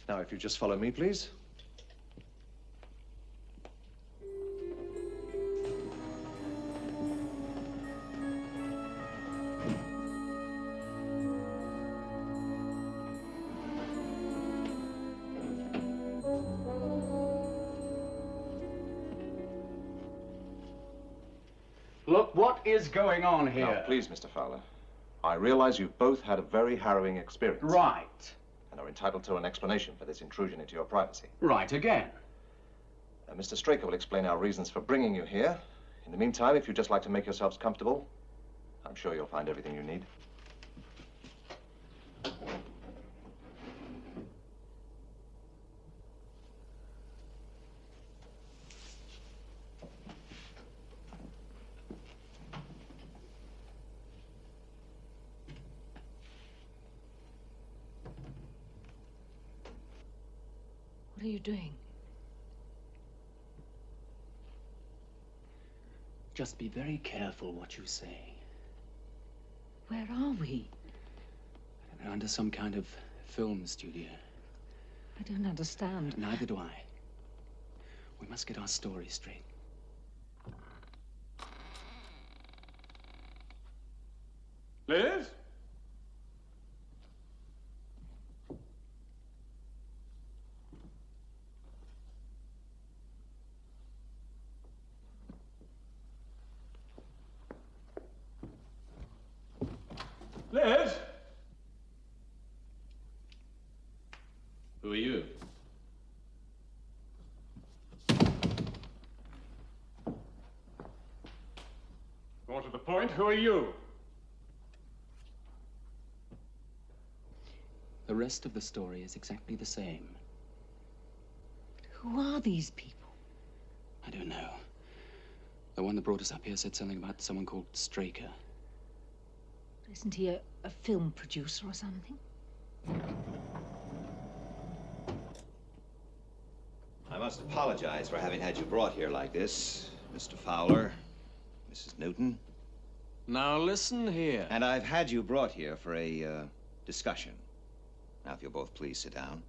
Speaker 13: Now, if you just follow me, please.
Speaker 18: Look, what is going on here?
Speaker 13: Now, please, Mr. Fowler. I realize you've both had a very harrowing experience.
Speaker 18: Right.
Speaker 13: And are entitled to an explanation for this intrusion into your privacy.
Speaker 18: Right again.
Speaker 13: Mr. Straker will explain our reasons for bringing you here. In the meantime, if you'd just like to make yourselves comfortable, I'm sure you'll find everything you need.
Speaker 16: What are you doing?
Speaker 10: Just be very careful what you say.
Speaker 16: Where are we?
Speaker 10: I don't know, under some kind of film studio.
Speaker 16: I don't understand.
Speaker 10: Neither do I. We must get our story straight.
Speaker 1: Liz? Liz?
Speaker 17: Who are you?
Speaker 1: More to the point, who are you?
Speaker 10: The rest of the story is exactly the same.
Speaker 16: Who are these people?
Speaker 10: I don't know. The one that brought us up here said something about someone called Straker.
Speaker 16: Isn't he a film producer or something?
Speaker 8: I must apologize for having had you brought here like this, Mr. Fowler, Mrs. Newton.
Speaker 17: Now listen here.
Speaker 8: And I've had you brought here for a discussion. Now, if you'll both please sit down.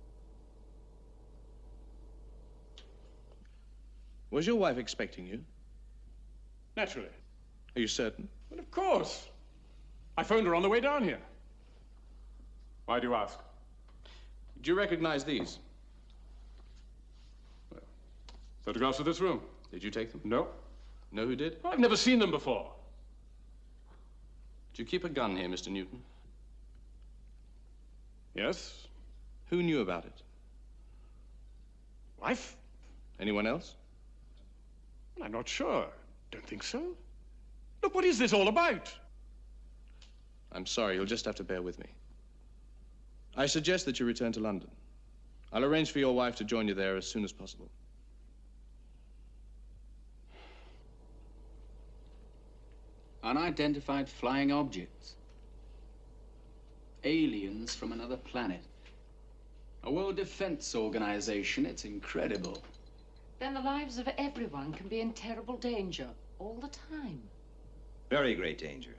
Speaker 1: Was your wife expecting you? Naturally. Are you certain? Well, of course. I phoned her on the way down here. Why do you ask?
Speaker 17: Do you recognize these?
Speaker 1: Well, photographs of this room.
Speaker 17: Did you take them?
Speaker 1: No.
Speaker 17: Know who did?
Speaker 1: I've never seen them before.
Speaker 17: Do you keep a gun here, Mr. Newton?
Speaker 1: Yes.
Speaker 17: Who knew about it?
Speaker 1: Wife?
Speaker 17: Anyone else?
Speaker 1: I'm not sure. Don't think so. Look, what is this all about?
Speaker 17: I'm sorry, you'll just have to bear with me. I suggest that you return to London. I'll arrange for your wife to join you there as soon as possible.
Speaker 10: Unidentified flying objects. Aliens from another planet. A World Defense Organization. It's incredible.
Speaker 16: Then the lives of everyone can be in terrible danger all the time.
Speaker 8: Very great danger.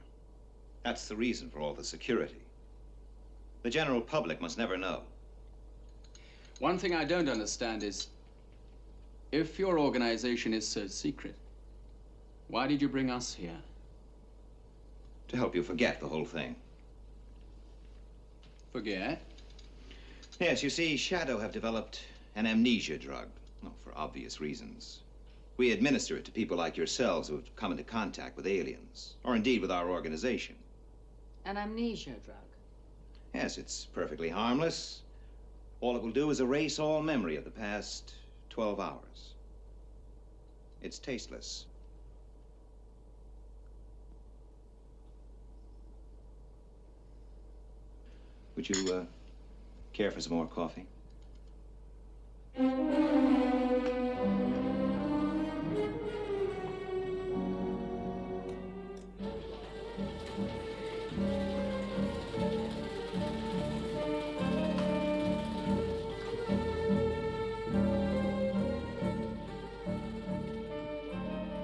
Speaker 8: That's the reason for all the security. The general public must never know.
Speaker 10: One thing I don't understand is, if your organization is so secret, why did you bring us here?
Speaker 8: To help you forget the whole thing.
Speaker 10: Forget?
Speaker 8: Yes, you see, Shadow have developed an amnesia drug. Well, for obvious reasons. We administer it to people like yourselves who have come into contact with aliens, or indeed with our organization.
Speaker 22: An amnesia drug.
Speaker 8: Yes, it's perfectly harmless. All it will do is erase all memory of the past 12 hours. It's tasteless. Would you, care for some more coffee?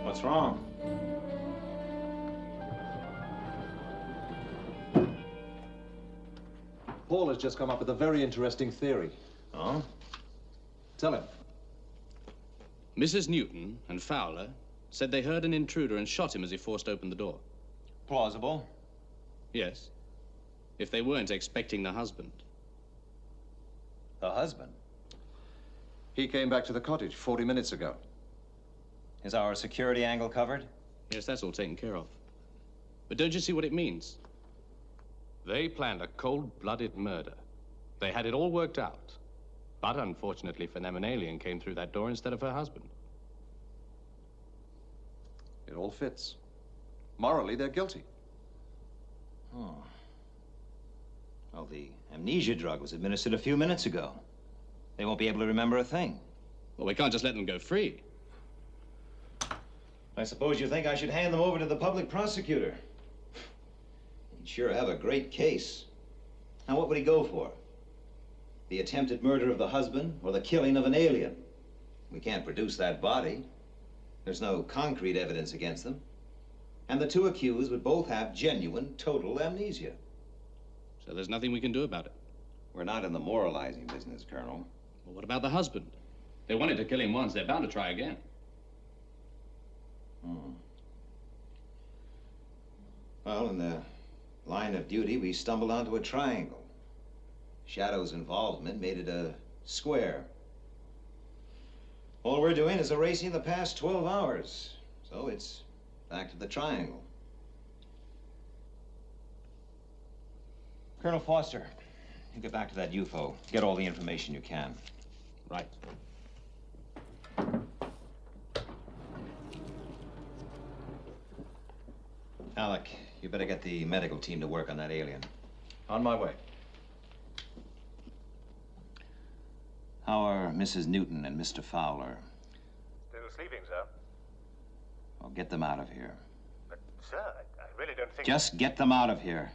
Speaker 3: What's wrong?
Speaker 6: Paul has just come up with a very interesting theory.
Speaker 3: Oh?
Speaker 6: Tell him.
Speaker 17: Mrs. Newton and Fowler said they heard an intruder and shot him as he forced open the door.
Speaker 3: Plausible.
Speaker 17: Yes. If they weren't expecting the husband.
Speaker 3: The husband?
Speaker 6: He came back to the cottage 40 minutes ago.
Speaker 18: Is our security angle covered?
Speaker 17: Yes, that's all taken care of. But don't you see what it means? They planned a cold-blooded murder. They had it all worked out. But unfortunately for them, an alien came through that door instead of her husband.
Speaker 6: It all fits. Morally, they're guilty.
Speaker 8: Oh. Well, the amnesia drug was administered a few minutes ago. They won't be able to remember a thing.
Speaker 17: Well, we can't just let them go free.
Speaker 8: I suppose you think I should hand them over to the public prosecutor. He'd sure have a great case. Now, what would he go for? The attempted murder of the husband or the killing of an alien? We can't produce that body. There's no concrete evidence against them. And the two accused would both have genuine, total amnesia.
Speaker 17: So there's nothing we can do about it.
Speaker 8: We're not in the moralizing business, Colonel.
Speaker 17: Well, what about the husband? They wanted to kill him once. They're bound to try again.
Speaker 8: Well, in the line of duty, we stumbled onto a triangle. Shadow's involvement made it a square. All we're doing is erasing the past 12 hours. So it's back to the triangle. Colonel Foster, you get back to that UFO. Get all the information you can.
Speaker 17: Right.
Speaker 8: Alec, you better get the medical team to work on that alien.
Speaker 6: On my way.
Speaker 8: How are Mrs. Newton and Mr. Fowler?
Speaker 3: Still sleeping, sir.
Speaker 8: Well, get them out of here.
Speaker 3: But, sir, I really don't think...
Speaker 8: Just get them out of here.